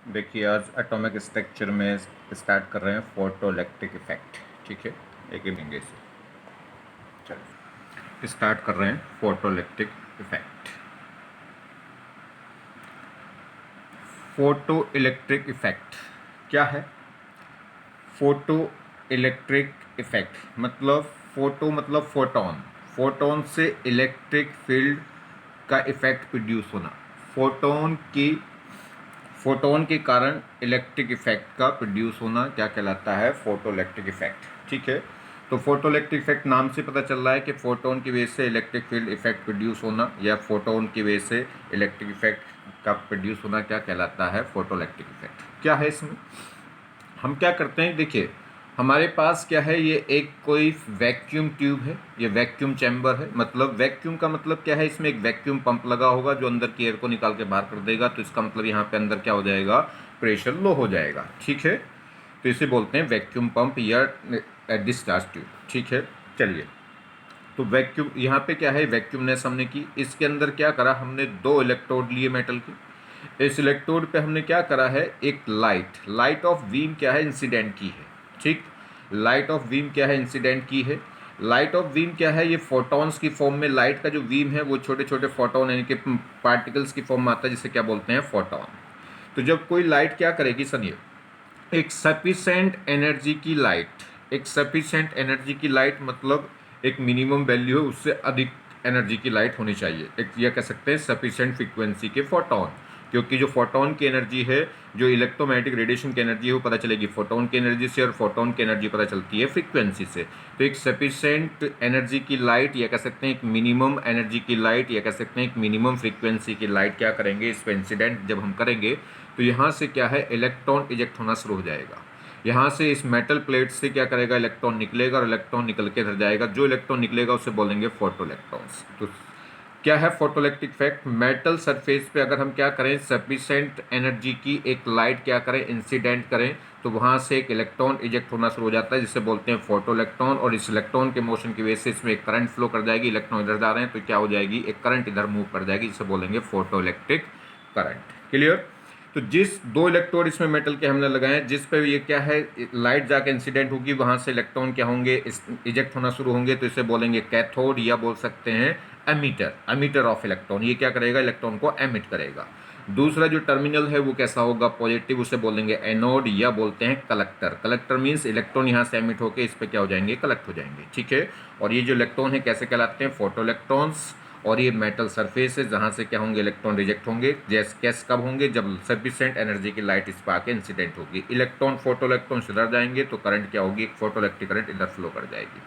देखिए आज atomic structure में स्टार्ट कर रहे हैं फोटोइलेक्ट्रिक इफेक्ट। ठीक है, एक ही महीने से चलिए स्टार्ट कर रहे हैं photoelectric effect. Photo electric effect क्या है? फोटो इलेक्ट्रिक इफेक्ट मतलब फोटो मतलब फोटोन, फोटोन से इलेक्ट्रिक फील्ड का इफेक्ट प्रोड्यूस होना। फोटोन की फोटोन के कारण इलेक्ट्रिक इफेक्ट का प्रोड्यूस होना क्या कहलाता है? Photo electric effect. ठीक है, तो फोटो इलेक्ट्रिक इफेक्ट नाम से पता चल रहा है कि फोटोन की वजह से इलेक्ट्रिक फील्ड इफेक्ट प्रोड्यूस होना या फोटोन की वजह से इलेक्ट्रिक इफेक्ट का प्रोड्यूस होना क्या कहलाता है? Photo electric effect. क्या है इसमें? हम क्या करते हैं, देखिए हमारे पास क्या है, ये एक कोई वैक्यूम ट्यूब है, ये वैक्यूम चैम्बर है। मतलब वैक्यूम का मतलब क्या है, इसमें एक वैक्यूम पंप लगा होगा जो अंदर की एयर को निकाल के बाहर कर देगा। तो इसका मतलब यहाँ पे अंदर क्या हो जाएगा? प्रेशर लो हो जाएगा। ठीक है, तो इसे बोलते हैं वैक्यूम पंप या डिस्चार्ज ट्यूब। ठीक है, चलिए तो वैक्यूम यहाँ पे क्या है, वैक्यूमनेस हमने की। इसके अंदर क्या करा हमने, दो इलेक्ट्रोड लिए मेटल के। इस इलेक्ट्रोड पे हमने क्या करा है, एक लाइट ऑफ बीम क्या है, इंसिडेंट की है। ठीक, लाइट ऑफ बीम क्या है, इंसिडेंट की है। लाइट ऑफ बीम क्या है, ये फोटॉन्स की फॉर्म में, लाइट का जो बीम है वो छोटे छोटे फोटोन यानी कि पार्टिकल्स की फॉर्म में आता है, जिसे क्या बोलते हैं, फोटोन। तो जब कोई लाइट क्या करेगी सुनिए, एक सफिशेंट एनर्जी की लाइट, एक सफिशेंट एनर्जी की लाइट मतलब एक मिनिमम वैल्यू है, उससे अधिक एनर्जी की लाइट होनी चाहिए। एक यह कह सकते हैं सफिशेंट फ्रीक्वेंसी के फोटोन, क्योंकि जो फोटोन की एनर्जी है, जो इलेक्ट्रोमैग्नेटिक रेडिएशन की एनर्जी है, वो पता चलेगी फोटोन की एनर्जी से, और फोटोन की एनर्जी पता चलती है फ्रीक्वेंसी से। तो एक सफिशेंट एनर्जी की लाइट या कह सकते हैं एक मिनिमम एनर्जी की लाइट या कह सकते हैं एक मिनिमम फ्रीक्वेंसी की लाइट क्या करेंगे, इस पर इंसिडेंट जब हम करेंगे तो यहाँ से क्या है, इलेक्ट्रॉन इजेक्ट होना शुरू हो जाएगा। यहाँ से इस मेटल प्लेट से क्या करेगा, इलेक्ट्रॉन निकलेगा और इलेक्ट्रॉन निकल के इधर जाएगा। जो इलेक्ट्रॉन निकलेगा उसे बोलेंगे फोटो इलेक्ट्रॉन्स। तो क्या है फोटोइलेक्ट्रिक इफेक्ट? मेटल सरफेस पे अगर हम क्या करें, सफिशेंट एनर्जी की एक लाइट क्या करें, इंसिडेंट करें, तो वहाँ से एक इलेक्ट्रॉन इजेक्ट होना शुरू हो जाता है, जिसे बोलते हैं फोटो इलेक्ट्रॉन। और इस इलेक्ट्रॉन के मोशन की वजह से इसमें एक करंट फ्लो कर जाएगी। इलेक्ट्रॉन इधर जा रहे हैं तो क्या हो जाएगी, एक करंट इधर मूव कर जाएगी, जिसे बोलेंगे फोटो इलेक्ट्रिक करंट। क्लियर? तो जिस दो इलेक्ट्रोड इसमें मेटल के हमने लगाए हैं, जिस पे ये क्या है, लाइट जाके इंसिडेंट होगी, वहां से इलेक्ट्रॉन क्या होंगे, इजेक्ट होना शुरू होंगे, तो इसे बोलेंगे कैथोड या बोल सकते हैं एमीटर, एमीटर ऑफ इलेक्ट्रॉन। ये क्या करेगा, इलेक्ट्रॉन को एमिट करेगा। दूसरा जो टर्मिनल है वो कैसा होगा, पॉजिटिव, उसे बोलेंगे एनोड या बोलते हैं कलेक्टर। कलेक्टर मीन्स इलेक्ट्रॉन यहाँ से एमिट होकर इस पर क्या हो जाएंगे, कलेक्ट हो जाएंगे। ठीक है, और ये जो इलेक्ट्रॉन है कैसे कहलाते हैं, फोटो इलेक्ट्रॉन्स। और ये मेटल सरफेस है जहाँ से क्या होंगे, इलेक्ट्रॉन रिजेक्ट होंगे। जैसे कैस कब होंगे, जब सफिशिएंट एनर्जी की लाइट इस पर आके इंसिडेंट होगी। इलेक्ट्रॉन फोटो इलेक्ट्रॉन इधर जाएंगे तो करंट क्या होगी, एक फोटो इलेक्ट्रिक करंट इधर फ्लो कर जाएगी।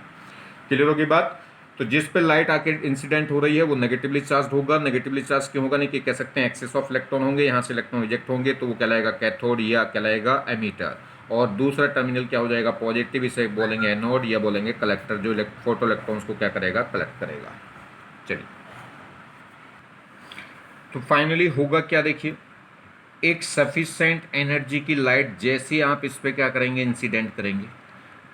क्लियर होगी बात? तो जिस पे लाइट आके इंसिडेंट हो रही है वो नेगेटिवली चार्ज होगा। नेगेटिवली चार्ज क्यों होगा, नहीं कि कह सकते हैं एक्सेस ऑफ इलेक्ट्रॉन होंगे, यहाँ से इलेक्ट्रॉन रिजेक्ट होंगे, तो वो कहलाएगा कैथोड या कहलाएगा एमीटर। और दूसरा टर्मिनल क्या हो जाएगा, पॉजिटिव, इसे बोलेंगे एनोड या बोलेंगे कलेक्टर, जो फोटो इलेक्ट्रॉन्स को क्या करेगा, कलेक्ट करेगा। चलिए, तो फाइनली होगा क्या, देखिए एक सफिशेंट एनर्जी की लाइट जैसे आप इस पर क्या करेंगे, इंसिडेंट करेंगे,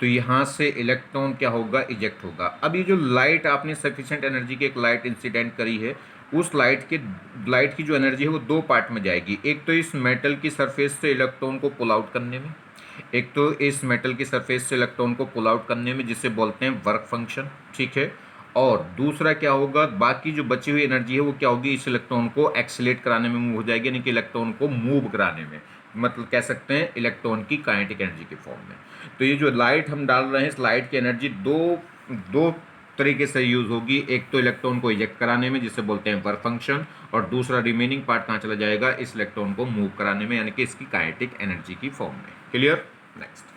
तो यहाँ से इलेक्ट्रॉन क्या होगा, इजेक्ट होगा। अब ये जो लाइट आपने सफिशेंट एनर्जी की एक लाइट इंसिडेंट करी है, उस लाइट की जो एनर्जी है वो दो पार्ट में जाएगी। एक तो इस मेटल की सरफेस से इलेक्ट्रॉन को पुल आउट करने में, एक तो इस मेटल की सरफेस से इलेक्ट्रॉन को पुल आउट करने में, जिसे बोलते हैं वर्क फंक्शन। ठीक है, और दूसरा क्या होगा, बाकी जो बची हुई एनर्जी है वो क्या होगी, इस इलेक्ट्रॉन को एक्सीलेट कराने में मूव हो जाएगी, यानी कि इलेक्ट्रॉन को मूव कराने में, मतलब कह सकते हैं इलेक्ट्रॉन की काइनेटिक एनर्जी के फॉर्म में। तो ये जो लाइट हम डाल रहे हैं, इस लाइट की एनर्जी दो दो तरीके से यूज होगी। एक तो इलेक्ट्रॉन को इजेक्ट कराने में, जिसे बोलते हैं वर्क फंक्शन, और दूसरा रिमेनिंग पार्ट कहाँ चला जाएगा, इस इलेक्ट्रॉन को मूव कराने में, यानी कि इसकी काइनेटिक एनर्जी की फॉर्म में। क्लियर? नेक्स्ट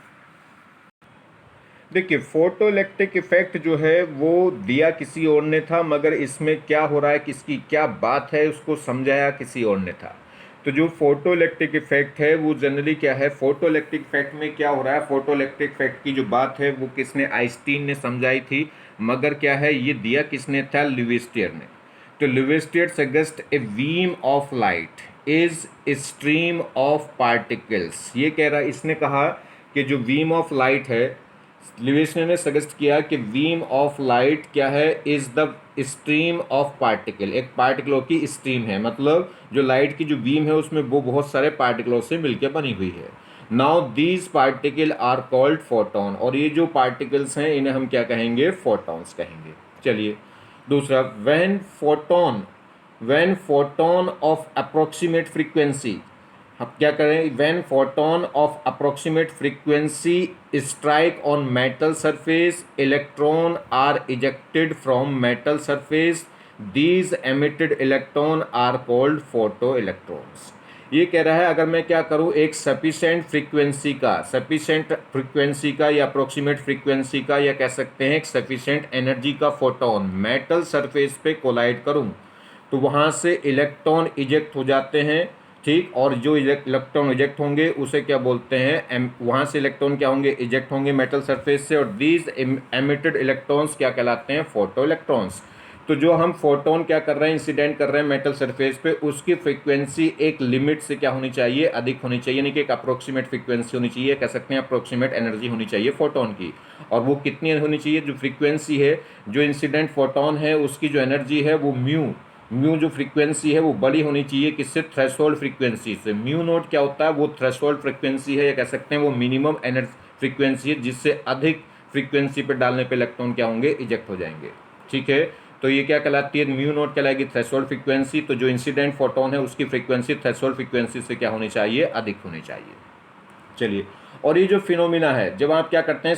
देखिए, फोटो इलेक्ट्रिक इफेक्ट जो है वो दिया किसी और ने था, मगर इसमें क्या हो रहा है, किसकी क्या बात है, उसको समझाया किसी और ने था। तो जो फोटो इलेक्ट्रिक इफेक्ट है वो जनरली क्या है, फोटो इलेक्ट्रिक इफेक्ट में क्या हो रहा है, फोटो इलेक्ट्रिक इफेक्ट की जो बात है वो किसने, आइंस्टीन ने समझाई थी, मगर क्या है, ये दिया किसने था, लिविस्टियर ने। तो लिविस्टियर suggest a beam of light is stream of particles. ये कह रहा है, इसने कहा कि जो बीम ऑफ लाइट है, लिवेशनर ने सजेस्ट किया कि बीम ऑफ लाइट क्या है, is the stream of particle, एक पार्टिकलों की स्ट्रीम है, मतलब जो लाइट की जो बीम है उसमें वो बहुत सारे पार्टिकलों से मिलकर बनी हुई है। Now these particle are called photon, और ये जो पार्टिकल्स हैं इन्हें हम क्या कहेंगे, फोटॉन्स कहेंगे। चलिए दूसरा, when photon of approximate frequency, हम क्या करें, when photon of approximate frequency strike on metal surface, electron are ejected from metal surface, these emitted electron are called photo electrons. ये कह रहा है अगर मैं क्या करूं, एक सफिशेंट फ्रीक्वेंसी का या अप्रोक्सीमेट फ्रीक्वेंसी का या कह सकते हैं एक सफिशेंट एनर्जी का फोटोन मेटल सरफेस पे कोलाइड करूं, तो वहाँ से इलेक्ट्रॉन इजेक्ट हो जाते हैं, ठीक। और जो इलेक्ट्रॉन इजेक्ट होंगे उसे क्या बोलते हैं, वहाँ से इलेक्ट्रॉन क्या होंगे, इजेक्ट होंगे मेटल सरफेस से, और दीज एमिटेड इलेक्ट्रॉन्स क्या कहलाते हैं, फोटो इलेक्ट्रॉन्स। तो जो हम फोटोन क्या कर रहे हैं, इंसिडेंट कर रहे हैं मेटल सरफेस पे, उसकी फ्रीक्वेंसी एक लिमिट से क्या होनी चाहिए, अधिक होनी चाहिए, यानी कि एक अप्रोक्सीमेट फ्रीक्वेंसी होनी चाहिए, कह सकते हैं अप्रोक्सीमेट एनर्जी होनी चाहिए फोटोन की। और वो कितनी होनी चाहिए, जो फ्रीक्वेंसी है, जो इंसिडेंट फोटोन है उसकी जो एनर्जी है वो म्यू जो फ्रीक्वेंसी है वो बड़ी होनी चाहिए, किससे, थ्रेशोल्ड फ्रीक्वेंसी से। म्यू नोट क्या होता है, वो थ्रेशोल्ड फ्रीक्वेंसी है, या कह सकते हैं वो मिनिमम एनर्जी फ्रीक्वेंसी है, जिससे अधिक फ्रीक्वेंसी पर डालने पे इलेक्ट्रॉन क्या होंगे, इजेक्ट हो जाएंगे, ठीक है। तो ये क्या कहलाती है, म्यू नोट कहलाएगी थ्रेशोल्ड फ्रीक्वेंसी। तो जो इंसिडेंट फोटोन है उसकी फ्रीक्वेंसी थ्रेशोल्ड फ्रीक्वेंसी से क्या होनी चाहिए, अधिक होनी चाहिए। चलिए, और ये जो फिनोमिना है, जब आप क्या करते हैं,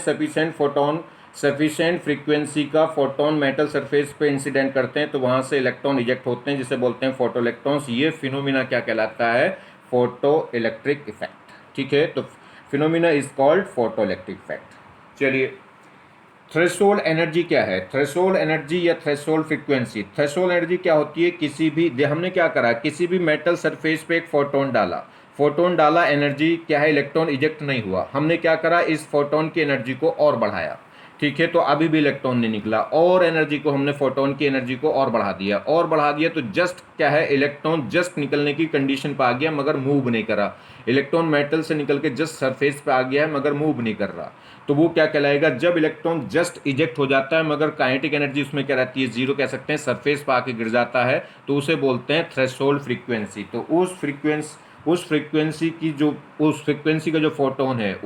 सफिशिएंट फ्रीक्वेंसी का फोटोन मेटल सरफेस पे इंसिडेंट करते हैं, तो वहाँ से इलेक्ट्रॉन इजेक्ट होते हैं, जिसे बोलते हैं फोटो इलेक्ट्रॉन्स। ये फिनोमिना क्या कहलाता है, फोटो इलेक्ट्रिक इफेक्ट, ठीक है। तो phenomena is called photo electric effect. चलिए, थ्रेशोल्ड एनर्जी क्या है, थ्रेशोल्ड एनर्जी या थ्रेशोल्ड फ्रीक्वेंसी। थ्रेशोल्ड एनर्जी क्या होती है, किसी भी, हमने क्या करा, किसी भी मेटल सरफेस पे एक फोटोन डाला, एनर्जी क्या है, इलेक्ट्रॉन इजेक्ट नहीं हुआ, हमने क्या करा, इस फोटोन की एनर्जी को और बढ़ाया, ठीक है। तो अभी भी इलेक्ट्रॉन नहीं निकला, और एनर्जी को हमने, फोटोन की एनर्जी को और बढ़ा दिया, तो जस्ट क्या है, इलेक्ट्रॉन जस्ट निकलने की कंडीशन पे आ गया मगर मूव नहीं करा। इलेक्ट्रॉन मेटल से निकल के जस्ट सरफेस पे आ गया है मगर मूव नहीं कर रहा, तो वो क्या कहलाएगा, जब इलेक्ट्रॉन जस्ट इजेक्ट हो जाता है मगर काइनेटिक एनर्जी उसमें क्या रहती है, जीरो, कह सकते हैं सरफेस पर आके गिर जाता है, तो उसे बोलते हैं थ्रेशोल्ड फ्रीक्वेंसी। तो उस फ्रीक्वेंसी का जो फोटोन है,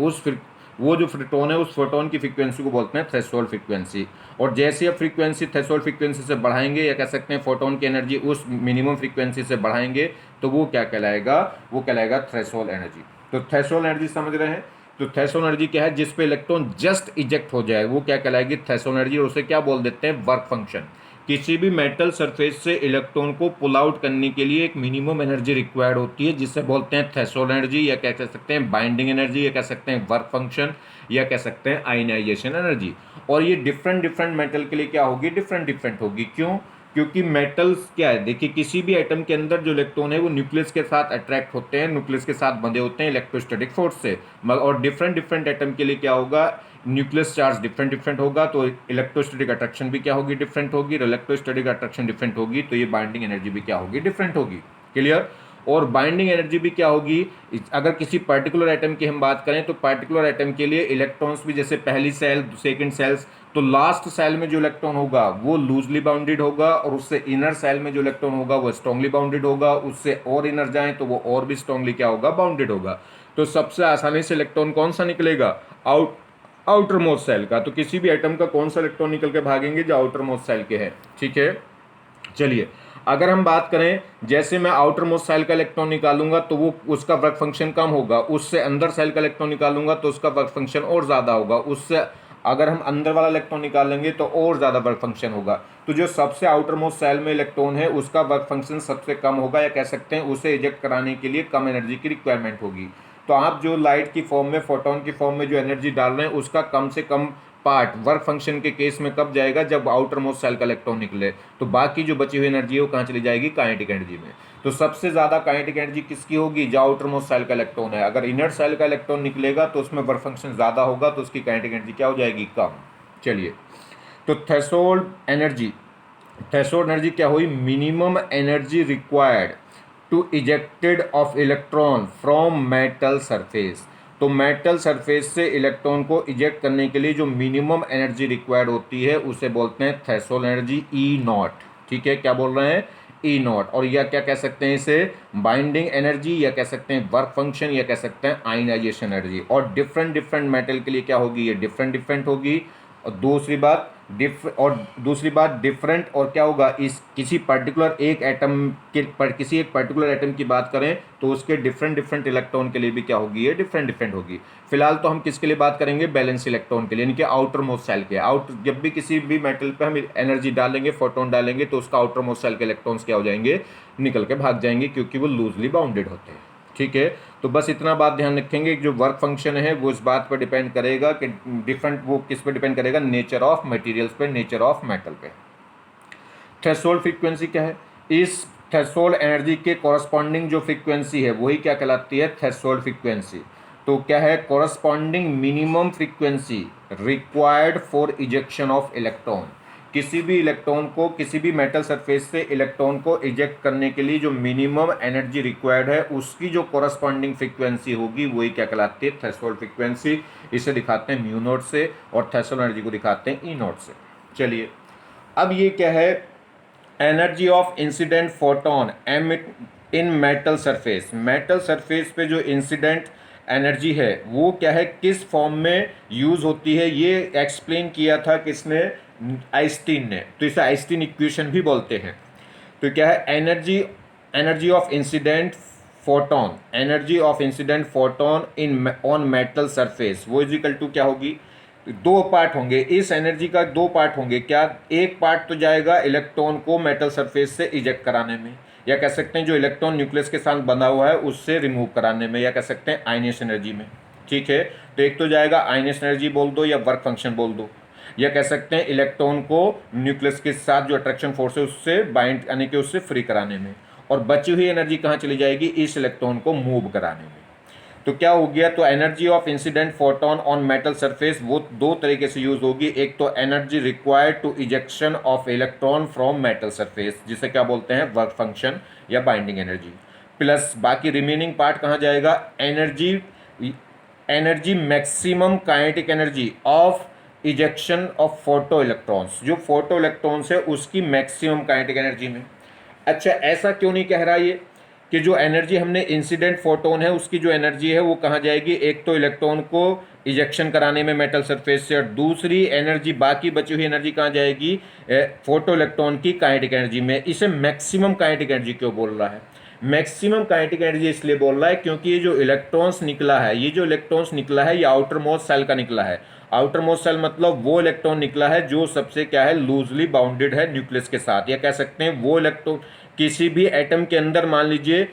वो जो फोटोन है उस फोटोन की फ्रीक्वेंसी को बोलते हैं थ्रेशोल्ड फ्रीक्वेंसी। और जैसे आप फ्रीक्वेंसी थ्रेशोल्ड फ्रीक्वेंसी से बढ़ाएंगे, या कह सकते हैं फोटोन की एनर्जी उस मिनिमम फ्रीक्वेंसी से बढ़ाएंगे, तो वो क्या कहलाएगा, वो कहलाएगा थ्रेशोल्ड एनर्जी। तो थ्रेशोल्ड एनर्जी समझ रहे हैं। तो थ्रेशोल्ड एनर्जी क्या है, जिस पे इलेक्ट्रॉन जस्ट इजेक्ट हो जाए, वो क्या कहलाएगी, थ्रेशोल्ड एनर्जी। और उसे क्या बोल देते हैं, वर्क फंक्शन। किसी भी मेटल सरफेस से इलेक्ट्रॉन को पुल आउट करने के लिए एक मिनिमम एनर्जी रिक्वायर्ड होती है, जिसे बोलते हैं थ्रेशोल्ड एनर्जी, या क्या कह सकते हैं बाइंडिंग एनर्जी, या कह सकते हैं वर्क फंक्शन, या कह सकते हैं आयनाइजेशन एनर्जी। और ये डिफरेंट मेटल के लिए क्या होगी, डिफरेंट होगी। क्यों, क्योंकि मेटल्स क्या है, देखिए किसी भी एटम के अंदर जो इलेक्ट्रॉन है वो न्यूक्लियस के साथ अट्रैक्ट होते हैं, न्यूक्लियस के साथ बंधे होते हैं इलेक्ट्रोस्टैटिक फोर्स से। और डिफरेंट एटम के लिए क्या होगा, न्यूक्लियस चार्ज डिफरेंट होगा, तो इलेक्ट्रोस्टैटिक अट्रैक्शन भी क्या होगी, डिफरेंट होगी। इलेक्ट्रोस्टैटिक अट्रैक्शन डिफरेंट होगी तो ये बाइंडिंग एनर्जी भी क्या होगी, डिफरेंट होगी। क्लियर। और बाइंडिंग एनर्जी भी क्या होगी, अगर किसी पर्टिकुलर एटम की हम बात करें, तो पर्टिकुलर एटम के लिए इलेक्ट्रॉन्स भी, जैसे पहली सेल, सेकंड सेल्स, तो लास्ट सेल में जो इलेक्ट्रॉन होगा वो लूजली बाउंडेड होगा, और उससे इनर सेल में जो इलेक्ट्रॉन होगा वो स्ट्रांगली बाउंडेड होगा, उससे और इनर जाए तो वो और भी स्ट्रांगली क्या होगा, बाउंडेड होगा। तो सबसे आसानी से इलेक्ट्रॉन कौन सा निकलेगा, आउटर मोस्ट सेल का। तो किसी भी एटम का कौन सा इलेक्ट्रॉन निकल के भागेंगे, जो आउटर मोस्ट सेल के हैं, ठीक है। चलिए, अगर हम बात करें, जैसे मैं आउटर मोस्ट सेल का इलेक्ट्रॉन निकालूंगा तो वो उसका वर्क फंक्शन कम होगा, उससे अंदर सेल का इलेक्ट्रॉन निकालूंगा तो उसका वर्क फंक्शन और ज़्यादा होगा, उससे अगर हम अंदर वाला इलेक्ट्रॉन निकालेंगे तो और ज़्यादा वर्क फंक्शन होगा। तो जो सबसे आउटर मोस्ट सेल में इलेक्ट्रॉन है उसका वर्क फंक्शन सबसे कम होगा, या कह सकते हैं उसे इजेक्ट कराने के लिए कम एनर्जी की रिक्वायरमेंट होगी। तो आप जो लाइट की फॉर्म में, फोटोन की फॉर्म में जो एनर्जी डाल रहे हैं उसका कम से कम पार्ट वर्क फंक्शन के केस में कब जाएगा, जब आउटर मोस्ट सेल का इलेक्ट्रॉन निकले, तो बाकी जो बची हुई एनर्जी है वो कहाँ चली जाएगी, काइनेटिक एनर्जी में। तो सबसे ज़्यादा काइनेटिक एनर्जी किसकी होगी, जो आउटर मोस्ट सेल का इलेक्ट्रॉन है। अगर इनर सेल का इलेक्ट्रॉन निकलेगा तो उसमें वर्क फंक्शन ज़्यादा होगा, तो उसकी काइनेटिक एनर्जी क्या हो जाएगी, कम। चलिए, तो थ्रेशोल्ड एनर्जी क्या हुई, minimum energy required to ejected of electron from metal surface. तो मेटल सरफेस से इलेक्ट्रॉन को इजेक्ट करने के लिए जो मिनिमम एनर्जी रिक्वायर्ड होती है उसे बोलते हैं थ्रेशोल्ड एनर्जी ई नॉट। ठीक है, क्या बोल रहे हैं, ई नॉट। और यह क्या कह सकते हैं, इसे बाइंडिंग एनर्जी या कह सकते हैं वर्क फंक्शन या कह सकते हैं आयनाइजेशन एनर्जी। और डिफरेंट डिफरेंट मेटल के लिए क्या होगी, ये डिफरेंट डिफरेंट होगी। और दूसरी बात डिफरेंट और क्या होगा, इस किसी पर्टिकुलर एक एटम के पर किसी एक पर्टिकुलर एटम की बात करें तो उसके डिफरेंट डिफरेंट इलेक्ट्रॉन के लिए भी क्या होगी, ये डिफरेंट डिफरेंट होगी। फिलहाल तो हम किसके लिए बात करेंगे, बैलेंस इलेक्ट्रॉन के लिए, यानी कि आउटर मोस्ट सेल के। जब भी किसी भी मेटल पे हम एनर्जी डालेंगे, फोटोन डालेंगे, तो उसका आउटर मोस्ट सेल के इलेक्ट्रॉन्स क्या हो जाएंगे, निकल के भाग जाएंगे, क्योंकि वो लूजली बाउंडेड होते हैं। ठीक है, तो बस इतना बात ध्यान रखेंगे, जो वर्क फंक्शन है वो इस बात पर डिपेंड करेगा कि डिफरेंट, वो किस पर डिपेंड करेगा, नेचर ऑफ मटेरियल्स पे, नेचर ऑफ मेटल पे। थ्रेशोल्ड फ्रीक्वेंसी क्या है, इस थ्रेशोल्ड एनर्जी के कॉरस्पॉन्डिंग जो फ्रीक्वेंसी है वही क्या कहलाती है, थ्रेशोल्ड फ्रीक्वेंसी। तो क्या है, corresponding minimum frequency required for ejection of electron. किसी भी इलेक्ट्रॉन को, किसी भी मेटल सरफेस से इलेक्ट्रॉन को इजेक्ट करने के लिए जो मिनिमम एनर्जी रिक्वायर्ड है उसकी जो कॉरस्पॉन्डिंग फ्रीक्वेंसी होगी वही क्या कहलाती है, थ्रेशोल्ड फ्रीक्वेंसी। इसे दिखाते हैं म्यू नॉट से और थ्रेशोल्ड एनर्जी को दिखाते हैं ई नॉट से। चलिए, अब ये क्या है, energy of incident photon emit in metal surface. Metal surface पे जो इंसिडेंट एनर्जी है वो क्या है, किस फॉर्म में यूज होती है, ये एक्सप्लेन किया था किसने, आइंस्टीन ने। तो इसे आइंस्टीन इक्वेशन भी बोलते हैं। तो क्या है, energy of incident photon, energy of incident photon in on metal surface, वो इजिकल टू क्या होगी, दो पार्ट होंगे, इस एनर्जी का दो पार्ट होंगे। क्या, एक पार्ट तो जाएगा इलेक्ट्रॉन को मेटल सरफेस से इजेक्ट कराने में, या कह सकते हैं जो इलेक्ट्रॉन न्यूक्लियस के साथ बंधा हुआ है उससे रिमूव कराने में, या कह सकते हैं आयनेशन एनर्जी में। ठीक है, तो एक तो जाएगा आयनेशन एनर्जी बोल दो या वर्क फंक्शन बोल दो, या कह सकते हैं इलेक्ट्रॉन को न्यूक्लियस के साथ जो अट्रैक्शन फोर्स है उससे बाइंड यानी कि उससे फ्री कराने में। और बची हुई एनर्जी कहाँ चली जाएगी, इस इलेक्ट्रॉन को मूव कराने में। तो क्या हो गया, तो energy of incident photon on metal surface वो दो तरीके से यूज होगी। एक तो energy required to ejection of electron from metal surface, जिसे क्या बोलते हैं, वर्क फंक्शन या बाइंडिंग एनर्जी, प्लस बाकी रिमेनिंग पार्ट कहाँ जाएगा, energy maximum kinetic energy of ejection of photo electrons, जो फोटो इलेक्ट्रॉन्स है उसकी मैक्सिमम काइनेटिक एनर्जी में। अच्छा, ऐसा क्यों नहीं कह रहा ये कि जो एनर्जी हमने इंसिडेंट फोटोन है उसकी जो एनर्जी है वो कहाँ जाएगी, एक तो इलेक्ट्रॉन को इजेक्शन कराने में मेटल सरफेस से, और दूसरी एनर्जी, बाकी बची हुई एनर्जी कहाँ जाएगी, फोटो इलेक्ट्रॉन की काइनेटिक एनर्जी में। इसे मैक्सिमम काइनेटिक एनर्जी क्यों बोल रहा है, मैक्सिमम काइनेटिक एनर्जी इसलिए बोल रहा है क्योंकि ये जो इलेक्ट्रॉन्स निकला है, ये जो इलेक्ट्रॉन्स निकला है ये आउटर मोस्ट सेल का निकला है। आउटर मोस्ट सेल मतलब वो इलेक्ट्रॉन निकला है जो सबसे क्या है, लूजली बाउंडेड है न्यूक्लियस के साथ, या कह सकते हैं वो इलेक्ट्रॉन किसी भी एटम के अंदर, मान लीजिए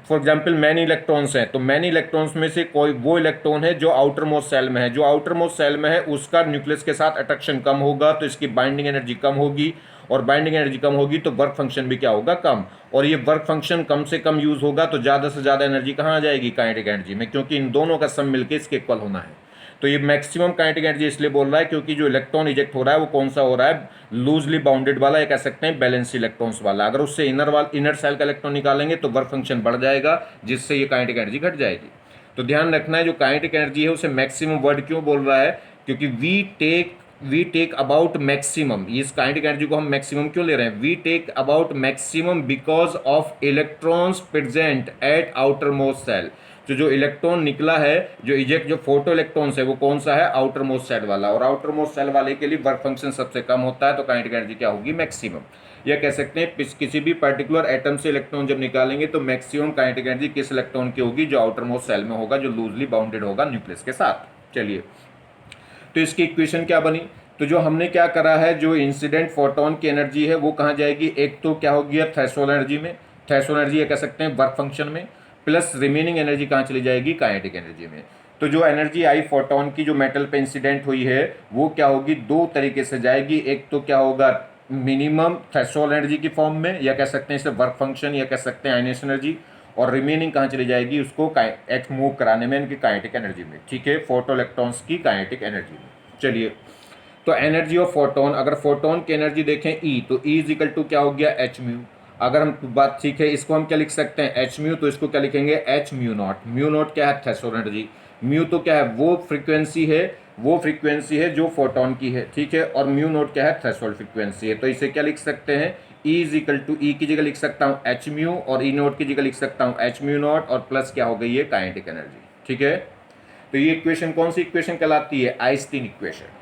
फॉर एग्जांपल मैनी इलेक्ट्रॉन्स हैं, तो मैनी इलेक्ट्रॉन्स में से कोई वो इलेक्ट्रॉन है जो आउटर मोस्ट सेल में है, जो आउटर मोस्ट सेल में है उसका न्यूक्लियस के साथ अट्रैक्शन कम होगा, तो इसकी बाइंडिंग एनर्जी कम होगी, और बाइंडिंग एनर्जी कम होगी तो वर्क फंक्शन भी क्या होगा, कम। और ये वर्क फंक्शन कम से कम यूज होगा तो ज़्यादा से ज़्यादा एनर्जी कहाँ आ जाएगी, काइनेटिक एनर्जी में, क्योंकि इन दोनों का सम मिलकर इसके इक्वल होना है। तो ये मैक्सिमम काइनेटिक एनर्जी इसलिए बोल रहा है क्योंकि जो इलेक्ट्रॉन इजेक्ट हो रहा है वो कौन सा हो रहा है, लूजली बाउंडेड वाला, या कह सकते हैं बैलेंस इलेक्ट्रॉन्स वाला। अगर उससे इनर सेल का इलेक्ट्रॉन निकालेंगे तो वर्क फंक्शन बढ़ जाएगा, जिससे ये काइनेटिक एनर्जी घट जाएगी। तो ध्यान रखना है, जो काइनेटिक एनर्जी है उसे मैक्सिमम वर्ड क्यों बोल रहा है, क्योंकि वी टेक अबाउट मैक्सिमम, इस काइनेटिक एनर्जी को हम मैक्सिमम क्यों ले रहे हैं, we take about maximum because of electrons present at outer most cell. तो जो इलेक्ट्रॉन निकला है, जो इजेक्ट, जो फोटो इलेक्ट्रॉन्स है वो कौन सा है, आउटर मोस्ट सेल वाला, और आउटर मोस्ट सेल वाले के लिए वर्क फंक्शन सबसे कम होता है, तो काइनेटिक एनर्जी क्या होगी, मैक्सिमम। या कह सकते हैं किसी भी पर्टिकुलर एटम से इलेक्ट्रॉन जब निकालेंगे तो मैक्सिमम काइनेटिक एनर्जी किस इलेक्ट्रॉन की होगी, जो आउटर मोस्ट सेल में होगा, जो लूजली बाउंडेड होगा न्यूक्लियस के साथ। चलिए, तो इसकी इक्वेशन क्या बनी, तो जो हमने क्या करा है, जो इंसिडेंट फोटोन की एनर्जी है वो कहाँ जाएगी, एक तो क्या हो गया, थ्रेशोल्ड एनर्जी में, थ्रेशोल्ड एनर्जी या कह सकते हैं वर्क फंक्शन में, प्लस रिमेनिंग एनर्जी कहाँ चली जाएगी, काइनेटिक एनर्जी में। तो जो एनर्जी आई फोटोन की जो मेटल पे इंसिडेंट हुई है वो क्या होगी, दो तरीके से जाएगी। एक तो क्या होगा, मिनिमम थ्रेशोल्ड एनर्जी की फॉर्म में, या कह सकते हैं इसे वर्क फंक्शन, या कह सकते हैं आयनेशन एनर्जी, और रिमेनिंग कहाँ चली जाएगी, उसको एच मूव कराने में, इनकी काइनेटिक एनर्जी में। ठीक है, फोटो इलेक्ट्रॉन्स की काइनेटिक एनर्जी में। चलिए, तो एनर्जी ऑफ फोटोन, अगर फोटोन की एनर्जी देखें ई, तो ई इज इक्वल टू क्या हो गया, एच म्यू। अगर हम बात, ठीक है, इसको हम क्या लिख सकते हैं, एच म्यू, तो इसको क्या लिखेंगे, H mu not. Mu naught क्या है, थ्रेशोल्ड एनर्जी। म्यू तो क्या है, वो फ्रीक्वेंसी है जो फोटोन की है, ठीक है। और म्यू नोट क्या है, थ्रेशोल्ड फ्रीक्वेंसी है। तो इसे क्या लिख सकते हैं, E इज इक्वल टू, ई की जगह लिख सकता हूँ एच म्यू, और ई नोट की जगह लिख सकता हूँ एच म्यू नोट, और प्लस क्या हो गई है, काइनेटिक एनर्जी, ठीक है। तो ये इक्वेशन कौन सी इक्वेशन कहलाती है, आइंस्टीन इक्वेशन।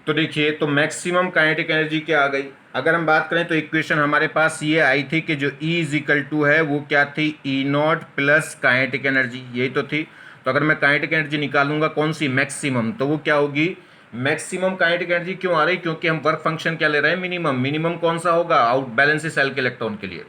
तो देखिए, तो मैक्सिमम काइनेटिक एनर्जी क्या आ गई, अगर हम बात करें तो इक्वेशन हमारे पास ये आई थी कि जो E इज इक्वल टू है वो क्या थी, ई नॉट प्लस काइनेटिक एनर्जी, यही तो थी। तो अगर मैं काइनेटिक एनर्जी निकालूंगा कौन सी, मैक्सिमम, तो वो क्या होगी, मैक्सिमम काइनेटिक एनर्जी क्यों आ रही, क्योंकि हम वर्क फंक्शन क्या ले रहे हैं, मिनिमम। मिनिमम कौन सा होगा, आउट बैलेंस सेल के इलेक्ट्रॉन के लिए।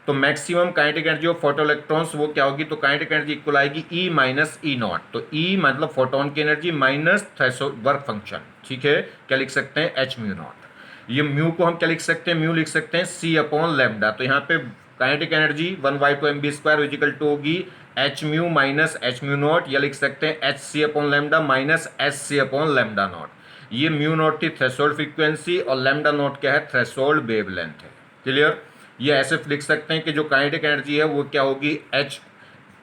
तो maximum kinetic energy of photo electrons वो क्या होगी, तो काइनेटिक एनर्जी इक्वल आएगी ई माइनस ई नॉट। तो ई मतलब फोटोन की energy minus threshold work function, ठीक है। क्या लिख सकते हैं, एच म्यू नॉट। ये म्यू को हम क्या लिख सकते हैं, म्यू लिख सकते हैं सी अपॉन लेमडा। तो यहाँ पे kinetic energy 1/2 mv² equal to होगी H mu minus H mu not, या लिख सकते हैं H C upon lambda minus H C upon lambda not. ये म्यू नॉट थी थ्रेशोल्ड फ्रीक्वेंसी, और लेमडा नॉट क्या है, थ्रेशोल्ड वेवलेंथ है। क्लियर। ये ऐसे लिख सकते हैं कि जो काइनेटिक एनर्जी है वो क्या होगी, H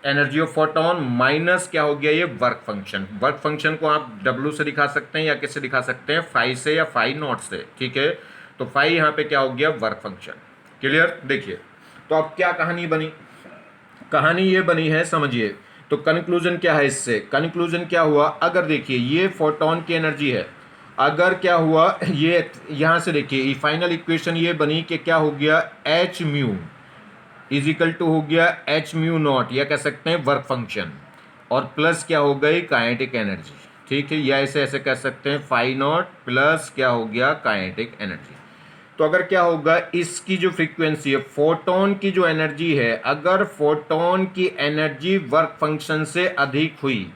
energy of photon minus क्या हो गया, ये वर्क फंक्शन। वर्क फंक्शन को आप डब्ल्यू से दिखा सकते हैं या किससे दिखा सकते हैं, फाई से या फाई नॉट से, ठीक है। तो फाई यहाँ पे क्या हो गया, वर्क फंक्शन। क्लियर। देखिए, तो अब क्या कहानी बनी, कहानी ये बनी है, समझिए। तो कंक्लूजन क्या है इससे, कंक्लूजन क्या हुआ, अगर देखिए ये फोटोन की एनर्जी है, अगर क्या हुआ, ये यहाँ से देखिए फाइनल इक्वेशन ये बनी कि क्या हो गया, H mu is equal to हो गया एच म्यू नॉट, या कह सकते हैं वर्क फंक्शन, और प्लस क्या हो गई, काइनेटिक एनर्जी, ठीक है। या ऐसे ऐसे कह सकते हैं फाई नॉट प्लस क्या हो गया, काइनेटिक एनर्जी। तो अगर क्या होगा, इसकी जो फ्रीक्वेंसी है, फोटोन की जो एनर्जी है, अगर फोटोन की एनर्जी वर्क फंक्शन से अधिक हुई,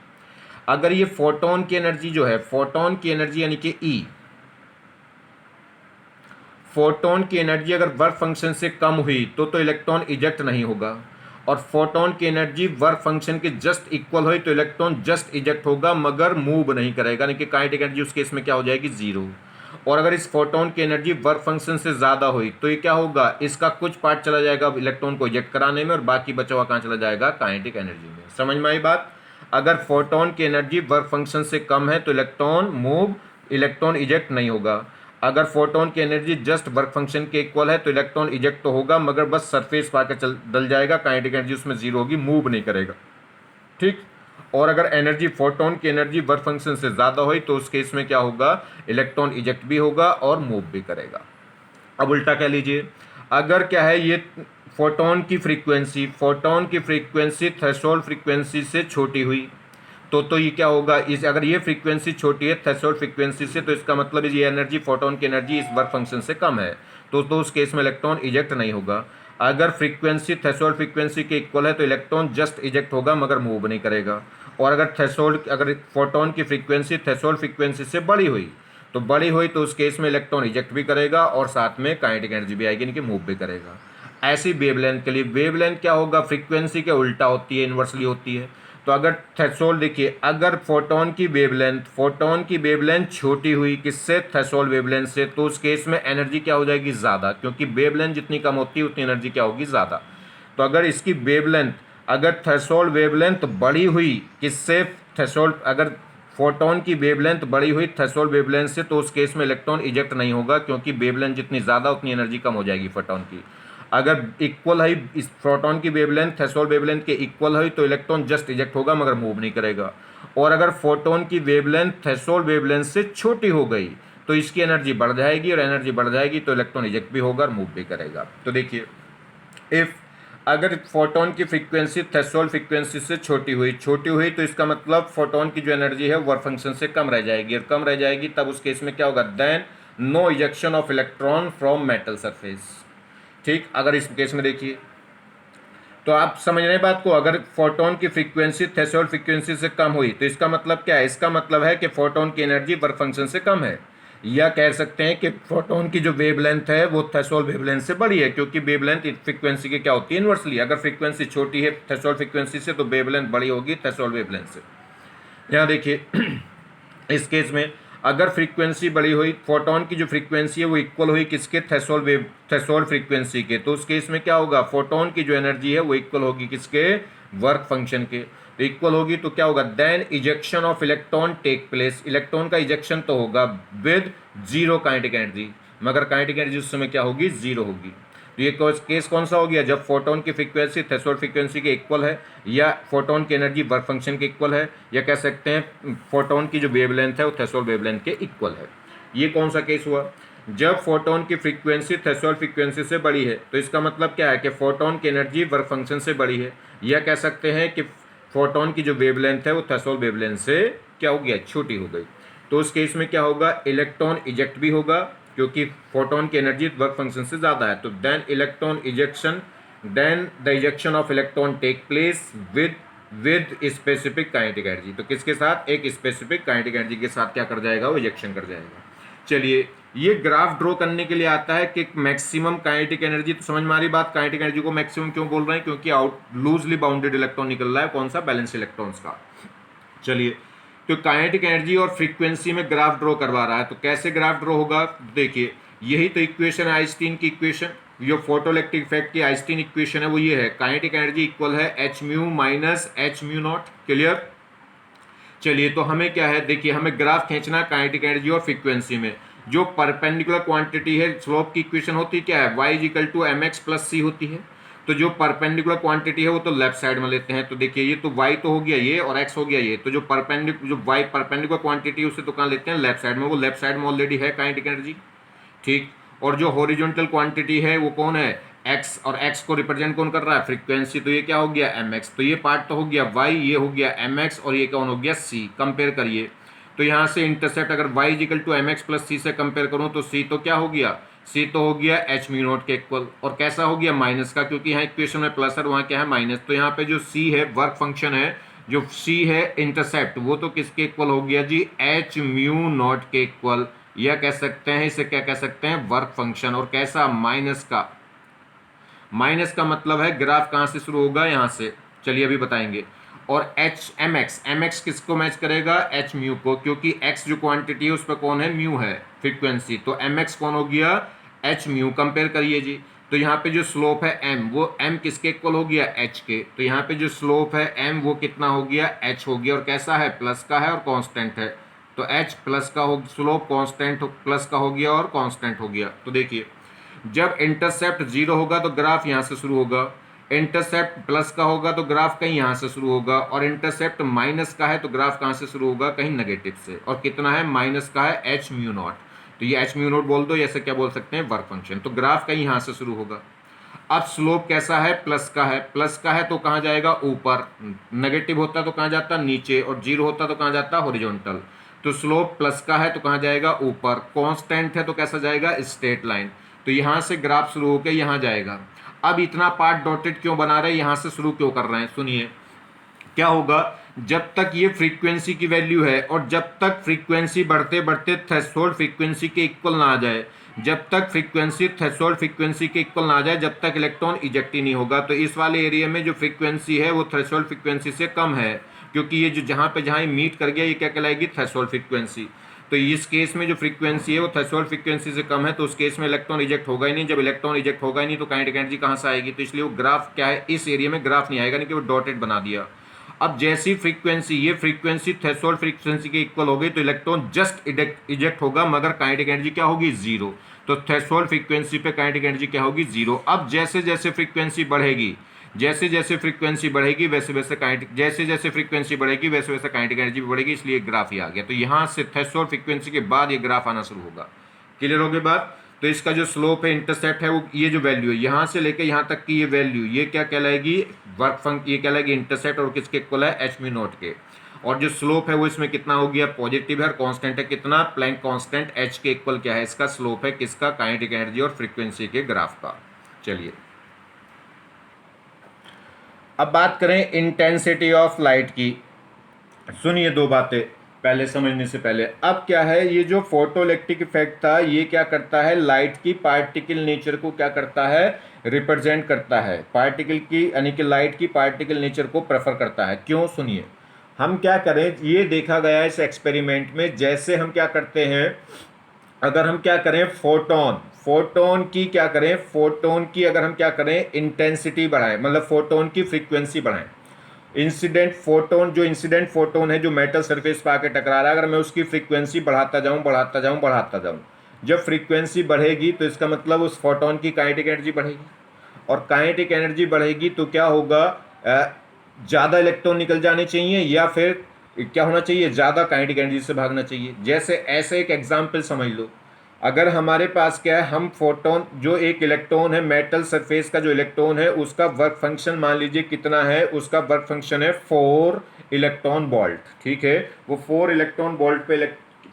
अगर ये फोटोन की एनर्जी जो है, फोटोन की एनर्जी यानी कि ई, फोटोन की एनर्जी अगर वर्क फंक्शन से कम हुई तो इलेक्ट्रॉन इजेक्ट नहीं होगा, और फोटोन की एनर्जी वर्क फंक्शन के जस्ट इक्वल हुई तो इलेक्ट्रॉन जस्ट इजेक्ट होगा मगर मूव नहीं करेगा, यानी कि काइनेटिक एनर्जी उस केस में क्या हो जाएगी, जीरो। और अगर इस फोटोन की एनर्जी वर्क फंक्शन से ज़्यादा हुई तो ये क्या होगा, इसका कुछ पार्ट चला जाएगा इलेक्ट्रॉन को इजेक्ट कराने में, और बाकी बचा हुआ कहाँ चला जाएगा, काइनेटिक एनर्जी में। समझ में आई बात। अगर फोटोन की एनर्जी वर्क फंक्शन से कम है तो इलेक्ट्रॉन मूव, इलेक्ट्रॉन इजेक्ट नहीं होगा। अगर फोटोन की एनर्जी जस्ट वर्क फंक्शन के इक्वल है तो इलेक्ट्रॉन इजेक्ट तो होगा मगर बस सरफेस पर आकर चल डल जाएगा, काइनेटिक एनर्जी उसमें जीरो होगी, मूव नहीं करेगा, ठीक। और अगर एनर्जी फोटोन की एनर्जी वर्क फंक्शन से ज़्यादा हुई तो उस केस में क्या होगा, इलेक्ट्रॉन इजेक्ट भी होगा और मूव भी करेगा। अब उल्टा कह लीजिए, अगर क्या है, ये फोटोन की फ्रीक्वेंसी थ्रेशोल्ड फ्रीक्वेंसी से छोटी हुई तो ये क्या होगा, इस अगर ये फ्रीक्वेंसी छोटी है थ्रेशोल्ड फ्रीक्वेंसी से, तो इसका मतलब ये एनर्जी, फोटोन की एनर्जी इस वर्क फंक्शन से कम है, तो उस केस में इलेक्ट्रॉन इजेक्ट नहीं होगा। अगर फ्रीक्वेंसी थ्रेशोल्ड फ्रीक्वेंसी के इक्वल है तो इलेक्ट्रॉन जस्ट इजेक्ट होगा मगर मूव नहीं करेगा। और अगर फोटोन की फ्रीक्वेंसी थ्रेशोल्ड फ्रीक्वेंसी से बड़ी हुई तो उस केस में इलेक्ट्रॉन इजेक्ट भी करेगा और साथ में काइनेटिक एनर्जी भी आएगी, यानी कि मूव भी करेगा। ऐसी वेवलेंथ के लिए, वेवलेंथ क्या होगा, फ्रीक्वेंसी के उल्टा होती है, इन्वर्सली होती है। तो अगर थ्रेशोल्ड देखिए, अगर फोटोन की वेवलेंथ छोटी हुई किससे, थ्रेशोल्ड वेवलेंथ से, तो उस केस में एनर्जी क्या हो जाएगी, ज़्यादा, क्योंकि वेवलेंथ जितनी कम होती है उतनी एनर्जी क्या होगी, ज़्यादा। तो अगर इसकी वेवलेंथ, अगर थ्रेशोल्ड वेवलेंथ बड़ी हुई किससे, अगर फोटोन की वेवलेंथ बड़ी हुई थ्रेशोल्ड वेवलेंथ से, तो उस केस में इलेक्ट्रॉन इजेक्ट नहीं होगा, क्योंकि वेवलेंथ जितनी ज़्यादा उतनी एनर्जी कम हो जाएगी फोटोन की। अगर इक्वल है, इस प्रोटॉन की वेवलेंथ थ्रेशोल्ड वेवलेंथ के इक्वल है तो इलेक्ट्रॉन जस्ट इजेक्ट होगा मगर मूव नहीं करेगा। और अगर फोटोन की वेवलेंथ थ्रेशोल्ड वेवलेंथ से छोटी हो गई तो इसकी एनर्जी बढ़ जाएगी, और एनर्जी बढ़ जाएगी तो इलेक्ट्रॉन इजेक्ट भी होगा और मूव भी करेगा। तो देखिए, इफ अगर फोटोन की फ्रीक्वेंसी थ्रेशोल्ड फ्रीक्वेंसी से छोटी हुई तो इसका मतलब फोटोन की जो एनर्जी है वर्क फंक्शन से कम रह जाएगी, और कम रह जाएगी तब उस केस में क्या होगा, then no ejection of electron from metal surface, ठीक। अगर इस केस में देखिए, तो आप समझ रहे हैं बात को, अगर फोटोन की फ्रीक्वेंसी थ्रेशोल्ड फ्रीक्वेंसी से कम हुई तो इसका मतलब क्या है, इसका मतलब है कि फोटोन की एनर्जी वर्क फंक्शन से कम है, या कह सकते हैं कि फोटोन की जो वेवलेंथ है वो थ्रेशोल्ड वेवलेंथ से बड़ी है, क्योंकि वेवलेंथ फ्रीक्वेंसी की क्या होती है, इनवर्सली। अगर फ्रीक्वेंसी छोटी है थ्रेशोल्ड फ्रीक्वेंसी से तो वेवलेंथ बड़ी होगी थ्रेशोल्ड वेवलेंथ से। यहाँ देखिए इस केस में अगर फ्रीक्वेंसी बड़ी हुई, फोटोन की जो फ्रीक्वेंसी है वो इक्वल हुई किसके, थ्रेशोल्ड फ्रीक्वेंसी के, तो उस केस में क्या होगा, फोटोन की जो एनर्जी है वो इक्वल होगी किसके, वर्क फंक्शन के। तो इक्वल होगी तो क्या होगा, then ejection of electron take place, electron का इजेक्शन तो होगा विद जीरो काइनेटिक एनर्जी, मगर काइनेटिक एनर्जी उस समय क्या होगी, जीरो होगी। तो ये केस कौन सा हो गया, जब फोटोन की फ्रीक्वेंसी थ्रेशोल्ड फ्रीक्वेंसी के इक्वल है, या फोटोन की एनर्जी वर्क फंक्शन के इक्वल है, या कह सकते हैं फोटोन की जो वेवलेंथ है वो थ्रेशोल्ड वेवलेंथ के इक्वल है। ये कौन सा केस हुआ, जब फोटोन की फ्रीक्वेंसी थ्रेशोल्ड फ्रीक्वेंसी से बड़ी है। तो इसका मतलब क्या है कि फोटोन की एनर्जी वर्क फंक्शन से बड़ी है, या कह सकते हैं कि फोटोन की जो वेवलेंथ है वो थ्रेशोल्ड वेवलेंथ से क्या हो गया, छोटी हो गई। तो उस केस में क्या होगा, इलेक्ट्रॉन इजेक्ट भी होगा, क्योंकि फोटोन की एनर्जी वर्क फंक्शन से ज़्यादा है। तो then electron ejection, then the ejection of electron take place with specific kinetic energy. तो किसके साथ, एक स्पेसिफिक काइनेटिक एनर्जी के साथ क्या कर जाएगा, वो इजेक्शन कर जाएगा। चलिए, ये ग्राफ ड्रॉ करने के लिए आता है कि मैक्सिमम काइनेटिक एनर्जी, तो समझ में आ रही बात, काइनेटिक एनर्जी को मैक्सिमम क्यों बोल रहे हैं, क्योंकि आउट लूजली बाउंडेड इलेक्ट्रॉन निकल रहा है, कौन सा, बैलेंस इलेक्ट्रॉन्स का। चलिए, तो काइनेटिक एनर्जी और फ्रीक्वेंसी में ग्राफ ड्रॉ करवा रहा है, तो कैसे ग्राफ ड्रॉ होगा, देखिए यही तो इक्वेशन है आइंस्टीन की इक्वेशन, जो फोटोइलेक्ट्रिक इफेक्ट की आइंस्टीन इक्वेशन है वो ये है, काइनेटिक एनर्जी इक्वल है H mu minus H mu not. Clear. चलिए, तो हमें क्या है, देखिए हमें ग्राफ खींचना है काइनेटिक एनर्जी और फ्रीक्वेंसी में। जो परपेंडिकुलर क्वांटिटी है, स्लोप की इक्वेशन होती क्या है, y equal to M X plus C होती है। तो जो परपेंडिकुलर क्वांटिटी है वो तो लेफ्ट साइड में लेते हैं। तो देखिए ये तो y तो हो गया ये, और x हो गया ये। तो जो y परपेंडिकुलर क्वांटिटी है उसे तो कहाँ लेते हैं, लेफ्ट साइड में। वो लेफ्ट साइड में ऑलरेडी है काइनेटिक एनर्जी, ठीक। और जो हॉरिजॉन्टल क्वांटिटी है वो कौन है, x, और x को रिप्रेजेंट कौन कर रहा है, फ्रीक्वेंसी। तो ये क्या हो गया, mx। तो ये पार्ट तो हो गया y, ये हो गया mx, और ये कौन हो गया, c। कंपेयर करिए, तो यहाँ से इंटरसेप्ट अगर y equal to M X plus C से कंपेयर करूँ तो c तो क्या हो गया, c तो हो गया एच म्यू नॉट के इक्वल, और कैसा हो गया, माइनस का, क्योंकि यहाँ इक्वेशन में प्लस है, वहाँ क्या है, माइनस। तो यहाँ पे जो c है वर्क फंक्शन है, जो c है इंटरसेप्ट, वो तो किसके इक्वल हो गया जी, एच म्यू नॉट के इक्वल, या कह सकते हैं इसे, क्या कह सकते हैं, वर्क फंक्शन। और कैसा, माइनस का। माइनस का मतलब है ग्राफ कहाँ से शुरू होगा, यहाँ से। चलिए अभी बताएंगे। और एच एम एक्स किसको मैच करेगा, एच म्यू को, क्योंकि एक्स जो क्वांटिटी है उस पर कौन है, म्यू है, फ्रीक्वेंसी। तो एम एक्स कौन हो गया, एच म्यू। कंपेयर करिए जी, तो यहाँ पे जो स्लोप है एम, वो एम किसके इक्वल हो गया, एच के। तो यहाँ पे जो स्लोप है एम वो कितना हो गया, एच हो गया, और कैसा है, प्लस का है और कांस्टेंट है। तो एच प्लस का हो, स्लोप कांस्टेंट प्लस का हो गया और कांस्टेंट हो गया। तो देखिए, जब इंटरसेप्ट जीरो होगा तो ग्राफ यहाँ से शुरू होगा, इंटरसेप्ट प्लस का होगा तो ग्राफ कहीं यहाँ से शुरू होगा, और इंटरसेप्ट माइनस का है तो ग्राफ कहाँ से शुरू होगा, कहीं नेगेटिव से। और कितना है, माइनस का है, एच म्यू नॉट। तो ये एच म्यू नॉट बोल दो, ऐसे क्या बोल सकते हैं, वर्क फंक्शन। तो ग्राफ कहीं यहाँ से शुरू होगा। अब स्लोप कैसा है, प्लस का है, प्लस का है तो कहाँ जाएगा, ऊपर। नेगेटिव होता तो कहाँ जाता, नीचे। और जीरो होता तो कहाँ जाता, हॉरिजॉन्टल। तो स्लोप प्लस का है तो कहाँ जाएगा, ऊपर। कांस्टेंट है तो कैसा जाएगा, स्ट्रेट लाइन। तो यहाँ से ग्राफ शुरू होकर यहाँ जाएगा। अब इतना पार्ट डॉटेड क्यों बना रहे हैं, यहाँ से शुरू क्यों कर रहे हैं, सुनिए क्या होगा। जब तक ये फ्रीक्वेंसी की वैल्यू है, और जब तक फ्रीक्वेंसी बढ़ते बढ़ते थ्रेशोल्ड फ्रीक्वेंसी के इक्वल ना आ जाए, जब तक फ्रीक्वेंसी थ्रेशोल्ड फ्रीक्वेंसी के इक्वल ना आ जाए, जब तक इलेक्ट्रॉन इजेक्ट ही नहीं होगा। तो इस वाले एरिया में जो फ्रीक्वेंसी है वो थ्रेशोल्ड फ्रीक्वेंसी से कम है, क्योंकि ये जो जहाँ ये मीट कर गया, ये क्या कहलाएगी, थ्रेशोल्ड फ्रीक्वेंसी। तो इस केस में जो फ्रीक्वेंसी है वो थ्रेशोल्ड फ्रीक्वेंसी से कम है, तो उस केस में इलेक्ट्रॉन इजेक्ट होगा ही नहीं। जब इलेक्ट्रॉन इजेक्ट होगा ही नहीं तो काइनेटिक एनर्जी कहाँ से आएगी। तो इसलिए वो ग्राफ क्या है, इस एरिया में ग्राफ नहीं आएगा, नहीं कि वो डॉटेड बना दिया। अब जैसी फ्रीक्वेंसी, ये फ्रीक्वेंसी थ्रेशोल्ड फ्रीक्वेंसी के इक्वल हो गई तो इलेक्ट्रॉन जस्ट इजेक्ट होगा, मगर काइनेटिक एनर्जी क्या होगी, जीरो। तो थ्रेशोल्ड फ्रीक्वेंसी पे काइनेटिक एनर्जी क्या होगी, जीरो। अब जैसे जैसे फ्रीक्वेंसी बढ़ेगी, जैसे जैसे फ्रीक्वेंसी बढ़ेगी वैसे वैसे काइनेटिक, जैसे जैसे फ्रीक्वेंसी बढ़ेगी वैसे वैसे काइनेटिक एनर्जी भी बढ़ेगी, इसलिए ग्राफ ही आ गया। तो यहाँ से थ्रेशोल्ड फ्रीक्वेंसी के बाद ये ग्राफ आना शुरू होगा। क्लियर हो गई बात। तो इसका जो स्लोप है, इंटरसेप्ट है, वो ये जो वैल्यू है यहाँ से लेकर यहाँ तक की ये वैल्यू, ये क्या कहलाएगी, वर्क फंक्शन, ये कहलाएगी इंटरसेप्ट, और किसके इक्वल है, एच म्यू नॉट के। और जो स्लोप है वो इसमें कितना हो गया, पॉजिटिव है, और कांस्टेंट है कितना, प्लैंक कांस्टेंट एच के इक्वल क्या है, इसका स्लोप है किसका, काइनेटिक एनर्जी और फ्रीक्वेंसी के ग्राफ का। चलिए अब बात करें इंटेंसिटी ऑफ लाइट की। सुनिए दो बातें पहले समझने से पहले। अब क्या है, ये जो फोटो इलेक्ट्रिक इफेक्ट था ये क्या करता है, लाइट की पार्टिकल नेचर को क्या करता है, रिप्रेजेंट करता है। पार्टिकल की यानी कि लाइट की पार्टिकल नेचर को प्रेफर करता है। क्यों, सुनिए। हम क्या करें, ये देखा गया है इस एक्सपेरिमेंट में, जैसे हम क्या करते हैं, अगर हम क्या करें, फोटोन की क्या करें, फोटोन की अगर हम क्या करें, इंटेंसिटी बढ़ाएं, मतलब फोटोन की फ्रीक्वेंसी बढ़ाएं, इंसिडेंट फोटोन, जो इंसिडेंट फोटोन है जो मेटल सरफेस पे आके टकरा रहा है, अगर मैं उसकी फ्रीक्वेंसी बढ़ाता जाऊं बढ़ाता जाऊं बढ़ाता जाऊं, जब फ्रीक्वेंसी बढ़ेगी तो इसका मतलब उस फोटोन की काइनेटिक एनर्जी बढ़ेगी, और काइनेटिक एनर्जी बढ़ेगी तो क्या होगा, ज़्यादा इलेक्ट्रॉन निकल जाने चाहिए, या फिर क्या होना चाहिए, ज़्यादा काइनेटिक एनर्जी से भागना चाहिए। जैसे ऐसे एक एग्जाम्पल समझ लो, अगर हमारे पास क्या है, हम फोटोन, जो एक इलेक्ट्रॉन है मेटल सरफेस का, जो इलेक्ट्रॉन है उसका वर्क फंक्शन मान लीजिए कितना है, उसका वर्क फंक्शन है 4 इलेक्ट्रॉन वोल्ट, ठीक है। वो 4 इलेक्ट्रॉन वोल्ट पे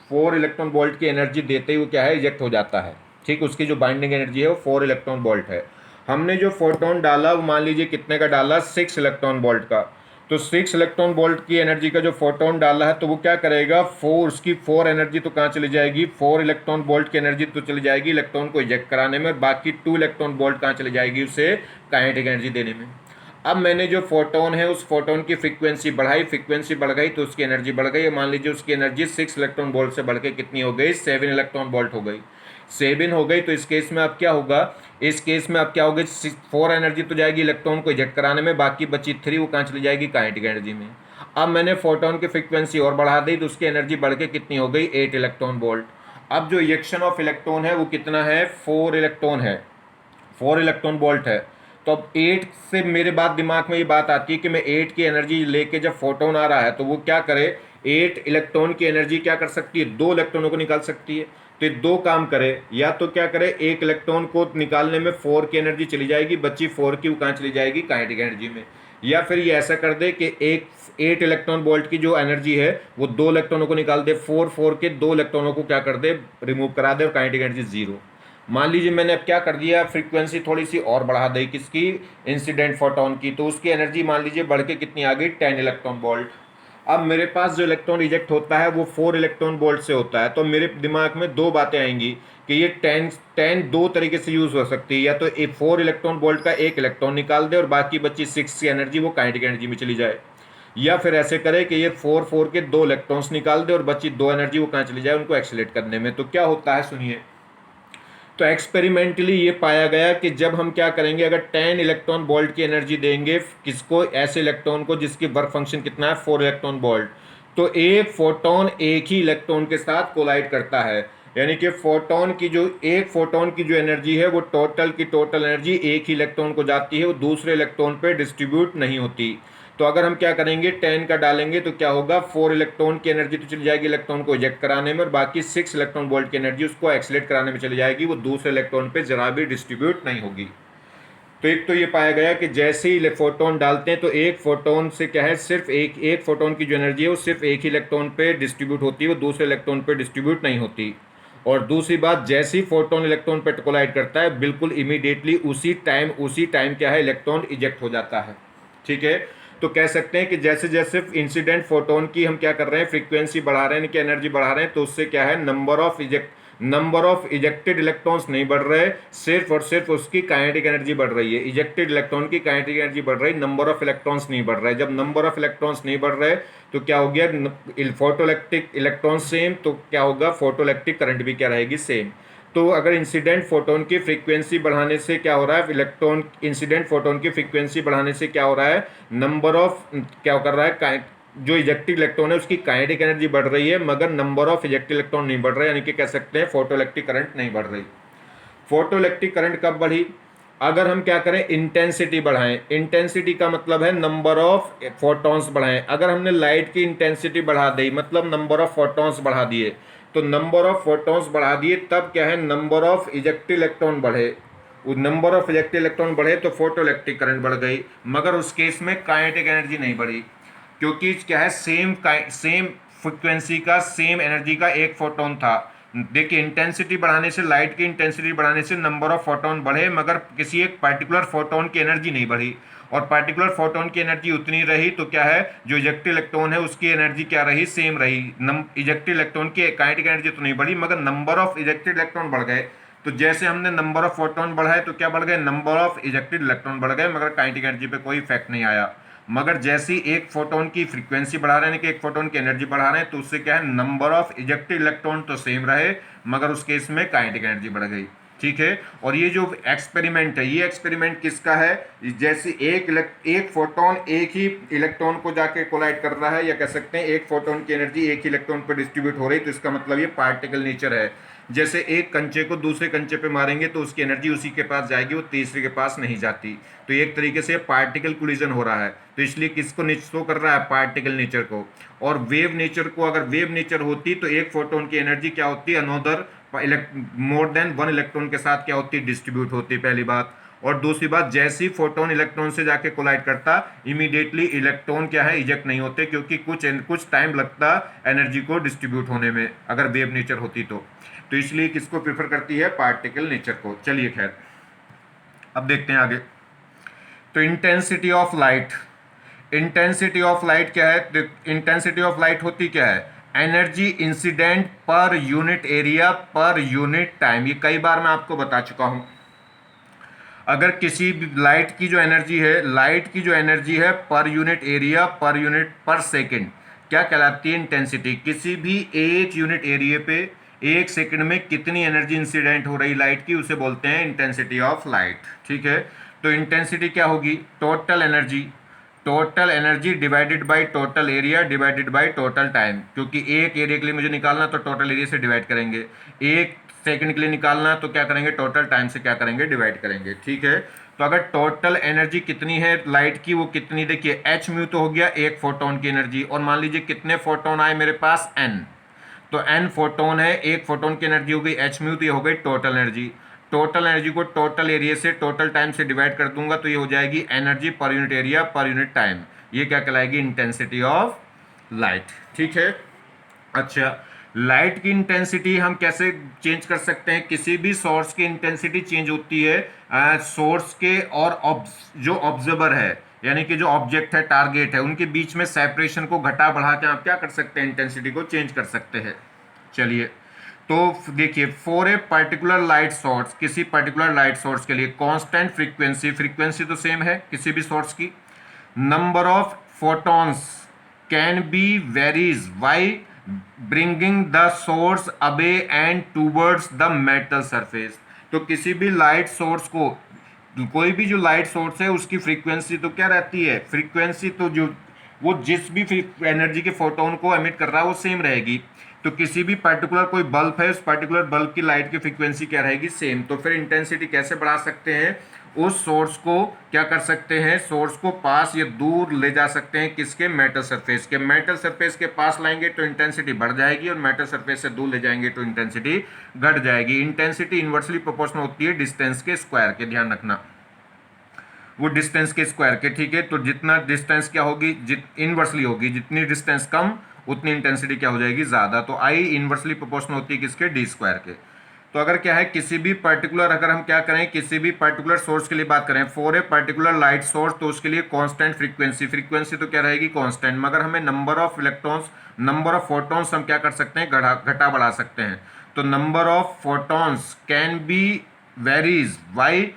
4 इलेक्ट्रॉन वोल्ट की एनर्जी देते ही वो क्या है, इजेक्ट हो जाता है, ठीक। उसकी जो बाइंडिंग एनर्जी है वो 4 इलेक्ट्रॉन वोल्ट है। हमने जो फोटोन डाला वो मान लीजिए कितने का डाला, 6 इलेक्ट्रॉन वोल्ट का। तो 6 इलेक्ट्रॉन वोल्ट की एनर्जी का जो फोटोन डाला है तो वो क्या करेगा, उसकी 4 एनर्जी तो कहाँ चली जाएगी, 4 इलेक्ट्रॉन वोल्ट की एनर्जी तो चली जाएगी इलेक्ट्रॉन को इजेक्ट कराने में, बाकी 2 इलेक्ट्रॉन वोल्ट कहाँ चली जाएगी, उसे काइनेटिक एनर्जी देने में। अब मैंने जो फोटोन है उस फोटोन की फ्रीक्वेंसी बढ़ाई, फ्रीक्वेंसी बढ़ गई तो उसकी एनर्जी बढ़ गई, मान लीजिए उसकी एनर्जी 6 इलेक्ट्रॉन वोल्ट से बढ़ के कितनी हो गई, 7 इलेक्ट्रॉन वोल्ट हो गई। 7 हो गई तो इस केस में अब क्या होगा, इस केस में अब क्या होगा, 4 एनर्जी तो जाएगी इलेक्ट्रॉन को इजेक्ट कराने में, बाकी बची 3 वो कहाँ चली जाएगी, काइनेटिक एनर्जी में। अब मैंने फोटोन की फ्रीक्वेंसी और बढ़ा दी तो उसकी एनर्जी बढ़ के कितनी हो गई, 8 इलेक्ट्रॉन वोल्ट। अब जो इजेक्शन ऑफ इलेक्ट्रॉन है वो कितना है, 4 इलेक्ट्रॉन है, 4 इलेक्ट्रॉन वोल्ट है। तो अब 8 से मेरे बाद दिमाग में ये बात आती है कि मैं 8 की एनर्जी लेके जब फोटोन आ रहा है तो वो क्या करे, 8 इलेक्ट्रॉन की एनर्जी क्या कर सकती है, 2 इलेक्ट्रॉनों को निकाल सकती है। तो ये दो काम करे, या तो क्या करे, एक इलेक्ट्रॉन को निकालने में 4 की एनर्जी चली जाएगी, बची 4 की वो कहाँ चली जाएगी, काइनेटिक एनर्जी में। या फिर ये ऐसा कर दे कि एक 8 इलेक्ट्रॉन वोल्ट की जो एनर्जी है वो 2 इलेक्ट्रॉनों को निकाल दे, 4 के 2 इलेक्ट्रॉनों को क्या कर दे, रिमूव करा दे, और काइनेटिक एनर्जी जीरो। मान लीजिए मैंने अब क्या कर दिया, फ्रीक्वेंसी थोड़ी सी और बढ़ा दी किसकी, इंसिडेंट फोटोन की, तो उसकी एनर्जी मान लीजिए बढ़ के कितनी आ गई, 10 इलेक्ट्रॉन वोल्ट। अब मेरे पास जो इलेक्ट्रॉन रिजेक्ट होता है वो 4 इलेक्ट्रॉन वोल्ट से होता है, तो मेरे दिमाग में दो बातें आएंगी कि ये 10 दो तरीके से यूज हो सकती है, या तो 4 इलेक्ट्रॉन वोल्ट का एक इलेक्ट्रॉन निकाल दे और बाकी बची 6 की एनर्जी वो काइनेटिक एनर्जी में चली जाए, या फिर ऐसे करे कि ये 4 के 2 इलेक्ट्रॉन्स निकाल दे और बची 2 एनर्जी वो कहाँ चली जाए, उनको एक्सीलरेट करने में। तो क्या होता है सुनिए, तो एक्सपेरिमेंटली ये पाया गया कि जब हम क्या करेंगे, अगर 10 इलेक्ट्रॉन वोल्ट की एनर्जी देंगे किसको, ऐसे इलेक्ट्रॉन को जिसकी वर्क फंक्शन कितना है, 4 इलेक्ट्रॉन वोल्ट, तो एक फोटोन एक ही इलेक्ट्रॉन के साथ कोलाइड करता है। यानी कि फोटोन की जो एनर्जी है वो टोटल की टोटल एनर्जी एक ही इलेक्ट्रॉन को जाती है, वो दूसरे इलेक्ट्रॉन पे डिस्ट्रीब्यूट नहीं होती। तो अगर हम क्या करेंगे, 10 का डालेंगे तो क्या होगा, 4 इलेक्ट्रॉन की एनर्जी तो चली जाएगी इलेक्ट्रॉन को इजेक्ट कराने में, और बाकी 6 इलेक्ट्रॉन वोल्ट की एनर्जी उसको एक्सलेट कराने में चली जाएगी, वो दूसरे इलेक्ट्रॉन पे जरा भी डिस्ट्रीब्यूट नहीं होगी। तो एक तो ये पाया गया कि जैसे ही फोटोन डालते हैं तो एक फोटोन से क्या है, सिर्फ एक एक फोटोन की जो एनर्जी है वो सिर्फ एक ही इलेक्ट्रॉन पे डिस्ट्रीब्यूट होती है, वो दूसरे इलेक्ट्रॉन पे डिस्ट्रीब्यूट नहीं होती। और दूसरी बात, जैसे ही फोटोन इलेक्ट्रॉन पे कोलाइड करता है बिल्कुल इमीडिएटली उसी टाइम क्या है, इलेक्ट्रॉन इजेक्ट हो जाता है, ठीक है। तो कह सकते हैं कि जैसे जैसे इंसिडेंट फोटोन की हम क्या कर रहे हैं, फ्रीक्वेंसी बढ़ा रहे हैं, इनकी एनर्जी बढ़ा रहे हैं, तो उससे क्या है, नंबर ऑफ इजेक्टेड इलेक्ट्रॉन्स नहीं बढ़ रहे, सिर्फ और सिर्फ उसकी काइनेटिक एनर्जी बढ़ रही है। इजेक्टेड इलेक्ट्रॉन की काइनेटिक एनर्जी बढ़ रही, नंबर ऑफ इलेक्ट्रॉन्स नहीं बढ़ रहे। जब नंबर ऑफ इलेक्ट्रॉन्स नहीं बढ़ रहे तो क्या हो गया, फोटोइलेक्ट्रिक इलेक्ट्रॉन सेम, तो क्या होगा, फोटोइलेक्ट्रिक करंट भी क्या रहेगी, सेम। तो अगर इंसिडेंट फोटोन की फ्रीक्वेंसी बढ़ाने से क्या हो रहा है, इंसिडेंट फोटोन की फ्रीक्वेंसी बढ़ाने से क्या हो रहा है, नंबर ऑफ क्या कर रहा है, जो इजेक्टिव इलेक्ट्रॉन है उसकी काइनेटिक एनर्जी बढ़ रही है, मगर नंबर ऑफ इजेक्टिव इलेक्ट्रॉन नहीं बढ़ रहा है, यानी कि कह सकते हैं फोटोइलेक्ट्रिक करंट नहीं बढ़ रही। फोटोइलेक्ट्रिक करंट कब बढ़ी, अगर हम क्या करें, इंटेंसिटी बढ़ाएं। इंटेंसिटी का मतलब है नंबर ऑफ फोटॉन्स बढ़ाएं। अगर हमने लाइट की इंटेंसिटी बढ़ा दी, मतलब नंबर ऑफ फोटॉन्स बढ़ा दिए, तो नंबर ऑफ फोटॉन्स बढ़ा दिए तब क्या है, नंबर ऑफ इजेक्टिव इलेक्ट्रॉन बढ़े। वो नंबर ऑफ इजेक्टिव इलेक्ट्रॉन बढ़े तो फोटोइलेक्ट्रिक करंट बढ़ गई, मगर उस केस में काइनेटिक एनर्जी नहीं बढ़ी, क्योंकि क्या है, सेम फ्रिक्वेंसी का सेम एनर्जी का एक फोटोन था। देखिए, इंटेंसिटी बढ़ाने से, लाइट की इंटेंसिटी बढ़ाने से नंबर ऑफ फोटोन बढ़े, मगर किसी एक पर्टिकुलर फोटोन की एनर्जी नहीं बढ़ी, और पर्टिकुलर फोटोन की एनर्जी उतनी रही, तो क्या है, जो इजेक्टिव इलेक्ट्रॉन है उसकी एनर्जी क्या रही, सेम रही। इजेक्टिव इलेक्ट्रॉन की काइनेटिक एनर्जी तो नहीं बढ़ी, मगर नंबर ऑफ इजेक्टिव इलेक्ट्रॉन बढ़ गए। तो जैसे हमने नंबर ऑफ फोटोन बढ़ाए तो क्या बढ़ गए, नंबर ऑफ इजेक्टेड इलेक्ट्रॉन बढ़ गए, मगर काइनेटिक एनर्जी पे कोई इफेक्ट नहीं आया। मगर जैसे ही एक फोटोन की फ्रीक्वेंसी बढ़ा रहे हैं कि एक फोटोन की एनर्जी बढ़ा रहे हैं, तो उससे क्या है, नंबर ऑफ इजेक्टेड इलेक्ट्रॉन तो सेम रहे, मगर उस केस में काइनेटिक एनर्जी बढ़ गई। ठीक है। और ये जो एक्सपेरिमेंट है, ये एक्सपेरिमेंट किसका है? जैसे एक फोटोन एक ही इलेक्ट्रॉन को जाके कोलाइड कर रहा है, या कह सकते हैं एक फोटोन की एनर्जी एक ही इलेक्ट्रॉन पर डिस्ट्रीब्यूट हो रही, तो इसका मतलब ये पार्टिकल नेचर है। जैसे एक कंचे को दूसरे कंचे पे मारेंगे तो उसकी एनर्जी उसी के पास जाएगी, वो तीसरे के पास नहीं जाती। तो एक तरीके से पार्टिकल कोलिजन हो रहा है, तो इसलिए किसको शो कर रहा है? पार्टिकल नेचर को। और वेव नेचर को, अगर वेव नेचर होती तो एक फोटोन की एनर्जी क्या होती है? Another more than one electron के साथ क्या होती? डिस्ट्रीब्यूट होती, पहली बात। और दूसरी बात, जैसे ही फोटोन इलेक्ट्रॉन से जाके कोलाइड करता, इमीडिएटली इलेक्ट्रॉन क्या है? इजेक्ट नहीं होते, क्योंकि कुछ टाइम लगता एनर्जी को डिस्ट्रीब्यूट होने में, अगर वेव नेचर होती तो इसलिए किसको प्रेफर करती है? पार्टिकल नेचर को। चलिए खैर, अब देखते हैं आगे। तो intensity of light, intensity of light क्या है? इंटेंसिटी ऑफ लाइट होती क्या है? एनर्जी इंसिडेंट पर यूनिट एरिया पर यूनिट टाइम। ये कई बार मैं आपको बता चुका हूं। अगर किसी भी लाइट की जो एनर्जी है, लाइट की जो एनर्जी है पर यूनिट एरिया पर यूनिट पर सेकंड, क्या कहलाती है? इंटेंसिटी। किसी भी एक यूनिट एरिया पे एक सेकंड में कितनी एनर्जी इंसिडेंट हो रही लाइट की, उसे बोलते हैं इंटेंसिटी ऑफ लाइट। ठीक है। तो इंटेंसिटी क्या होगी? Total energy, total energy divided by total area divided by total time, क्योंकि एक एरिया के लिए मुझे निकालना तो टोटल एरिया से डिवाइड करेंगे, एक सेकंड के लिए निकालना तो क्या करेंगे? टोटल टाइम से क्या करेंगे? डिवाइड करेंगे। ठीक है। तो अगर टोटल एनर्जी कितनी है लाइट की, वो कितनी, देखिए एच म्यू तो हो गया एक फोटोन की एनर्जी, और मान लीजिए कितने फोटोन आए मेरे पास? एन। तो एन फोटोन है, एक फोटोन की एनर्जी हो गई एच म्यू, तो ये हो गई टोटल एनर्जी। टोटल एनर्जी को टोटल एरिया से टोटल टाइम से डिवाइड कर दूंगा तो ये हो जाएगी एनर्जी पर यूनिट एरिया पर यूनिट टाइम। ये क्या कहलाएगी? Intensity of light. ठीक है। अच्छा, लाइट की इंटेंसिटी हम कैसे चेंज कर सकते हैं? किसी भी सोर्स की इंटेंसिटी चेंज होती है सोर्स के और जो ऑब्जर्वर है, यानी कि जो ऑब्जेक्ट है, टारगेट है, उनके बीच में सेपरेशन को घटा बढ़ा के आप क्या कर सकते हैं? इंटेंसिटी को चेंज कर सकते हैं। चलिए, तो देखिए, for a particular light source, किसी पर्टिकुलर लाइट सोर्स के लिए कांस्टेंट फ्रीक्वेंसी, फ्रीक्वेंसी तो सेम है किसी भी सोर्स की, number of photons can be varies by bringing the source away and towards the metal surface. तो किसी भी लाइट सोर्स को, कोई भी जो लाइट सोर्स है उसकी फ्रीक्वेंसी तो क्या रहती है? फ्रीक्वेंसी तो जो वो जिस भी एनर्जी के फोटोन को एमिट कर रहा है वो सेम रहेगी। तो किसी भी पर्टिकुलर कोई बल्ब है, उस पर्टिकुलर बल्ब की लाइट की फ्रीक्वेंसी क्या रहेगी? सेम। तो फिर इंटेंसिटी कैसे बढ़ा सकते हैं? उस सोर्स को क्या कर सकते हैं? सोर्स को पास या दूर ले जा सकते हैं, किसके? मेटल सरफेस के। मेटल सरफेस के पास लाएंगे तो इंटेंसिटी बढ़ जाएगी, और मेटल सरफेस से दूर ले जाएंगे तो इंटेंसिटी घट जाएगी। इंटेंसिटी इनवर्सली प्रोपोर्शनल होती है डिस्टेंस के स्क्वायर के, ध्यान रखना, वो डिस्टेंस के स्क्वायर के। ठीक है। तो जितना डिस्टेंस क्या होगी? इनवर्सली होगी, जितनी डिस्टेंस कम उतनी इंटेंसिटी क्या हो जाएगी? ज़्यादा। तो आई इनवर्सली प्रोपोर्शनल होती है किसके? डी स्क्वायर के। तो अगर क्या है, किसी भी पर्टिकुलर, अगर हम क्या करें, किसी भी पर्टिकुलर सोर्स के लिए बात करें, for a particular light source, तो उसके लिए कांस्टेंट फ्रीक्वेंसी, फ्रीक्वेंसी तो क्या रहेगी? कांस्टेंट। मगर हमें number of electrons, number of photons हम क्या कर सकते हैं? घटा बढ़ा सकते हैं। तो number of photons can B varies by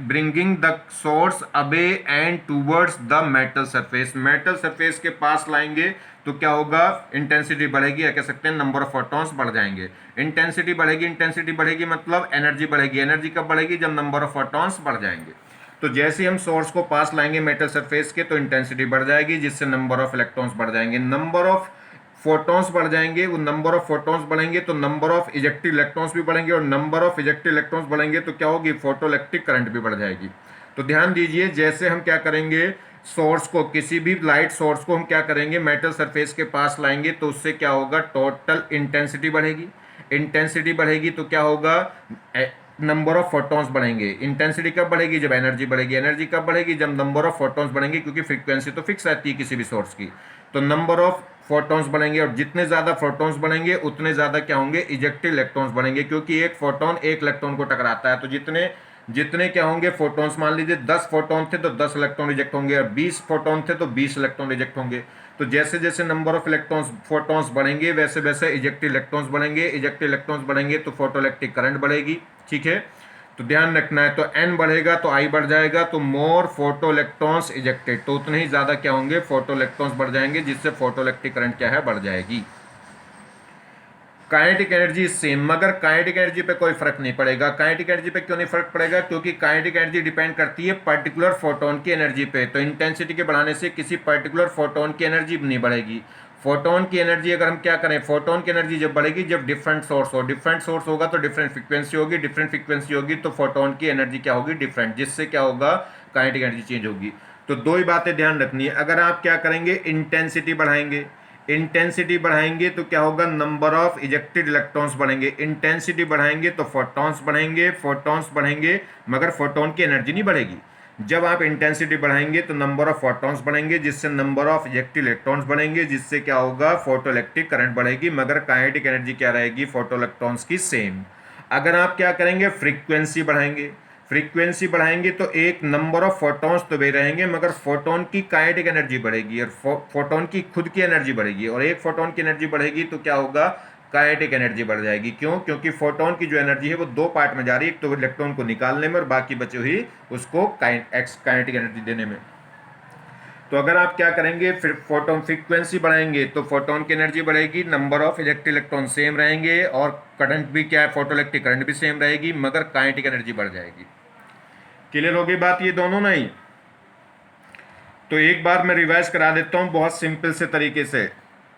bringing the source away and towards the metal surface। metal surface के पास लाएंगे तो क्या होगा? इंटेंसिटी बढ़ेगी, या कह सकते हैं नंबर ऑफ फोटॉन्स बढ़ जाएंगे। इंटेंसिटी बढ़ेगी, इंटेंसिटी बढ़ेगी मतलब एनर्जी बढ़ेगी। एनर्जी कब बढ़ेगी? जब नंबर ऑफ फोटॉन्स बढ़ जाएंगे। तो जैसे हम सोर्स को पास लाएंगे मेटल सरफेस के, तो इंटेंसिटी बढ़ जाएगी, जिससे नंबर ऑफ इलेक्ट्रॉन्स बढ़ जाएंगे। नंबर ऑफ फोटॉन्स बढ़ जाएंगे, वो नंबर ऑफ फोटॉन्स बढ़ेंगे तो नंबर ऑफ इजेक्टेड इलेक्ट्रॉन्स भी बढ़ेंगे, और नंबर ऑफ इजेक्टेड इलेक्ट्रॉन्स बढ़ेंगे तो क्या होगी? फोटोइलेक्ट्रिक करंट भी बढ़ जाएगी। तो ध्यान दीजिए, जैसे हम क्या करेंगे, सोर्स को, किसी भी लाइट सोर्स को हम क्या करेंगे? मेटल सरफेस के पास लाएंगे तो उससे क्या होगा? टोटल इंटेंसिटी बढ़ेगी। इंटेंसिटी बढ़ेगी तो क्या होगा? नंबर ऑफ फोटॉन्स बढ़ेंगे। इंटेंसिटी कब बढ़ेगी? जब एनर्जी बढ़ेगी। एनर्जी कब बढ़ेगी? जब नंबर ऑफ फोटॉन्स बढ़ेंगे, क्योंकि फ्रीक्वेंसी तो फिक्स रहती है किसी भी सोर्स की। तो नंबर ऑफ फोटॉन्स बढ़ेंगे, और जितने ज़्यादा फोटॉन्स बढ़ेंगे उतने ज़्यादा क्या होंगे? इजेक्टेड इलेक्ट्रॉन्स बढ़ेंगे, क्योंकि एक फोटॉन एक इलेक्ट्रॉन को टकराता है। तो जितने जितने क्या होंगे? फोटॉन्स, मान लीजिए 10 फोटॉन थे तो 10 इलेक्ट्रॉन रिजेक्ट होंगे, और 20 फोटॉन थे तो 20 इलेक्ट्रॉन रिजेक्ट होंगे। तो जैसे जैसे नंबर ऑफ इलेक्ट्रॉन्स फोटॉन्स बढ़ेंगे, वैसे वैसे इजेक्टेड इलेक्ट्रॉन्स बढ़ेंगे। इजेक्टेड इलेक्ट्रॉन्स बढ़ेंगे तो फोटोइलेक्ट्रिक करंट बढ़ेगी। ठीक है। तो ध्यान रखना है, तो n बढ़ेगा तो I बढ़ जाएगा, तो मोर फोटो इलेक्ट्रॉन्स इजेक्टेड, तो उतने ही ज़्यादा क्या होंगे? फोटो इलेक्ट्रॉन्स बढ़ जाएंगे, जिससे फोटोइलेक्ट्रिक करंट क्या है? बढ़ जाएगी। काइनेटिक एनर्जी सेम, मगर काइनेटिक एनर्जी पे कोई फर्क नहीं पड़ेगा। काइनेटिक एनर्जी पे क्यों नहीं फर्क पड़ेगा? क्योंकि काइनेटिक एनर्जी डिपेंड करती है पर्टिकुलर फोटोन की एनर्जी पे। तो इंटेंसिटी के बढ़ाने से किसी पर्टिकुलर फोटोन की एनर्जी नहीं बढ़ेगी। फोटोन की एनर्जी अगर हम क्या करें, फोटोन की एनर्जी जब बढ़ेगी जब डिफरेंट सोर्स हो, डिफरेंट सोर्स होगा तो डिफरेंट फ्रीक्वेंसी होगी, डिफरेंट फ्रीक्वेंसी होगी तो फोटोन की एनर्जी क्या होगी, डिफरेंट, जिससे क्या होगा, काइनेटिक एनर्जी चेंज होगी। तो दो ही बातें ध्यान रखनी है। अगर आप क्या करेंगे, इंटेंसिटी बढ़ाएंगे, इंटेंसिटी बढ़ाएंगे तो क्या होगा, नंबर ऑफ इजेक्टेड इलेक्ट्रॉन्स बढ़ेंगे। इंटेंसिटी बढ़ाएंगे तो फोटॉन्स बढ़ेंगे, फोटॉन्स बढ़ेंगे मगर फोटोन की एनर्जी नहीं बढ़ेगी। जब आप इंटेंसिटी बढ़ाएंगे तो नंबर ऑफ फोटॉन्स बढ़ेंगे, जिससे नंबर ऑफ इजेक्टेड इलेक्ट्रॉन्स बढ़ेंगे, जिससे क्या होगा, फोटोइलेक्ट्रिक करंट बढ़ेगी, मगर काइनेटिक एनर्जी क्या रहेगी, फोटोइलेक्ट्रॉन्स की सेम। अगर आप क्या करेंगे, फ्रीक्वेंसी बढ़ाएंगे, फ्रीक्वेंसी बढ़ाएंगे तो एक नंबर ऑफ फोटॉन्स तो भी रहेंगे मगर फोटोन की काइनेटिक एनर्जी बढ़ेगी और फोटोन की खुद की एनर्जी बढ़ेगी, और एक फोटोन की एनर्जी बढ़ेगी तो क्या होगा, काइनेटिक एनर्जी बढ़ जाएगी। क्यों? क्योंकि फोटोन की जो एनर्जी है वो दो पार्ट में जा रही है, एक तो इलेक्ट्रॉन को निकालने में और बाकी बची हुई उसको काइनेटिक एनर्जी देने में। तो अगर आप क्या करेंगे, फिर फोटोन फ्रीक्वेंसी बढ़ाएंगे तो फोटोन की एनर्जी बढ़ेगी, number of electric electron same रहेंगे और करंट भी क्या है, फोटोइलेक्ट्रिक करंट भी सेम रहेगी, मगर काइनेटिक एनर्जी बढ़ जाएगी। क्लियर होगी बात ये दोनों? नहीं तो एक बार मैं रिवाइज करा देता हूं बहुत सिंपल से तरीके से।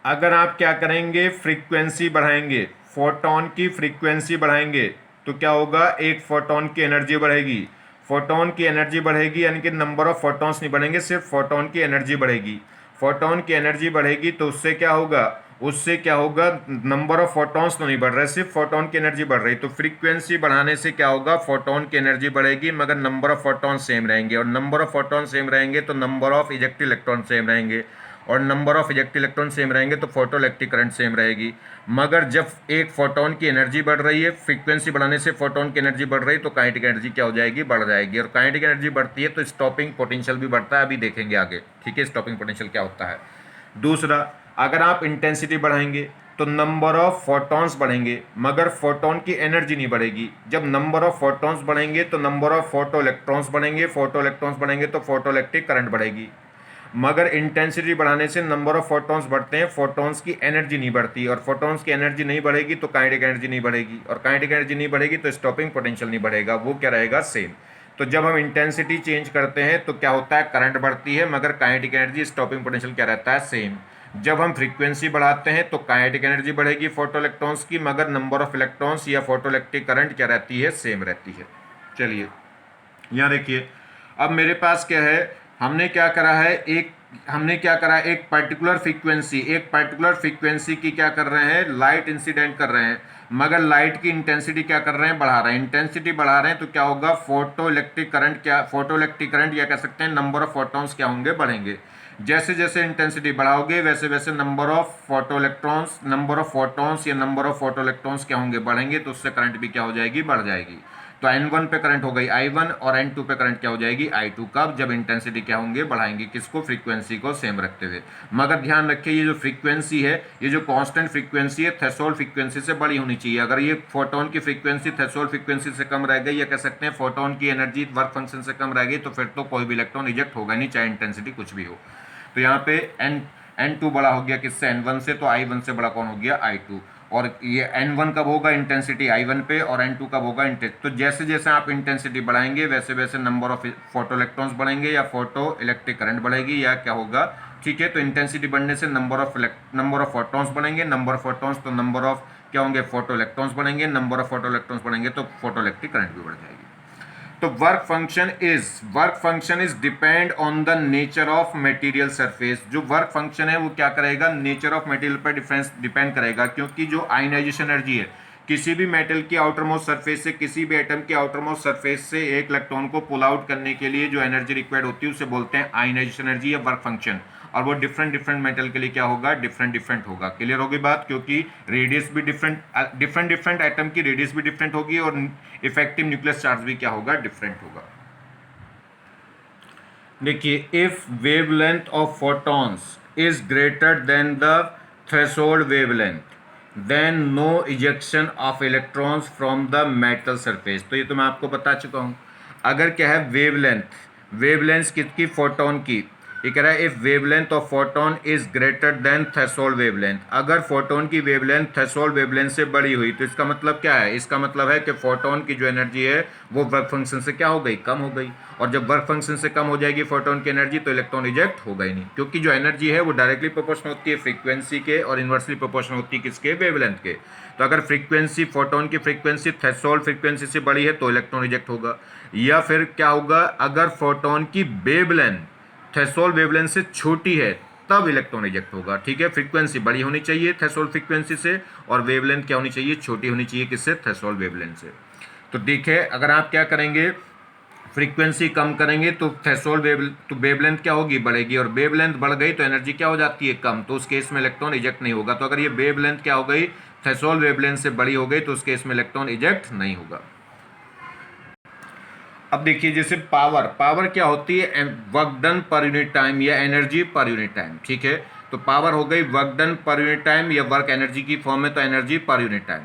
अगर आप क्या करेंगे, फ्रीक्वेंसी बढ़ाएंगे, फोटोन की फ्रीक्वेंसी बढ़ाएंगे तो क्या होगा, एक फोटोन की एनर्जी बढ़ेगी, फोटोन की एनर्जी बढ़ेगी यानी कि नंबर ऑफ फोटॉन्स नहीं बढ़ेंगे, सिर्फ फोटोन की एनर्जी बढ़ेगी। फोटोन की एनर्जी बढ़ेगी तो उससे क्या होगा, उससे क्या होगा, नंबर ऑफ फोटॉन्स तो नहीं बढ़ रहे, सिर्फ फोटोन की एनर्जी बढ़ रही। तो फ्रीक्वेंसी बढ़ाने से क्या होगा, फोटोन की एनर्जी बढ़ेगी मगर नंबर ऑफ फोटॉन सेम रहेंगे, और नंबर ऑफ फोटॉन सेम रहेंगे तो number of ejected electron same रहेंगे, और number of ejected electron same रहेंगे तो फोटोइलेक्ट्रिक करंट सेम रहेगी। मगर जब एक फोटोन की एनर्जी बढ़ रही है, फ्रीक्वेंसी बढ़ाने से फोटोन की एनर्जी बढ़ रही है तो काइनेटिक एनर्जी क्या हो जाएगी, बढ़ जाएगी, और काइनेटिक एनर्जी बढ़ती है तो स्टॉपिंग पोटेंशियल भी बढ़ता है, अभी देखेंगे आगे, ठीक है, स्टॉपिंग पोटेंशियल क्या होता है। दूसरा, अगर आप इंटेंसिटी बढ़ाएंगे तो नंबर ऑफ फोटॉन्स बढ़ेंगे मगर फोटोन की एनर्जी नहीं बढ़ेगी। जब नंबर ऑफ फोटॉन्स बढ़ेंगे तो नंबर ऑफ फोटो इलेक्ट्रॉन्स बढ़ेंगे, फोटो इलेक्ट्रॉन्स बढ़ेंगे तो फोटोइलेक्ट्रिक करंट बढ़ेगी। मगर इंटेंसिटी बढ़ाने से नंबर ऑफ फोटॉन्स बढ़ते हैं, फोटॉन्स की एनर्जी नहीं बढ़ती, और फोटॉन्स की एनर्जी नहीं बढ़ेगी तो काइनेटिक एनर्जी नहीं बढ़ेगी, और काइनेटिक एनर्जी नहीं बढ़ेगी तो स्टॉपिंग पोटेंशियल नहीं बढ़ेगा, वो क्या रहेगा, सेम। तो जब हम इंटेंसिटी चेंज करते हैं तो क्या होता है, करंट बढ़ती है मगर काइनेटिक एनर्जी स्टॉपिंग पोटेंशियल क्या रहता है, सेम। जब हम फ्रीक्वेंसी बढ़ाते हैं तो काइनेटिक एनर्जी बढ़ेगी फोटो इलेक्ट्रॉन्स की, मगर नंबर ऑफ इलेक्ट्रॉन्स या फोटोइलेक्ट्रिक करंट क्या रहती है, सेम रहती है। चलिए यहाँ देखिए, अब मेरे पास क्या है, हमने क्या करा है, एक पर्टिकुलर फ्रीक्वेंसी, की क्या कर रहे हैं, लाइट इंसिडेंट कर रहे हैं, मगर लाइट की इंटेंसिटी क्या कर रहे हैं, बढ़ा रहे हैं। इंटेंसिटी बढ़ा रहे हैं तो क्या होगा, फोटो इलेक्ट्रिक करंट या कह सकते हैं नंबर ऑफ फोटॉन्स क्या होंगे, बढ़ेंगे। जैसे जैसे इंटेंसिटी बढ़ाओगे वैसे वैसे नंबर ऑफ फोटॉन्स या नंबर ऑफ फोटो इलेक्ट्रॉन्स क्या होंगे, बढ़ेंगे, तो उससे करंट भी क्या हो जाएगी, बढ़ जाएगी। तो N1 पे करंट हो गई I1 और N2 पे करंट क्या हो जाएगी, I2। कब, जब इंटेंसिटी क्या होंगे, बढ़ाएंगे, किसको, फ्रीक्वेंसी को सेम रखते हुए। मगर ध्यान रखिए ये जो फ्रीक्वेंसी है, ये जो कांस्टेंट फ्रीक्वेंसी है, थ्रेशोल्ड फ्रीक्वेंसी से बड़ी होनी चाहिए। अगर ये फोटोन की फ्रीक्वेंसी थ्रेशोल्ड फ्रीक्वेंसी से कम रह गई, या कह सकते हैं फोटोन की एनर्जी वर्क फंक्शन से कम रह गई, तो फिर तो कोई भी इलेक्ट्रॉन रिजेक्ट होगा नहीं, चाहे इंटेंसिटी कुछ भी हो। तो यहाँ पे N2 बड़ा हो गया किससे, N1 से, तो I1 से बड़ा कौन हो गया, I2। और ये N1 कब होगा, इंटेंसिटी I1 पे, और N2 कब होगा, तो जैसे जैसे आप इंटेंसिटी बढ़ाएंगे वैसे वैसे नंबर ऑफ फोटो इलेक्ट्रॉन्स बढ़ेंगे या फोटो इलेक्ट्रिक करंट बढ़ेगी, या क्या होगा, ठीक है। तो इंटेंसिटी बढ़ने से नंबर ऑफ फोटॉन्स बढ़ेंगे, नंबर ऑफ फोटॉन्स तो नंबर ऑफ क्या होंगे, फोटो इलेक्ट्रॉन्स बढ़ेंगे, नंबर ऑफ फोटो इलेक्ट्रॉन्स बढ़ेंगे तो फोटो इलेक्ट्रिक करंट भी बढ़ जाएगी। तो work function is depend on the nature of material surface. जो वर्क फंक्शन है वो क्या करेगा, नेचर ऑफ मटेरियल पर डिपेंड करेगा, क्योंकि जो आयनाइजेशन एनर्जी है किसी भी मेटल की आउटर मोस्ट सरफेस से, किसी भी एटम की आउटर मोस्ट सरफेस से एक इलेक्ट्रॉन को पुल आउट करने के लिए जो एनर्जी रिक्वायर्ड होती है उसे बोलते हैं आयनाइजेशन एनर्जी या वर्क फंक्शन। और वो डिफरेंट मेटल के लिए क्या होगा, डिफरेंट होगा। क्लियर होगी बात, क्योंकि रेडियस भी डिफरेंट एटम की रेडियस भी डिफरेंट होगी और इफेक्टिव न्यूक्लियस चार्ज भी क्या होगा, डिफरेंट होगा। देखिए, if wavelength of photons is greater than the threshold wavelength then no ejection of electrons from the metal surface. तो ये तो मैं आपको बता चुका हूं। अगर क्या है, वेवलेंथ किसकी, फोटोन की, ये कह रहा है if wavelength of photon is greater then threshold wavelength, अगर फोटोन की वेवलेंथ थ्रेशोल्ड वेवलेंथ से बड़ी हुई तो इसका मतलब क्या है, इसका मतलब है कि फोटोन की जो एनर्जी है वो वर्क फंक्शन से क्या हो गई, कम हो गई। और जब वर्क फंक्शन से कम हो जाएगी फोटोन की एनर्जी तो इलेक्ट्रॉन इजेक्ट होगा ही नहीं, क्योंकि जो एनर्जी है वो डायरेक्टली प्रोपोर्शनल होती है फ्रीक्वेंसी के और इन्वर्सली प्रोपोर्शनल होती है किसके, वेवलेंथ के। तो अगर फ्रीक्वेंसी फोटोन की फ्रीक्वेंसी थ्रेशोल्ड फ्रीक्वेंसी से बड़ी है तो इलेक्ट्रॉन इजेक्ट होगा। या फिर क्या होगा, अगर फोटोन की वेवलेंथ थ्रेशोल्ड वेवलेंथ से छोटी है तब इलेक्ट्रॉन इजेक्ट होगा। ठीक है, फ्रीक्वेंसी बड़ी होनी चाहिए थ्रेशोल्ड फ्रीक्वेंसी से और वेवलेंथ क्या होनी चाहिए, छोटी होनी चाहिए किससे, थ्रेशोल्ड वेवलेंथ से। तो देखिए अगर आप क्या करेंगे, फ्रीक्वेंसी कम करेंगे तो थ्रेशोल्ड वेवलेंथ क्या होगी, बढ़ेगी, और वेवलेंथ बढ़ गई तो एनर्जी क्या हो जाती है, कम, तो उस केस में इलेक्ट्रॉन इजेक्ट नहीं होगा। तो अगर ये वेवलेंथ क्या हो गई, थ्रेशोल्ड वेवलेंथ से बड़ी हो गई तो उस केस में इलेक्ट्रॉन इजेक्ट नहीं होगा। अब देखिए जैसे पावर, पावर क्या होती है, वर्क डन पर यूनिट टाइम या एनर्जी पर यूनिट टाइम। ठीक है, तो पावर हो गई वर्क डन पर यूनिट टाइम या वर्क एनर्जी की फॉर्म में तो एनर्जी पर यूनिट टाइम।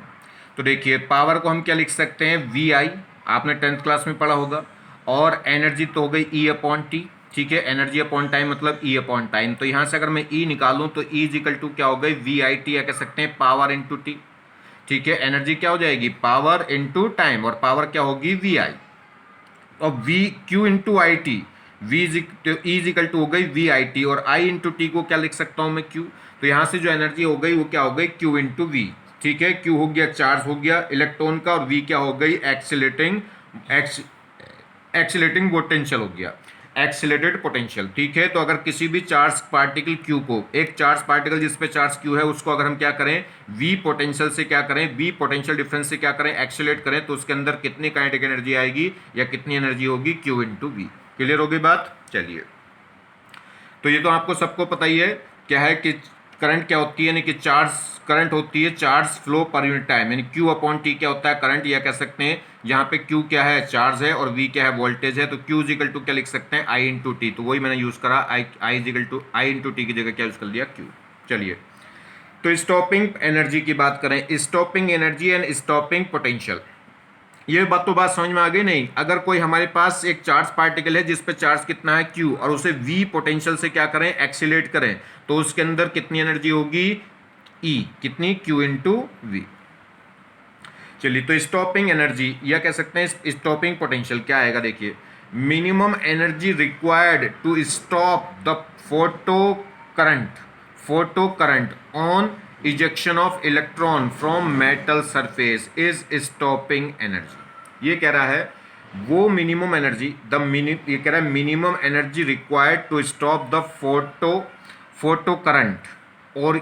तो देखिए पावर को हम क्या लिख सकते हैं, वी आई, आपने 10th क्लास में पढ़ा होगा, और एनर्जी तो हो गई ई अपॉन टी। ठीक है, एनर्जी अपॉन टाइम मतलब ई अपॉन टाइम। तो यहाँ से अगर मैं ई निकालूँ तो ई इजिकल टू क्या हो गई, वी आई टी, या कह सकते हैं पावर इंटू टी। ठीक है, एनर्जी क्या हो जाएगी, पावर इंटू टाइम, और पावर क्या होगी, वी आई, और V Q into I T, V is equal to हो गई वी आई टी, और आई इंटू टी को क्या लिख सकता हूं मैं, क्यू। तो यहां से जो एनर्जी हो गई वो क्या हो गई, क्यू इंटू वी। ठीक है, क्यू हो गया चार्ज हो गया इलेक्ट्रॉन का, और वी क्या हो गई, एक्सीलेटिंग पोटेंशियल हो गया, एक्सीलेटेड पोटेंशियल। ठीक है, तो अगर किसी भी चार्ज पार्टिकल क्यू को, एक चार्ज पार्टिकल जिस पे चार्ज क्यू है उसको अगर हम क्या करें, वी पोटेंशियल से क्या करें, वी पोटेंशियल डिफरेंस से क्या करें, एक्सीलेट करें, तो उसके अंदर कितनी काइनेटिक एनर्जी आएगी या कितनी एनर्जी होगी, क्यू इंटू वी। क्लियर होगी बात, चलिए। तो ये तो आपको सबको पता ही है क्या है कि करंट क्या होती है, यानी कि चार्ज करंट होती है चार्ज फ्लो पर यूनिट टाइम, यानी क्यू अपॉन टी क्या होता है, करंट, या कह सकते हैं यहाँ पे क्यू क्या है, चार्ज है, और वी क्या है, वोल्टेज है। तो क्यू इजिकल टू क्या लिख सकते हैं, आई इंटू टी, तो वही मैंने यूज करा, I equal to I into T की जगह क्या यूज कर दिया, क्यू। चलिए, तो स्टॉपिंग एनर्जी की बात करें, stopping energy and stopping potential, ये बात तो बात समझ में आ गई नहीं। अगर कोई हमारे पास एक चार्ज पार्टिकल है जिस पे चार्ज कितना है, क्यू, और उसे वी पोटेंशियल से क्या करें, एक्सीलेट करें, तो उसके अंदर कितनी एनर्जी होगी, ई, कितनी, क्यू इंटू वी। चलिए, तो स्टॉपिंग एनर्जी या कह सकते हैं स्टॉपिंग पोटेंशियल क्या आएगा, देखिए, minimum energy required to stop the photo current on ejection of electron from metal surface is stopping energy. ये कह रहा है वो मिनिमम एनर्जी, ये कह रहा है minimum energy required to stop the photo current और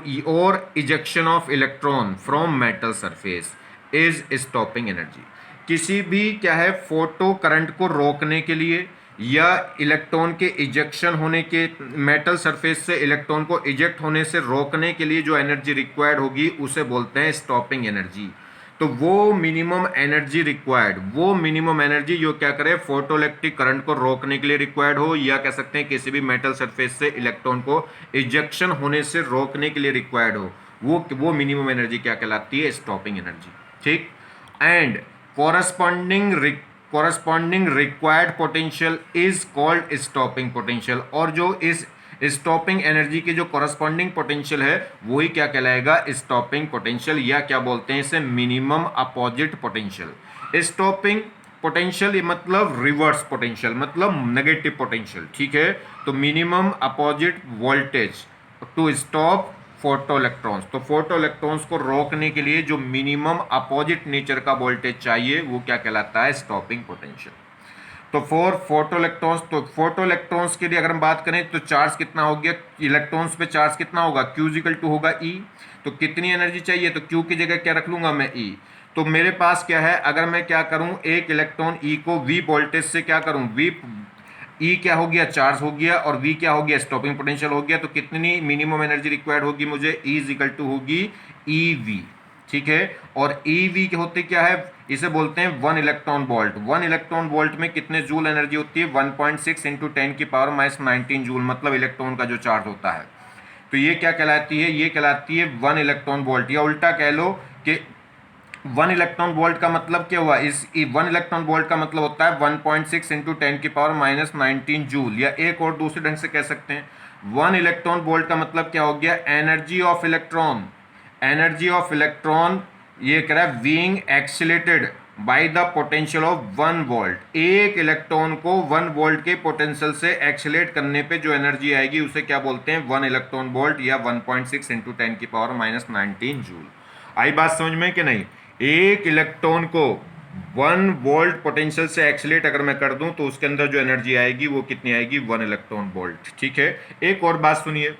ejection of electron from metal surface is stopping energy. किसी भी क्या है फोटो करंट को रोकने के लिए या इलेक्ट्रॉन के इजेक्शन होने के, मेटल सरफेस से इलेक्ट्रॉन को इजेक्ट होने से रोकने के लिए जो एनर्जी रिक्वायर्ड होगी उसे बोलते हैं स्टॉपिंग एनर्जी। तो वो मिनिमम एनर्जी रिक्वायर्ड, वो मिनिमम एनर्जी जो क्या करे, फोटोइलेक्ट्रिक करंट को रोकने के लिए रिक्वायर्ड हो, या कह सकते हैं किसी भी मेटल सरफेस से इलेक्ट्रॉन को इजेक्शन होने से रोकने के लिए रिक्वायर्ड हो, वो मिनिमम एनर्जी क्या कहलाती है, स्टॉपिंग एनर्जी। ठीक, and corresponding required potential is called stopping potential, और जो इस स्टॉपिंग एनर्जी की जो कॉरस्पॉन्डिंग पोटेंशियल है वही क्या कहलाएगा, स्टॉपिंग पोटेंशियल, या क्या बोलते हैं इसे, minimum opposite potential. Stopping potential मतलब रिवर्स पोटेंशियल, मतलब नेगेटिव पोटेंशियल। ठीक है, तो minimum opposite voltage to stop photo electrons, तो फोटो इलेक्ट्रॉन्स को रोकने के लिए जो मिनिमम अपोजिट नेचर का वोल्टेज चाहिए वो क्या कहलाता है, स्टॉपिंग पोटेंशियल। तो तो फोटो इलेक्ट्रॉन्स के लिए अगर हम बात करें तो चार्ज कितना हो गया, इलेक्ट्रॉन्स पे चार्ज कितना होगा, क्यू इक्वल टू होगा ई। तो कितनी एनर्जी चाहिए, तो क्यू की जगह क्या रख लूंगा मैं, ई। तो मेरे पास क्या है, अगर मैं क्या करूं, एक इलेक्ट्रॉन ई को वी वोल्टेज से क्या करूं, वी, ई क्या हो गया, चार्ज हो गया, और वी क्या हो गया, स्टॉपिंग पोटेंशियल हो गया। तो कितनी मिनिमम एनर्जी रिक्वायर्ड होगी मुझे, ई इज इक्वल टू होगी ई वी। ठीक है, और ई वी के होते क्या है, इसे बोलते हैं 1 इलेक्ट्रॉन वोल्ट। 1 इलेक्ट्रॉन वोल्ट में कितने जूल एनर्जी होती है, 1.6 इंटू 10⁻⁻19 जूल, मतलब इलेक्ट्रॉन का जो चार्ज होता है। तो ये क्या कहलाती है, ये कहलाती है 1 इलेक्ट्रॉन वोल्ट, या उल्टा कह लो कि वन इलेक्ट्रॉन वोल्ट का मतलब क्या हुआ, इस वन इलेक्ट्रॉन वोल्ट का मतलब होता है 1.6 इंटू 10⁻⁻19 जूल, या एक और दूसरे ढंग से कह सकते हैं वन इलेक्ट्रॉन वोल्ट का मतलब क्या हो गया, energy of electron. Energy of electron ये कह रहा है being accelerated by the potential of 1 volt. एक इलेक्ट्रॉन को 1 वोल्ट के पोटेंशियल से एक्सीलेट करने पे जो एनर्जी आएगी उसे क्या बोलते हैं, 1 इलेक्ट्रॉन वोल्ट या 1.6 इंटू 10⁻⁻19 जूल। आई बात समझ में कि नहीं। एक इलेक्ट्रॉन को 1 वोल्ट पोटेंशियल से एक्सीलेट अगर मैं कर दूं तो उसके अंदर जो एनर्जी आएगी वो कितनी आएगी, 1 इलेक्ट्रॉन वोल्ट। ठीक है, एक और बात सुनिए,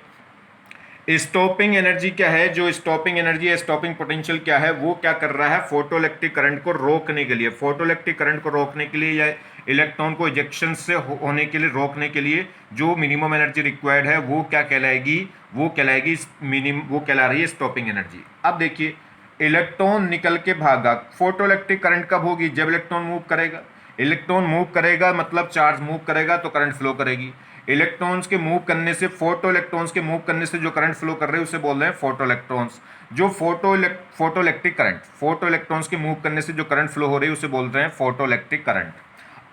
स्टॉपिंग एनर्जी क्या है, जो स्टॉपिंग एनर्जी है, स्टॉपिंग पोटेंशियल क्या है, वो क्या कर रहा है, फोटोइलेक्ट्रिक करंट को रोकने के लिए, फोटोइलेक्ट्रिक करंट को रोकने के लिए या इलेक्ट्रॉन को इजेक्शन से होने के लिए, रोकने के लिए जो मिनिमम एनर्जी रिक्वायर्ड है वो क्या कहलाएगी, वो कहलाएगी वो कहला रही है स्टॉपिंग एनर्जी। अब देखिए, इलेक्ट्रॉन निकल के भागा, फोटोइलेक्ट्रिक करंट कब होगी, जब इलेक्ट्रॉन मूव करेगा। इलेक्ट्रॉन मूव करेगा मतलब चार्ज मूव करेगा तो करंट फ्लो करेगी। इलेक्ट्रॉन्स के मूव करने से, फोटो इलेक्ट्रॉन्स के मूव करने से जो करंट फ्लो कर रहे हैं उसे बोल रहे हैं फोटो इलेक्ट्रॉन्स। जो photo electric current, photo electrons के मूव करने से जो करंट फ्लो हो रही है उसे बोल रहे हैं फोटो इलेक्ट्रिक करंट।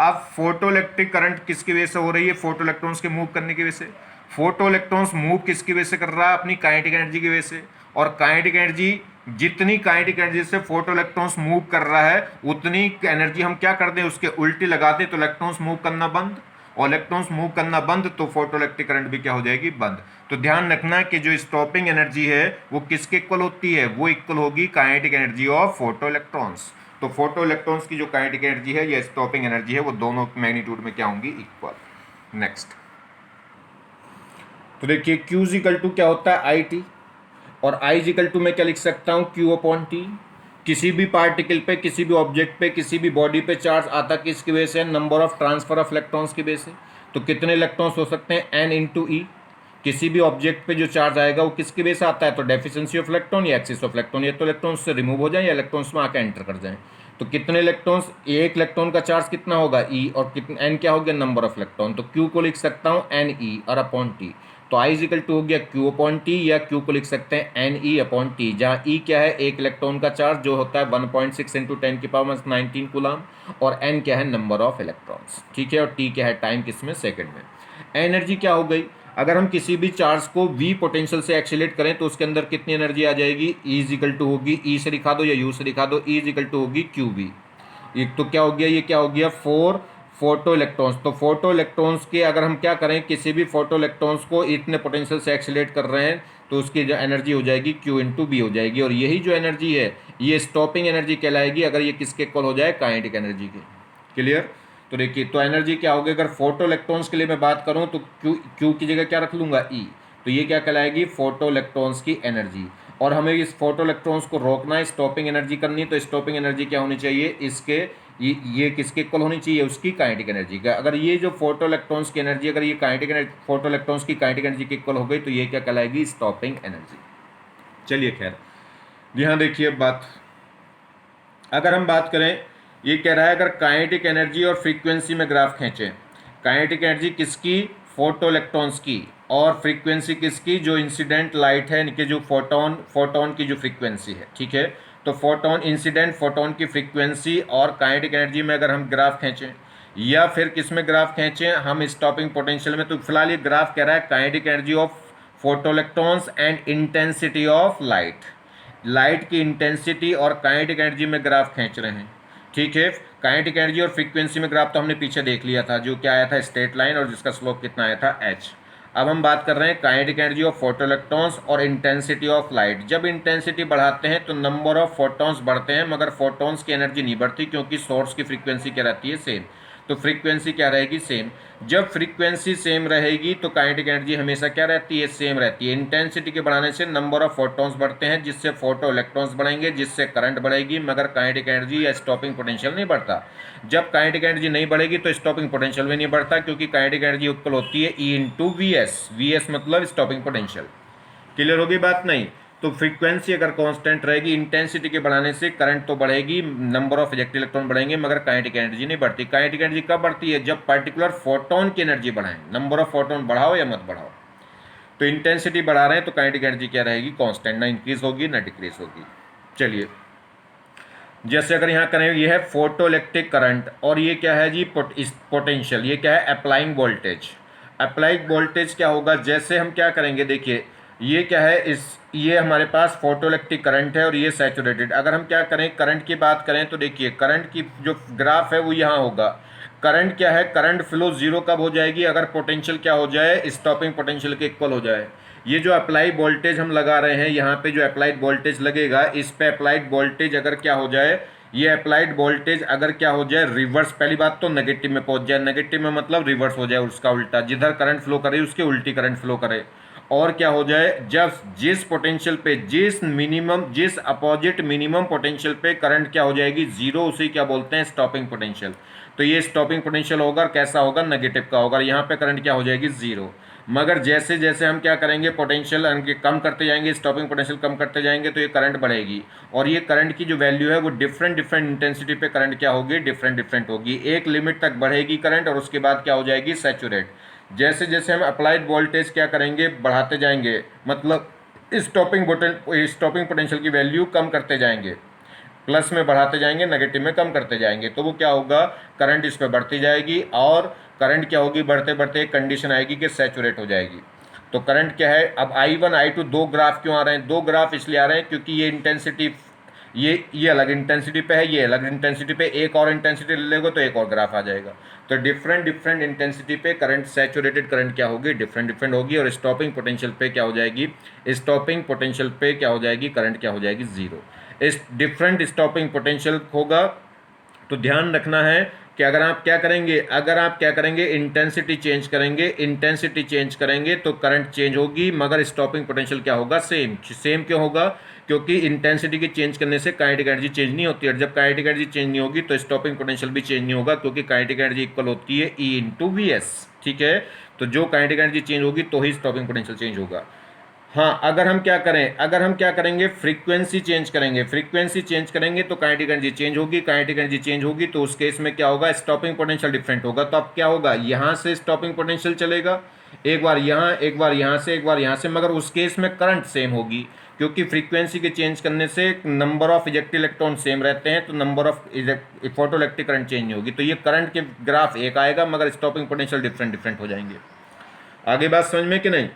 अब फोटो इलेक्ट्रिक करंट किसकी वजह से हो रही है, फोटो इलेक्ट्रॉन्स के मूव करने की वजह से। फोटो इलेक्ट्रॉन्स मूव किसकी वजह से कर रहा है, अपनी काइनेटिक एनर्जी की वजह से। और काइनेटिक एनर्जी, जितनी काइनेटिक एनर्जी से फोटो इलेक्ट्रॉन्स मूव कर रहा है उतनी एनर्जी हम क्या कर दें, उसके उल्टी लगा दें तो इलेक्ट्रॉन्स मूव करना बंद, और इलेक्ट्रॉन्स मूव करना बंद तो फोटो इलेक्ट्रिक करंट भी क्या हो जाएगी, बंद। तो ध्यान रखना कि जो स्टॉपिंग एनर्जी है वो किसके इक्वल होती है, वो इक्वल होगी kinetic energy of photo electrons. तो फोटो इलेक्ट्रॉन्स की जो काइनेटिक एनर्जी है या स्टॉपिंग एनर्जी है वो दोनों मैग्नीट्यूड में क्या होंगी, इक्वल। नेक्स्ट, तो देखिए Q इक्वल टू क्या होता है, आई टी, और I इक्वल टू मैं क्या लिख सकता हूँ, Q अपॉन टी। किसी भी पार्टिकल पे, किसी भी ऑब्जेक्ट पे, किसी भी बॉडी पे चार्ज आता किसकी वजह से, number of transfer of electrons की वजह से। तो कितने इलेक्ट्रॉन्स हो सकते हैं, N इंटू ई। किसी भी ऑब्जेक्ट पे जो चार्ज आएगा वो किसकी वजह से आता है, तो डेफिशिएंसी ऑफ इलेक्ट्रॉन या एक्सिस ऑफ इलेक्ट्रॉन, या तो इलेक्ट्रॉन्स से रिमूव हो जाए या इलेक्ट्रॉन्स में आकर एंटर कर जाए। तो कितने इलेक्ट्रॉन्स, एक इलेक्ट्रॉन का चार्ज कितना होगा, ई, और कितना एन क्या हो गया, नंबर ऑफ इलेक्ट्रॉन। तो क्यू को लिख सकता हूँ एन ई और अपॉन टी। तो आई इजिकल टू हो गया क्यू अपॉन टी, या क्यू को लिख सकते हैं एन ई अपॉन टी, जहाँ ई क्या है, एक इलेक्ट्रॉन का चार्ज जो होता है 1.6 इंटू 10⁻19 कूलम, और एन क्या है, नंबर ऑफ इलेक्ट्रॉन्स। ठीक है, और टी क्या है, टाइम किसमें, सेकंड में। एनर्जी क्या हो गई, अगर हम किसी भी चार्ज को v पोटेंशियल से एक्सीलेट करें तो उसके अंदर कितनी एनर्जी आ जाएगी, E इजिकल टू होगी, E से लिखा दो या U से लिखा दो, E इजिकल टू होगी क्यू वी। एक तो क्या हो गया, ये क्या हो गया, 4 फोटो इलेक्ट्रॉन्स। तो फोटो इलेक्ट्रॉन्स के अगर हम क्या करें, किसी भी फोटो इलेक्ट्रॉन्स को इतने पोटेंशियल से एक्सीलेट कर रहे हैं तो उसकी जो एनर्जी हो जाएगी Q इंटू बी हो जाएगी, और यही जो एनर्जी है ये स्टॉपिंग एनर्जी कहलाएगी अगर ये किसके इक्वल हो जाए, काइनेटिक एनर्जी के। क्लियर। तो देखिए, तो एनर्जी क्या होगी, अगर फोटो इलेक्ट्रॉन्स के लिए मैं बात करूं तो क्यू की जगह क्या रख लूंगा, ई। तो ये क्या कहलाएगी, फोटो इलेक्ट्रॉन्स की एनर्जी। और हमें इस फोटो इलेक्ट्रॉन्स को रोकना है, स्टॉपिंग एनर्जी करनी है, तो स्टॉपिंग एनर्जी क्या होनी चाहिए, इसके ये किसके इक्वल होनी चाहिए, उसकी काइनेटिक एनर्जी का। अगर ये जो फोटो इलेक्ट्रॉन्स की एनर्जी, अगर ये काइनेटिक एनर्जी फोटो इलेक्ट्रॉन्स की काइनेटिक एनर्जी के इक्वल हो गई तो ये क्या कहलाएगी, स्टॉपिंग एनर्जी। चलिए खैर, यहाँ देखिए बात, अगर हम बात करें, ये कह रहा है अगर काइनेटिक एनर्जी और फ्रीक्वेंसी में ग्राफ खींचें, काइनेटिक एनर्जी किसकी, फोटो इलेक्ट्रॉन्स की, और फ्रीक्वेंसी किसकी, जो इंसिडेंट लाइट है, इनके जो फोटोन की जो फ्रीक्वेंसी है। ठीक है, तो फोटोन, इंसिडेंट फोटोन की फ्रीक्वेंसी और काइनेटिक एनर्जी में अगर हम ग्राफ खींचें, या फिर किस में ग्राफ खींचें, हम स्टॉपिंग पोटेंशियल में। तो फिलहाल ये ग्राफ कह रहा है kinetic energy of photo electrons and intensity of light, light की इंटेंसिटी और काइनेटिक एनर्जी में ग्राफ खींच रहे हैं। ठीक है, काइनेटिक एनर्जी और फ्रीक्वेंसी में ग्राफ तो हमने पीछे देख लिया था, जो क्या आया था, स्ट्रेट लाइन, और जिसका स्लोप कितना आया था, h। अब हम बात कर रहे हैं kinetic energy of photo electrons और इंटेंसिटी ऑफ लाइट। जब इंटेंसिटी बढ़ाते हैं तो नंबर ऑफ फोटॉन्स बढ़ते हैं, मगर फोटॉन्स की एनर्जी नहीं बढ़ती, क्योंकि सोर्स की फ्रीक्वेंसी क्या रहती है, सेम। तो फ्रीक्वेंसी क्या रहेगी, सेम। जब फ्रीक्वेंसी सेम रहेगी तो काइनेटिक एनर्जी हमेशा क्या रहती है, सेम रहती है। इंटेंसिटी के बढ़ाने से नंबर ऑफ फोटॉन्स बढ़ते हैं, जिससे फोटो इलेक्ट्रॉन्स बढ़ेंगे, जिससे करंट बढ़ेगी, मगर काइनेटिक एनर्जी या स्टॉपिंग पोटेंशियल नहीं बढ़ता। जब काइनेटिक एनर्जी नहीं बढ़ेगी तो स्टॉपिंग पोटेंशियल भी नहीं बढ़ता, क्योंकि काइनेटिक एनर्जी इक्वल होती है E into V S, V S मतलब स्टॉपिंग पोटेंशियल। क्लियर होगी बात, नहीं। तो फ्रीक्वेंसी अगर कांस्टेंट रहेगी, इंटेंसिटी के बढ़ाने से करंट तो बढ़ेगी, नंबर ऑफ इजेक्टेड इलेक्ट्रॉन बढ़ेंगे, मगर काइनेटिक एनर्जी नहीं बढ़ती। काइनेटिक एनर्जी कब बढ़ती है, जब पर्टिकुलर फोटोन की एनर्जी बढ़ाएं। नंबर ऑफ फोटोन बढ़ाओ या मत बढ़ाओ, तो इंटेंसिटी बढ़ा रहे हैं तो काइनेटिक एनर्जी क्या रहेगी, कांस्टेंट, ना इंक्रीज होगी ना डिक्रीज होगी। चलिए, जैसे अगर यहाँ करें, ये है फोटो इलेक्ट्रिक करंट और ये क्या है जी, पोटेंशियल, ये क्या है, अप्लाइंग वोल्टेज। अप्लाइड वोल्टेज क्या होगा, जैसे हम क्या करेंगे, देखिए ये क्या है, ये हमारे पास फोटो इलेक्ट्रिक करंट है और ये सैचुरेटेड। अगर हम क्या करें, करंट की बात करें तो देखिए करंट की जो ग्राफ है वो यहाँ होगा। करंट क्या है, करंट फ्लो जीरो कब हो जाएगी, अगर पोटेंशियल क्या हो जाए, स्टॉपिंग पोटेंशियल के इक्वल हो जाए। ये जो अप्लाई वोल्टेज हम लगा रहे हैं, यहाँ पे जो अप्लाइड वोल्टेज लगेगा, इस पे अप्लाइड वोल्टेज अगर क्या हो जाए, ये अप्लाइड वोल्टेज अगर क्या हो जाए, रिवर्स, पहली बात तो नेगेटिव में पहुंच जाए, नेगेटिव में मतलब रिवर्स हो जाए, उसका उल्टा, जिधर करंट फ्लो करे उसके उल्टी करंट फ्लो करे। और क्या हो जाए, जब जिस पोटेंशियल पे, जिस अपोजिट मिनिमम पोटेंशियल पे करंट क्या हो जाएगी, जीरो, उसे क्या बोलते हैं, स्टॉपिंग पोटेंशियल। तो ये स्टॉपिंग पोटेंशियल होगा, कैसा होगा, नेगेटिव का होगा, यहाँ पे करंट क्या हो जाएगी, जीरो। मगर जैसे जैसे हम क्या करेंगे, पोटेंशियल कम करते जाएंगे, स्टॉपिंग पोटेंशियल कम करते जाएंगे, तो ये करंट बढ़ेगी। और ये करंट की जो वैल्यू है वो डिफरेंट डिफरेंट इंटेंसिटी पे करंट क्या होगी, डिफरेंट डिफरेंट होगी। एक लिमिट तक बढ़ेगी करंट और उसके बाद क्या हो जाएगी, सैचुरेट। जैसे जैसे हम अप्लाइड वोल्टेज क्या करेंगे, बढ़ाते जाएंगे, मतलब स्टॉपिंग पोटेंशियल की वैल्यू कम करते जाएंगे, प्लस में बढ़ाते जाएंगे, नेगेटिव में कम करते जाएंगे, तो वो क्या होगा, करंट इस पर बढ़ती जाएगी और करंट क्या होगी, बढ़ते बढ़ते एक कंडीशन आएगी कि सैचुरेट हो जाएगी। तो करंट क्या है, अब I1 I2 दो ग्राफ क्यों आ रहे हैं, दो ग्राफ इसलिए आ रहे हैं क्योंकि ये इंटेंसिटी, ये अलग इंटेंसिटी पे है, ये अलग इंटेंसिटी पे, एक और इंटेंसिटी ले लेगा तो एक और ग्राफ आ जाएगा। तो डिफरेंट डिफरेंट इंटेंसिटी पे करंट, सैचुरेटेड करंट क्या होगी, डिफरेंट डिफरेंट होगी। और स्टॉपिंग पोटेंशियल पे क्या हो जाएगी, स्टॉपिंग पोटेंशियल पे क्या हो जाएगी, करंट क्या हो जाएगी, जीरो। इस डिफरेंट स्टॉपिंग पोटेंशियल होगा। तो ध्यान रखना है कि अगर आप क्या करेंगे, इंटेंसिटी चेंज करेंगे तो करंट चेंज होगी, मगर स्टॉपिंग पोटेंशियल क्या होगा, सेम। सेम क्यों होगा, क्योंकि इंटेंसिटी की चेंज करने से काइनेटिक एनर्जी चेंज नहीं होती है, और जब काइनेटिक एनर्जी चेंज नहीं होगी तो स्टॉपिंग पोटेंशियल भी चेंज नहीं होगा, क्योंकि काइनेटिक एनर्जी इक्वल होती है E/Vs। ठीक है, तो जो काइनेटिक एनर्जी चेंज होगी तो ही स्टॉपिंग पोटेंशियल चेंज होगा। हाँ, अगर हम क्या करेंगे, फ्रीक्वेंसी चेंज करेंगे तो काइनेटिक एनर्जी चेंज होगी, काइनेटिक एनर्जी चेंज होगी तो उस केस में क्या होगा, स्टॉपिंग पोटेंशियल डिफरेंट होगा। तो अब क्या होगा, यहाँ से स्टॉपिंग पोटेंशियल चलेगा, एक बार यहाँ, एक बार यहाँ से, एक बार यहाँ से, मगर उस केस में करंट सेम होगी, क्योंकि फ्रीक्वेंसी के चेंज करने से number of ejected electron same रहते हैं, तो number of photo electric current change नहीं होगी। तो ये करंट के ग्राफ एक आएगा, मगर स्टॉपिंग पोटेंशियल डिफरेंट डिफरेंट हो जाएंगे। आगे बात समझ में कि नहीं।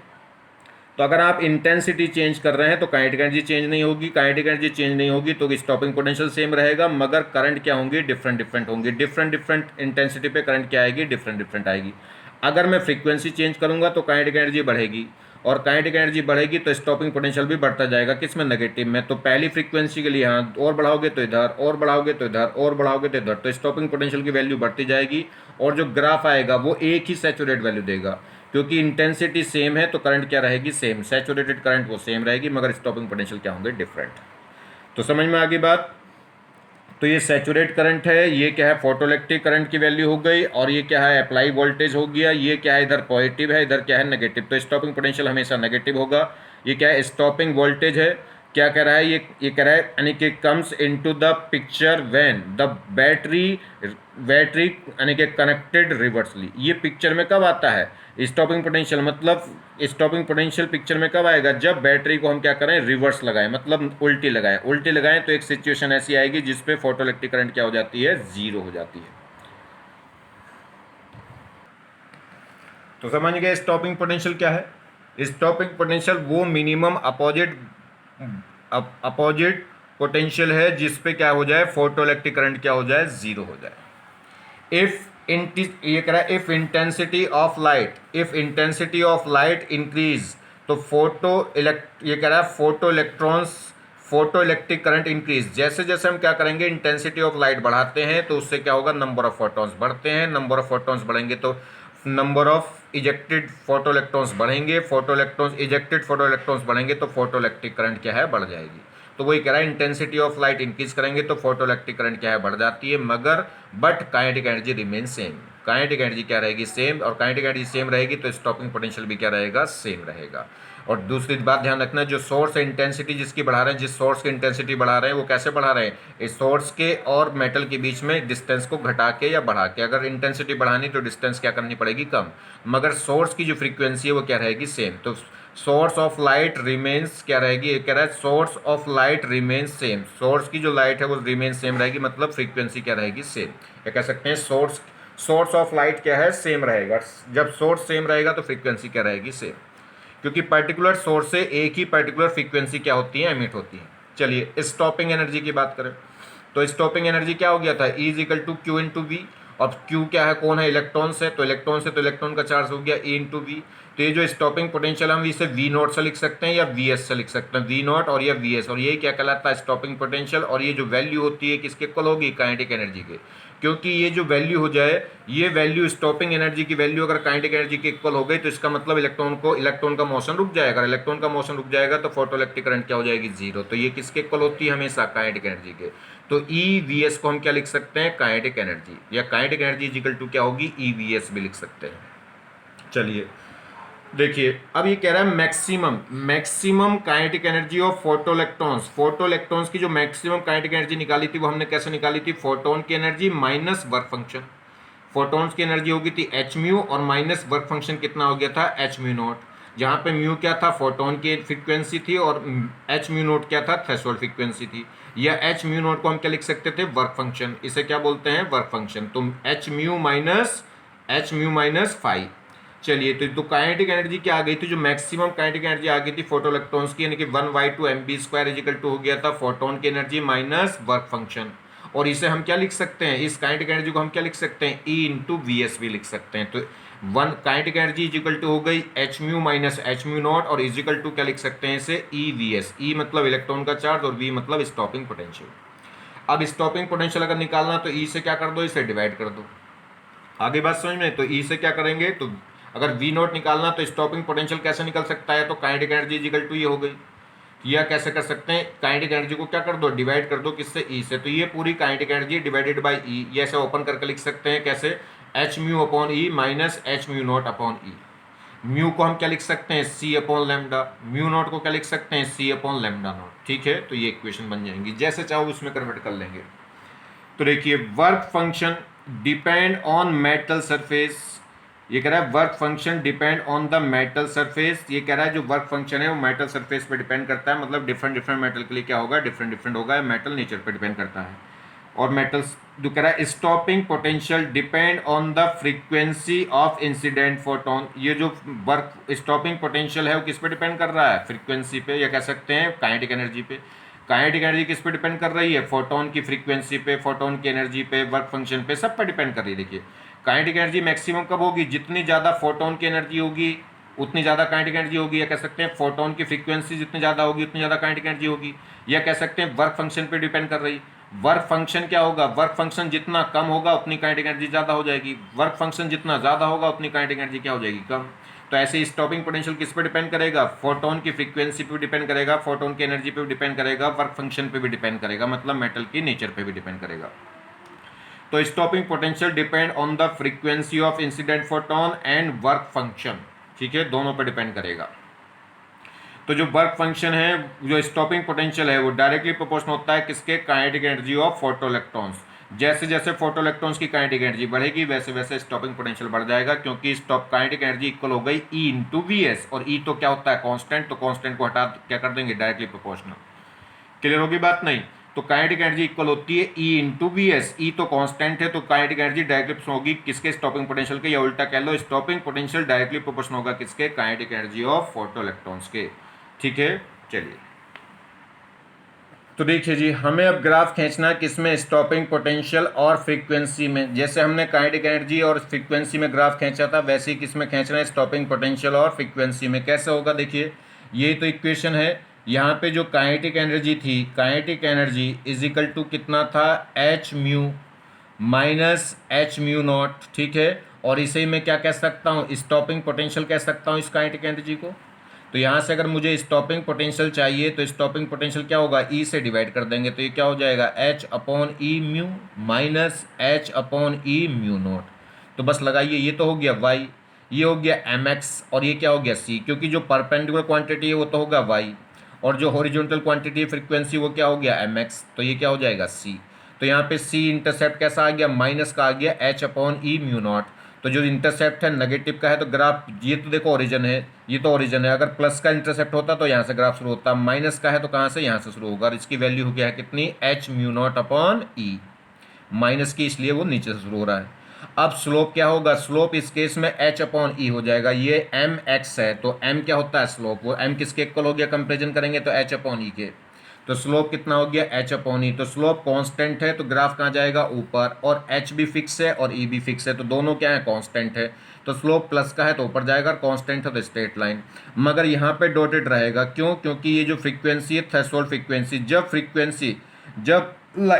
तो अगर आप इंटेंसिटी चेंज कर रहे हैं तो काइनेटिक एनर्जी चेंज नहीं होगी, काइनेटिक एनर्जी चेंज नहीं होगी तो स्टॉपिंग पोटेंशियल सेम रहेगा, मगर करंट क्या होंगे, डिफरेंट डिफरेंट होंगे। डिफरेंट डिफरेंट इंटेंसिटी पे करंट क्या आएगी, डिफरेंट डिफरेंट आएगी। अगर मैं फ्रीक्वेंसी चेंज करूंगा तो काइनेटिक एनर्जी बढ़ेगी, और काइनेटिक एनर्जी बढ़ेगी तो स्टॉपिंग पोटेंशियल भी बढ़ता जाएगा, किसमें, नेगेटिव में। तो पहली फ्रीक्वेंसी के लिए यहाँ और बढ़ाओगे तो इधर, और बढ़ाओगे तो इधर, और बढ़ाओगे तो इधर, तो स्टॉपिंग पोटेंशियल की वैल्यू बढ़ती जाएगी, और जो ग्राफ आएगा वो एक ही सैचुरेट वैल्यू देगा, क्योंकि इंटेंसिटी सेम है तो करंट क्या रहेगी, सेम। सैचुरेटेड करंट वो सेम रहेगी, मगर स्टॉपिंग पोटेंशियल क्या होंगे, डिफरेंट। तो समझ में आ गई बात। तो ये सैचुरेट करंट है, ये क्या है, फोटोइलेक्ट्रिक करंट की वैल्यू हो गई, और ये क्या है, अप्लाई वोल्टेज हो गया। ये क्या है, इधर पॉजिटिव है, इधर क्या है, नेगेटिव। तो स्टॉपिंग पोटेंशियल हमेशा नेगेटिव होगा। ये क्या है, स्टॉपिंग वोल्टेज है। क्या कह रहा है, ये कह रहा है, यानी कि comes into the picture when the battery battery यानी कि कनेक्टेड रिवर्सली। ये पिक्चर में कब आता है, स्टॉपिंग पोटेंशियल, मतलब स्टॉपिंग पोटेंशियल पिक्चर में कब आएगा, जब बैटरी को हम क्या करें, रिवर्स लगाएं, मतलब उल्टी लगाएं तो एक सिचुएशन ऐसी आएगी जिसपे फोटोइलेक्ट्रिक करंट क्या हो जाती है, जीरो हो जाती है। तो समझ गए स्टॉपिंग पोटेंशियल क्या है। स्टॉपिंग पोटेंशियल वो मिनिमम अपोजिट पोटेंशियल है जिस पे क्या हो जाए, फोटोइलेक्ट्रिक करंट क्या हो जाए, जीरो हो जाए। ये कह रहा है if intensity of light increase, तो ये कह रहा है फोटो इलेक्ट्रिक करंट इंक्रीज। जैसे जैसे हम क्या करेंगे, इंटेंसिटी ऑफ लाइट बढ़ाते हैं तो उससे क्या होगा, नंबर ऑफ फोटॉन्स बढ़ते हैं, नंबर ऑफ फोटॉन्स बढ़ेंगे तो number of ejected photo electrons बढ़ेंगे, इजेक्टेड फोटो इलेक्ट्रॉन्स बढ़ेंगे तो फोटो इलेक्ट्रिक करंट क्या है, बढ़ जाएगी। तो वही कह रहा है, इंटेंसिटी ऑफ लाइट इंक्रीज करेंगे तो फोटो इलेक्ट्रिक करंट क्या है, बढ़ जाती है, मगर but kinetic energy remain same. Kinetic energy क्या रहेगी, सेम, और काइनेटिक एनर्जी सेम रहेगी तो स्टॉपिंग पोटेंशियल भी क्या रहेगा, सेम रहेगा। और दूसरी बात ध्यान रखना, जो सोर्स इंटेंसिटी जिसकी बढ़ा रहे हैं, जिस सोर्स की इंटेंसिटी बढ़ा रहे हैं, वो कैसे बढ़ा रहे हैं, इस सोर्स के और मेटल के बीच में डिस्टेंस को घटा के या बढ़ा के। अगर इंटेंसिटी बढ़ानी तो डिस्टेंस क्या करनी पड़ेगी, कम, मगर सोर्स की जो फ्रीक्वेंसी है वो क्या रहेगी, सेम। तो सोर्स ऑफ लाइट रिमेन्स क्या रहेगी, ये कह रहा है source of light remains same, source की जो लाइट है वो रिमेन सेम रहेगी, मतलब फ्रीक्वेंसी क्या रहेगी, सेम। या कह सकते हैं सोर्स ऑफ लाइट क्या है, सेम रहेगा। जब सोर्स सेम रहेगा तो फ्रीक्वेंसी क्या रहेगी, सेम, क्योंकि पर्टिकुलर सोर्स से एक ही पर्टिकुलर फ्रीक्वेंसी क्या होती है, एमिट होती है। चलिए स्टॉपिंग एनर्जी की बात करें तो स्टॉपिंग एनर्जी क्या हो गया था, E is equal to Q into V. अब क्यू क्या है, कौन है, इलेक्ट्रॉन से, तो इलेक्ट्रॉन का चार्ज हो गया E इंटू वी। तो ये जो स्टॉपिंग पोटेंशियल हम इसे वी नॉट से लिख सकते हैं या वी एस से लिख सकते हैं, वी नॉट और या वी एस, और ये क्या कहलाता है, स्टॉपिंग पोटेंशियल। और ये जो वैल्यू होती है किसके इक्वल होगी, काइनेटिक एनर्जी के, क्योंकि ये जो वैल्यू हो जाए, ये वैल्यू स्टॉपिंग एनर्जी की वैल्यू अगर काइनेटिक एनर्जी के इक्वल हो गई तो इसका मतलब इलेक्ट्रॉन का मोशन रुक जाएगा। इलेक्ट्रॉन का मोशन रुक जाएगा तो फोटोइलेक्ट्रिक करंट क्या हो जाएगी, जीरो। तो ये किसके इक्वल होती है, हमेशा काइनेटिक एनर्जी के। तो ई वी एस को हम क्या लिख सकते हैं, काइनेटिक एनर्जी, या kinetic energy is equal to क्या होगी, ई वी एस भी लिख सकते हैं। चलिए देखिए, अब ये कह रहा है मैक्सिमम काइनेटिक एनर्जी ऑफ फोटोइलेक्ट्रॉन्स की जो मैक्सिमम काइनेटिक एनर्जी निकाली थी वो हमने कैसे निकाली थी, फोटोन की energy minus work function. Photons की एनर्जी होगी थी एच म्यू और माइनस वर्क फंक्शन कितना हो गया था, एच म्यू नोट। जहाँ पे म्यू क्या था, फोटोन की फ्रीक्वेंसी थी, और एच म्यू नोट क्या था, थ्रेशोल्ड फ्रीक्वेंसी थी। या एच म्यू नोट को हम क्या लिख सकते थे, वर्क फंक्शन, इसे क्या बोलते हैं, वर्क फंक्शन। तो एच म्यू माइनस फाइव। चलिए तो काइनेटिक एनर्जी क्या आ गई थी, जो मैक्सिमम काइनेटिक एनर्जी आ गई थी फोटोइलेक्ट्रॉन्स की, यानी कि 1/2 mv² इजिकल टू हो गया था फोटोन की एनर्जी माइनस वर्क फंक्शन। और इसे हम क्या लिख सकते हैं, इस काइनेटिक एनर्जी को हम क्या लिख सकते हैं, E इंटू वी एस भी लिख सकते हैं। तो one kinetic energy equal to हो गई H mu minus H mu naught, और इजिकल टू क्या लिख सकते हैं इसे, ई वी एस। ई मतलब इलेक्ट्रॉन का चार्ज और वी मतलब स्टॉपिंग पोटेंशियल। अब स्टॉपिंग पोटेंशियल अगर निकालना तो ई से क्या कर दो, इसे डिवाइड कर दो। आगे बात समझ में, तो ई से क्या करेंगे, तो अगर वी नॉट निकालना तो स्टॉपिंग पोटेंशियल कैसे निकल सकता है, तो काइनेटिक एनर्जी इजिकल टू ये हो गई। या कैसे कर सकते हैं, काइनेटिक एनर्जी को क्या कर दो, डिवाइड कर दो किससे, ई से। तो ये पूरी kinetic energy divided by E, ये ऐसे ओपन करके लिख सकते हैं कैसे, H mu upon E minus H mu not upon E. Mu को हम क्या लिख सकते हैं, C upon lambda, mu not को क्या लिख सकते हैं, सी अपॉन लैम्डा नॉट। ठीक है, तो ये इक्वेशन बन जाएंगी, जैसे चाहो उसमें कन्वर्ट कर लेंगे। तो देखिए work function depend on metal surface, ये कह रहा है work function depend on the metal surface. ये कह रहा है जो वर्क फंक्शन है वो मेटल सरफेस पे डिपेंड करता है, मतलब डिफरेंट मेटल के लिए क्या होगा, डिफरेंट होगा, मेटल नेचर पे डिपेंड करता है। और मेटल्स जो कह रहा है stopping potential depend on the frequency of incident photon. ये जो वर्क स्टॉपिंग पोटेंशियल है वो किस पे डिपेंड कर रहा है, फ्रीक्वेंसी पे, या कह सकते हैं काइनेटिक एनर्जी पे। काइनेटिक एनर्जी किस पे डिपेंड कर रही है, फोटोन की फ्रीक्वेंसी पे, फोटोन की एनर्जी पे, वर्क फंक्शन पे, सब पे डिपेंड कर रही है। देखिए काइनेटिक एनर्जी मैक्सिमम कब होगी, जितनी ज़्यादा फोटोन की एनर्जी होगी उतनी ज़्यादा काइनेटिक एनर्जी होगी, या कह सकते हैं फोटोन की फ्रीक्वेंसी जितनी ज़्यादा होगी उतनी ज़्यादा काइनेटिक एनर्जी होगी। या कह सकते हैं वर्क फंक्शन पे डिपेंड कर रही, वर्क फंक्शन क्या होगा, वर्क फंक्शन जितना कम होगा उतनी काइनेटिक एनर्जी ज़्यादा हो जाएगी, वर्क फंक्शन जितना ज़्यादा होगा उतनी काइनेटिक एनर्जी क्या हो जाएगी, कम। तो ऐसे स्टॉपिंग पोटेंशियल किस पे डिपेंड करेगा, फोटोन की फ्रीक्वेंसी पे भी डिपेंड करेगा, फोटोन की एनर्जी पे भी डिपेंड करेगा, वर्क फंक्शन पे भी डिपेंड करेगा, मतलब मेटल की नेचर पे भी डिपेंड करेगा। तो stopping potential depend on the frequency of incident photon and work function. ठीक है, दोनों पर डिपेंड करेगा। तो जो वर्क फंक्शन है, जो स्टॉपिंग पोटेंशियल है, वो डायरेक्टली प्रोपोर्शनल होता है किसके, काइनेटिक एनर्जी ऑफ फोटोइलेक्ट्रॉन्स। जैसे जैसे फोटोइलेक्ट्रॉन्स की काइनेटिक एनर्जी बढ़ेगी वैसे वैसे स्टॉपिंग पोटेंशियल बढ़ जाएगा, क्योंकि स्टॉप काइनेटिक एनर्जी इक्वल हो गई ई इंटू वी एस, और ई तो क्या होता है, कांस्टेंट, तो कांस्टेंट को हटा क्या कर देंगे, डायरेक्टली प्रोपोर्शनल। क्लियर होगी बात, नहीं तो काइनेटिक एनर्जी इक्वल होती है ई इंटू वी एस। ई तो कांस्टेंट है, तो काइनेटिक एनर्जी डायरेक्टली होगी किसके, स्टॉपिंग पोटेंशियल के, या उल्टा कह लो स्टॉपिंग पोटेंशियल डायरेक्टली प्रोपोर्शनल होगा किसके, काइनेटिक एनर्जी ऑफ फोटोइलेक्ट्रॉन्स के। ठीक है, चलिए तो देखिए जी, हमें अब ग्राफ खींचना है किसमें, स्टॉपिंग पोटेंशियल और फ्रीक्वेंसी में। जैसे हमने काइनेटिक एनर्जी और फ्रीक्वेंसी में ग्राफ खींचा था वैसे ही किसमें खींचना है, स्टॉपिंग पोटेंशियल और फ्रीक्वेंसी में। कैसे होगा, देखिए ये तो इक्वेशन है, यहाँ पे जो काइनेटिक एनर्जी थी, kinetic energy is equal to कितना था, H mu minus H mu naught. ठीक है, और इसे मैं क्या कह सकता हूँ, स्टॉपिंग पोटेंशियल कह सकता हूँ इस काइनेटिक एनर्जी को। तो यहाँ से अगर मुझे स्टॉपिंग पोटेंशियल चाहिए तो स्टॉपिंग पोटेंशियल क्या होगा, ई से डिवाइड कर देंगे, तो ये क्या हो जाएगा, H upon E mu minus H upon E mu naught. तो बस लगाइए, ये तो हो गया वाई, ये हो गया एम एक्स, और ये क्या हो गया सी, क्योंकि जो परपेंडिकुलर क्वांटिटी है वो तो होगा वाई, और जो हॉरिजॉन्टल क्वांटिटी है फ्रीक्वेंसी वो क्या हो गया, एम एक्स, तो ये क्या हो जाएगा सी। तो यहाँ पे सी इंटरसेप्ट कैसा आ गया, माइनस का आ गया H upon E mu naught. तो जो इंटरसेप्ट है नेगेटिव का है तो ग्राफ, ये तो देखो ओरिजिन है, ये तो ओरिजिन है, अगर प्लस का इंटरसेप्ट होता तो यहाँ से ग्राफ शुरू होता, माइनस का है तो कहाँ से, यहाँ से शुरू होगा, और इसकी वैल्यू हो गया है कितनी, H mu not upon E, minus की इसलिए वो नीचे से शुरू हो रहा है। अब स्लोप क्या होगा, स्लोप इस केस में एच अपॉन ई हो जाएगा, ये एम एक्स है तो एम क्या होता है स्लोप, वो एम किसके इक्वल हो गया, कंपेरिजन करेंगे तो एच अपॉन ई के, तो स्लोप कितना हो गया एच अपॉन ई, तो स्लोप कांस्टेंट है तो ग्राफ कहाँ जाएगा ऊपर, और एच भी फिक्स है और ई भी फिक्स है तो दोनों क्या है कांस्टेंट है, तो स्लोप प्लस का है तो ऊपर जाएगा, और कांस्टेंट है तो स्ट्रेट लाइन, मगर यहाँ पे डॉटेड रहेगा, क्यों, क्योंकि ये जो फ्रीक्वेंसी है थ्रेशोल्ड फ्रीक्वेंसी, जब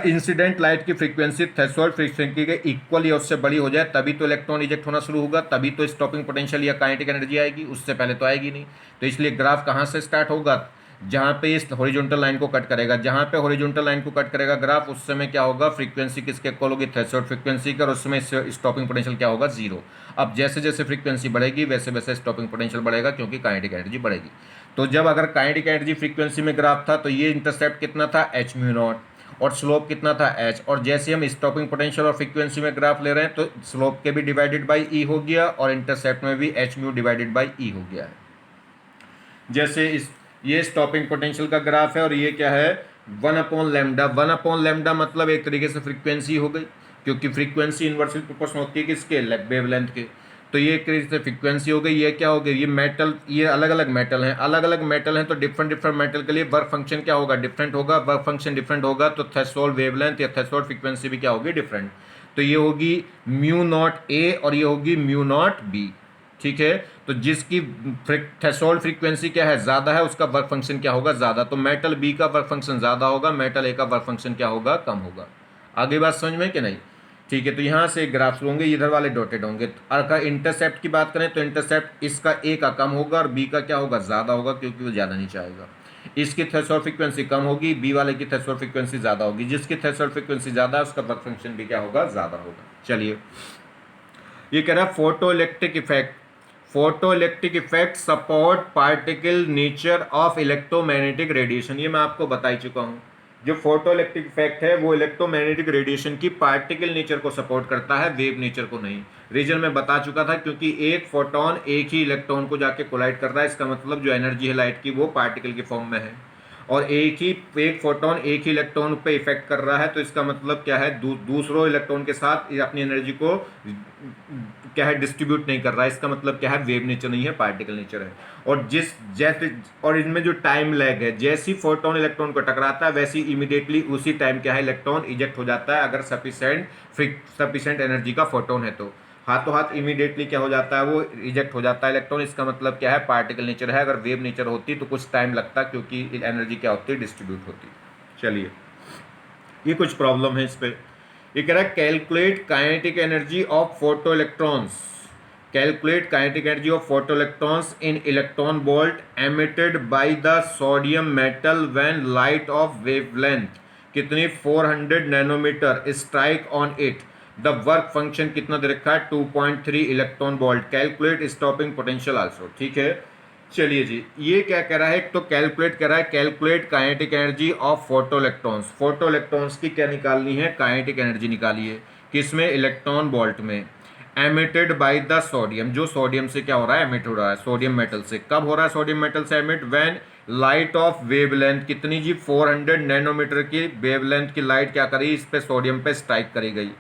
इंसिडेंट लाइट की फ्रीक्वेंसी थ्रेशोल्ड फ्रीक्वेंसी के इक्वल या उससे बड़ी हो जाए तभी तो इलेक्ट्रॉन इजेक्ट होना शुरू होगा, तभी तो स्टॉपिंग पोटेंशियल या काइनेटिक एनर्जी आएगी, उससे पहले तो आएगी नहीं। तो इसलिए ग्राफ कहाँ से स्टार्ट होगा, जहाँ पे इस हॉरिजॉन्टल लाइन को कट करेगा, जहाँ पे हॉरिजॉन्टल लाइन को कट करेगा ग्राफ, उस समय क्या होगा, फ्रीक्वेंसी किसके इक्वल होगी, थ्रेशोल्ड फ्रीक्वेंसी का, और उस समय स्टॉपिंग पोटेंशियल क्या होगा, जीरो। अब जैसे जैसे फ्रीक्वेंसी बढ़ेगी वैसे वैसे स्टॉपिंग पोटेंशियल बढ़ेगा, क्योंकि काइनेटिक एनर्जी बढ़ेगी। तो जब अगर काइनेटिक एनर्जी फ्रीक्वेंसी में ग्राफ था तो ये इंटरसेप्ट कितना था, एच म्यू नॉट, और स्लोप कितना था एच, और जैसे हम स्टॉपिंग पोटेंशियल और फ्रीक्वेंसी में ग्राफ ले रहे हैं तो स्लोप के भी डिवाइडेड बाई ई हो गया, और इंटरसेप्ट में भी H mu divided by E हो गया है। जैसे इस, ये स्टॉपिंग पोटेंशियल का ग्राफ है और ये क्या है, 1/λ, 1/λ मतलब एक तरीके से फ्रीक्वेंसी हो गई, क्योंकि फ्रीक्वेंसी इनवर्सली प्रोपोर्शनल होती है किसके, वेवलेंथ के, तो ये एक तरीके से फ्रीक्वेंसी हो गई। ये क्या हो गया, ये मेटल, ये अलग अलग मेटल हैं, अलग अलग मेटल हैं तो डिफरेंट डिफरेंट मेटल के लिए वर्क फंक्शन क्या होगा, डिफरेंट होगा, वर्क फंक्शन डिफरेंट होगा तो थ्रेशोल्ड वेवलेंथ या थ्रेशोल्ड फ्रीक्वेंसी भी क्या होगी, डिफरेंट। तो ये होगी म्यू नॉट ए और ये होगी म्यू नॉट बी, ठीक है। तो जिसकी थ्रेशोल्ड फ्रीक्वेंसी क्या है, ज़्यादा है, उसका वर्क फंक्शन क्या होगा, ज़्यादा, तो मेटल बी का वर्क फंक्शन ज़्यादा होगा, मेटल ए का वर्क फंक्शन क्या होगा, कम होगा। आगे बात समझ में कि नहीं, ठीक है। तो यहाँ से ग्राफ्स होंगे, इधर वाले डॉटेड होंगे। अगर इंटरसेप्ट की बात करें तो इंटरसेप्ट इसका ए का कम होगा और बी का क्या होगा, ज़्यादा होगा, क्योंकि वो ज़्यादा नीचे आएगा। इसकी थ्रेशोल्ड फ्रीक्वेंसी कम होगी, बी वाले की थ्रेशोल्ड फ्रीक्वेंसी ज़्यादा होगी, जिसकी थ्रेशोल्ड फ्रीक्वेंसी ज़्यादा है उसका वर्क फंक्शन भी क्या होगा, ज़्यादा होगा। चलिए, ये कह रहा है photo electric effect, photo electric effect support particle nature of electromagnetic radiation, ये मैं आपको बता ही चुका हूँ। जो फोटो इलेक्ट्रिक इफेक्ट है वो इलेक्ट्रोमैग्नेटिक रेडिएशन की पार्टिकल नेचर को सपोर्ट करता है, वेव नेचर को नहीं। रीजन में बता चुका था, क्योंकि एक फोटोन एक ही इलेक्ट्रॉन को जाके कोलाइड कर रहा है, इसका मतलब जो एनर्जी है लाइट की वो पार्टिकल के फॉर्म में है, और एक फोटोन एक ही इलेक्ट्रॉन पे इफेक्ट कर रहा है, तो इसका मतलब क्या है, दूसरों इलेक्ट्रॉन के साथ अपनी एनर्जी को क्या है, डिस्ट्रीब्यूट नहीं कर रहा है, इसका मतलब क्या है, वेव नेचर नहीं है, पार्टिकल नेचर है। और जैसे और इनमें जो टाइम लैग है, जैसी फोटोन इलेक्ट्रॉन को टकराता है वैसी इमीडिएटली उसी टाइम क्या है, इलेक्ट्रॉन इजेक्ट हो जाता है, अगर सफिशिएंट एनर्जी का फोटोन है तो हाथों हाथ इमीडिएटली क्या हो जाता है, वो इजेक्ट हो जाता है इलेक्ट्रॉन। इसका मतलब क्या है, पार्टिकल नेचर है। अगर वेव नेचर होती तो कुछ टाइम लगता, क्योंकि एनर्जी क्या होती है, डिस्ट्रीब्यूट होती। चलिए, ये कुछ प्रॉब्लम है इस पे। ये कह रहा है calculate kinetic energy of photo electrons, calculate kinetic energy of photo electrons in electron volt emitted by the sodium metal when light of wavelength कितनी 400 nanometer strike on it, the work function कितना दे रखा है, 2.3 electron volt, calculate stopping potential also, ठीक है। चलिए जी, ये क्या कह रहा है, एक तो कैलकुलेट कर रहा है, calculate kinetic energy of photo electrons, photo electrons की क्या निकालनी है, काइनेटिक एनर्जी निकालिए, किसमें, इलेक्ट्रॉन वोल्ट में, एमिटेड बाय द सोडियम, जो सोडियम से क्या हो रहा है, एमिट हो रहा है, सोडियम मेटल से। कब हो रहा है सोडियम मेटल से emit, when light of wavelength कितनी जी, 400 नैनोमीटर की वेवलेंथ की लाइट क्या करी, इस पे सोडियम पे स्ट्राइक करी गई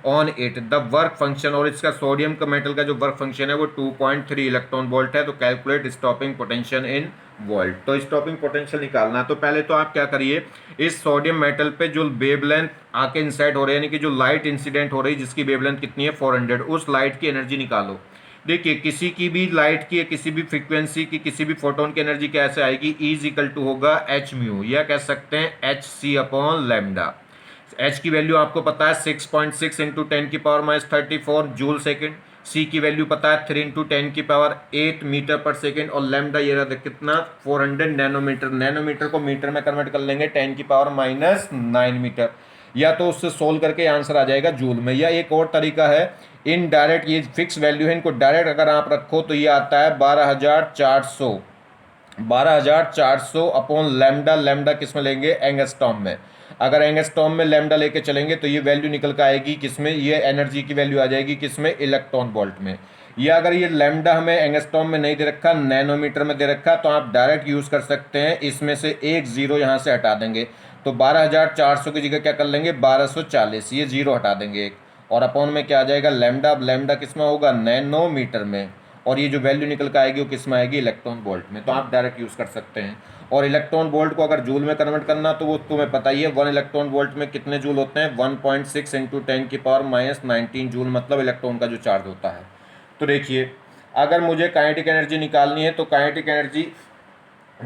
on it, the work function, और इसका सोडियम का मेटल का जो वर्क फंक्शन है वो 2.3 इलेक्ट्रॉन वोल्ट है। तो calculate stopping potential in volt, तो स्टॉपिंग पोटेंशियल निकालना है। तो पहले तो आप क्या करिए, इस सोडियम मेटल पे जो वेवलेंथ आके इंसाइड हो रही है, यानी कि जो लाइट इंसिडेंट हो रही है जिसकी वेवलेंथ कितनी है 400, उस लाइट की एनर्जी निकालो। देखिए, किसी की भी लाइट की, किसी भी फ्रीक्वेंसी की, किसी भी फोटोन की एनर्जी कैसे आएगी, E इज इक्वल टू होगा एच म्यू, या कह सकते हैं H C upon lambda. H की वैल्यू आपको पता है 6.6 इंटू 10⁻34 जूल सेकेंड, सी की वैल्यू पता है 3 इंटू 10⁸ मीटर पर सेकेंड, और लैम्डा ये रहा कितना 400 नैनोमीटर, नैनोमीटर को मीटर में कन्वर्ट कर लेंगे 10⁻⁹ मीटर, या तो उससे सोल्व करके आंसर आ जाएगा जूल में। या एक और तरीका है, इन डायरेक्ट, ये फिक्स वैल्यू है, इनको डायरेक्ट अगर आप रखो तो ये आता है 12,400 12,400 अपॉन लैम्डा, लैम्डा किस में लेंगे, एंगस्ट्रॉम में। अगर एंगस्ट्रॉम में लैम्डा लेके चलेंगे तो ये वैल्यू निकल कर आएगी किसमें, ये एनर्जी की वैल्यू आ जाएगी किसमें, इलेक्ट्रॉन वोल्ट में। या अगर ये लैम्डा हमें एंगस्ट्रॉम में नहीं दे रखा, नैनोमीटर में दे रखा, तो आप डायरेक्ट यूज़ कर सकते हैं, इसमें से एक जीरो यहाँ से हटा देंगे, तो 12,400 की जगह क्या कर लेंगे, 1240, ये जीरो हटा देंगे एक, और अपॉन में क्या आ जाएगा, लैम्डा। अब लैम्डा किस में होगा, नैनोमीटर में, और ये जो वैल्यू निकल कर आएगी वो किस में आएगी, इलेक्ट्रॉन वोल्ट में। तो आप डायरेक्ट यूज़ कर सकते हैं। और इलेक्ट्रॉन वोल्ट को अगर जूल में कन्वर्ट करना तो वो तुम्हें पता ही है, 1 इलेक्ट्रॉन वोल्ट में कितने जूल होते हैं, 1.6 इंटू 10⁻⁻19 जूल, मतलब इलेक्ट्रॉन का जो चार्ज होता है। तो देखिए, अगर मुझे काइनेटिक एनर्जी निकालनी है तो काइनेटिक एनर्जी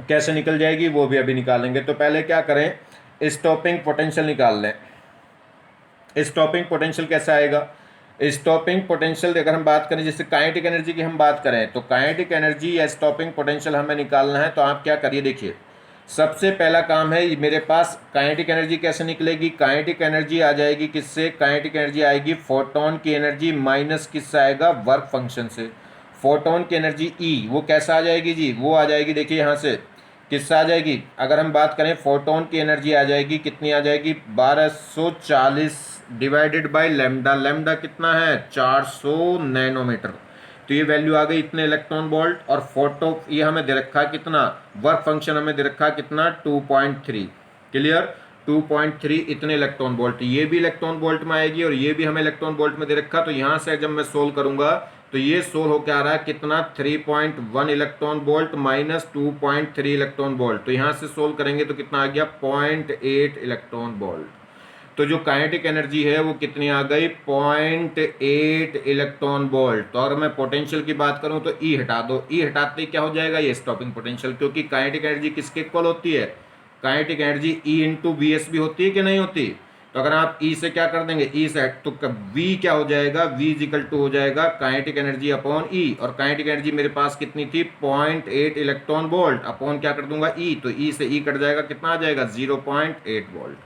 कैसे निकल जाएगी वो भी अभी निकालेंगे। तो पहले क्या करें, स्टॉपिंग पोटेंशियल निकाल लें। स्टॉपिंग पोटेंशियल कैसा आएगा, स्टॉपिंग पोटेंशियल अगर हम बात करें, जैसे काइनेटिक एनर्जी की हम बात करें, तो काइनेटिक एनर्जी या स्टॉपिंग पोटेंशियल हमें निकालना है। तो आप क्या करिए, देखिए सबसे पहला काम है, मेरे पास काइनेटिक एनर्जी कैसे निकलेगी, काइनेटिक एनर्जी आ जाएगी किससे, काइनेटिक एनर्जी आएगी फोटोन की एनर्जी माइनस किससे आएगा, वर्क फंक्शन से। फोटोन की एनर्जी ई, वो कैसा आ जाएगी जी, वो आ जाएगी, देखिए यहाँ से किससे आ जाएगी, अगर हम बात करें फोटोन की एनर्जी आ जाएगी, कितनी आ जाएगी, 1240 डिवाइडेड बाय लैम्डा, लैम्डा कितना है, 400 नैनोमीटर। तो ये वैल्यू आ गई इतने इलेक्ट्रॉन वोल्ट। और फोटो ये हमें दे रखा है कितना, वर्क फंक्शन हमें दे रखा है कितना, 2.3। क्लियर, 2.3 इतने इलेक्ट्रॉन वोल्ट, ये भी इलेक्ट्रॉन वोल्ट में आएगी और ये भी हमें इलेक्ट्रॉन वोल्ट में दे रखा। तो यहाँ से जब मैं सोल्व करूंगा तो ये सोल्व होकर आ रहा है कितना, 3.1 electron volt minus 2.3 electron volt. तो यहाँ से सोल्व करेंगे तो कितना आ गया, 0.8 इलेक्ट्रॉन वोल्ट। तो जो काइनेटिक एनर्जी है वो कितनी आ गई, 0.8 इलेक्ट्रॉन वोल्ट। तो अगर मैं पोटेंशियल की बात करूं तो ई हटा दो, ई हटाते ही क्या हो जाएगा, ये स्टॉपिंग पोटेंशियल, क्योंकि काइनेटिक एनर्जी किसके इक्वल होती है, kinetic energy e into V S भी होती है कि नहीं होती। तो अगर आप ई से क्या कर देंगे, ई से तो वी क्या हो जाएगा, वी इजिकल टू हो जाएगा काइनेटिक एनर्जी अपॉन ई, और काइनेटिक एनर्जी मेरे पास कितनी थी, 0.8 इलेक्ट्रॉन वोल्ट, अपॉन क्या कर दूंगा ई, तो ई से ई कट जाएगा, कितना आ जाएगा, 0.8 वोल्ट।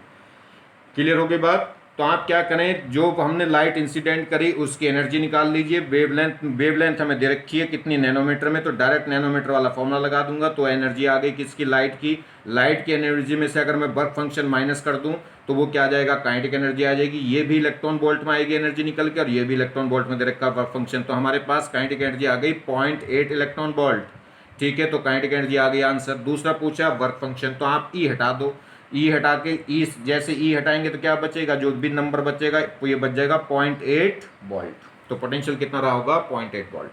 क्लियर हो गई बात। तो आप क्या करें, जो हमने लाइट इंसिडेंट करी उसकी एनर्जी निकाल लीजिए। वेवलेंथ हमें दे रखी है कितनी, नैनोमीटर में, तो डायरेक्ट नैनोमीटर वाला फॉर्मूला लगा दूंगा। तो एनर्जी आ गई किसकी, लाइट की। लाइट की एनर्जी में से अगर मैं वर्क फंक्शन माइनस कर दूं तो वो क्या आ जाएगा, काइनेटिक एनर्जी आ जाएगी। ये भी इलेक्ट्रॉन वोल्ट में आएगी एनर्जी निकल के, और ये भी इलेक्ट्रॉन वोल्ट में दे रखा वर्क फंक्शन। तो हमारे पास काइनेटिक एनर्जी आ गई 0.8 इलेक्ट्रॉन वोल्ट। ठीक है, तो काइनेटिक एनर्जी आ गई आंसर। दूसरा पूछा वर्क फंक्शन, तो आप ई हटा दो, ई हटा के ई, जैसे ई हटाएंगे तो क्या बचेगा, जो भी नंबर बचेगा वो ये बच जाएगा 0.8 वोल्ट। तो पोटेंशियल कितना रहा होगा, 0.8 वोल्ट।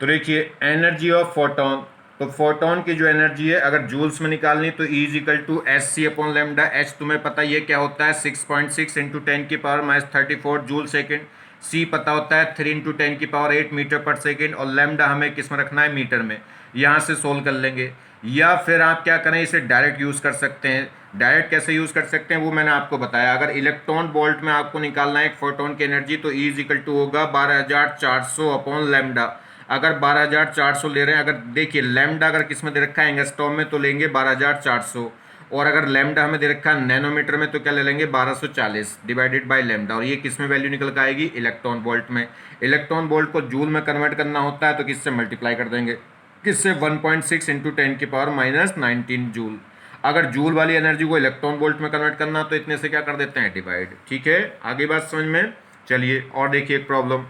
तो देखिए एनर्जी ऑफ फोटोन, तो फोटोन की जो एनर्जी है अगर जूल्स में निकालनी तो E equal to H C upon lambda. H तुम्हें पता ये क्या होता है, 6.6 इंटू 10⁻34 जूल सेकेंड। सी पता होता है 3 इंटू 10⁸ मीटर पर सेकेंड, और लेमडा हमें किस में रखना है, मीटर में। यहाँ से सोल्व कर लेंगे, या फिर आप क्या करें, इसे डायरेक्ट यूज़ कर सकते हैं। डायरेक्ट कैसे यूज़ कर सकते हैं वो मैंने आपको बताया। अगर इलेक्ट्रॉन वोल्ट में आपको निकालना है एक फोटोन की एनर्जी, तो ई इजिकल टू होगा 12,400 अपॉन लेमडा। अगर 12,400 ले रहे हैं, अगर देखिए लैम्डा अगर किस में दे रखा है, एंगस्ट्रॉम में, तो लेंगे 12,400, और अगर लैम्डा हमें दे रखा है नैनोमीटर में तो क्या ले लेंगे, 1240 डिवाइडेड बाय लैम्डा। और ये किस में वैल्यू निकल के आएगी, इलेक्ट्रॉन वोल्ट में। इलेक्ट्रॉन वोल्ट को जूल में कन्वर्ट करना होता है तो किससे मल्टीप्लाई कर देंगे, किससे, 1.6 इंटू 10⁻⁻19 जूल। अगर जूल वाली एनर्जी को इलेक्ट्रॉन वोल्ट में कन्वर्ट करना तो इतने से क्या कर देते हैं, डिवाइड। ठीक है, आगे बात समझ में। चलिए और देखिए एक प्रॉब्लम,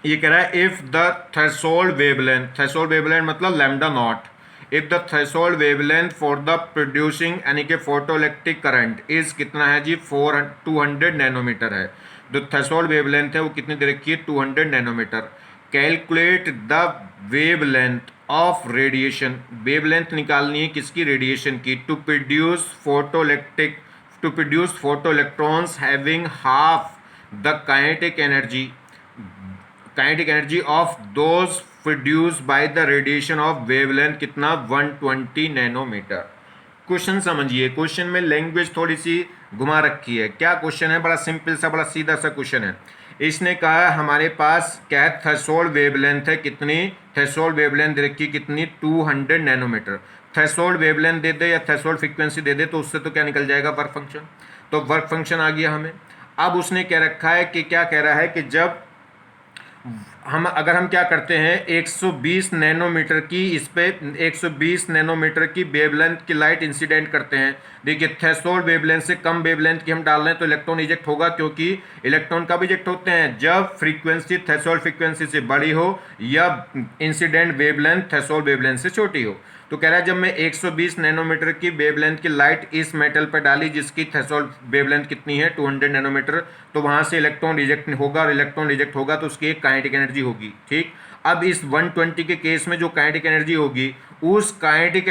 ये कह रहा है इफ द थ्रेशोल्ड वेवलेंथ मतलब lambda naught, if the threshold wavelength for the producing यानी कि फोटो इलेक्ट्रिक करंट इज कितना है जी, 200 नैनोमीटर है। जो थ्रेशोल्ड वेवलेंथ है वो कितनी दे रखी है, 200 nanometer. Calculate the wavelength of radiation, wavelength निकालनी है किसकी, रेडिएशन की, to produce photo electrons having half the kinetic energy of those produce by the radiation of wavelength कितना, 120 नैनोमीटर। क्वेश्चन समझिए, क्वेश्चन में लैंग्वेज थोड़ी सी घुमा रखी है। क्या क्वेश्चन है, बड़ा सिंपल सा, बड़ा सीधा सा क्वेश्चन है। इसने कहा हमारे पास क्या है, थ्रेशोल्ड वेवलेंथ है कितनी, थ्रेशोल्ड वेवलेंथ दे रखी कितनी, 200 नैनोमीटर। थ्रेशोल्ड वेवलेंथ दे दे या थ्रेशोल्ड फ्रीक्वेंसी दे दे तो उससे तो क्या निकल जाएगा, वर्क फंक्शन। तो वर्क फंक्शन आ गया हमें। अब उसने क्या रखा है कि क्या कह रहा है कि जब हम अगर हम क्या करते हैं 120 नैनोमीटर की इस पे 120 नैनोमीटर की वेवलेंथ की लाइट इंसिडेंट करते हैं। देखिए थ्रेशोल्ड वेवलेंथ से कम वेवलेंथ की हम डाल रहे हैं तो इलेक्ट्रॉन इजेक्ट होगा, क्योंकि इलेक्ट्रॉन कब इजेक्ट होते हैं जब फ्रीक्वेंसी थ्रेशोल्ड फ्रीक्वेंसी से बड़ी हो या इंसिडेंट वेवलेंथ थ्रेशोल्ड वेवलेंथ से छोटी हो। तो कह रहा है जब मैं 120 नैनोमीटर की वेवलेंथ की लाइट इस मेटल पर डाली जिसकी थ्रेशोल्ड वेवलेंथ कितनी है 200 नैनोमीटर, तो वहां से इलेक्ट्रॉन रिजेक्ट होगा, और इलेक्ट्रॉन रिजेक्ट होगा तो उसकी एक काइनेटिक एनर्जी होगी। ठीक, अब इस 120 के केस में जो काइनेटिक एनर्जी होगी उस काइनेटिक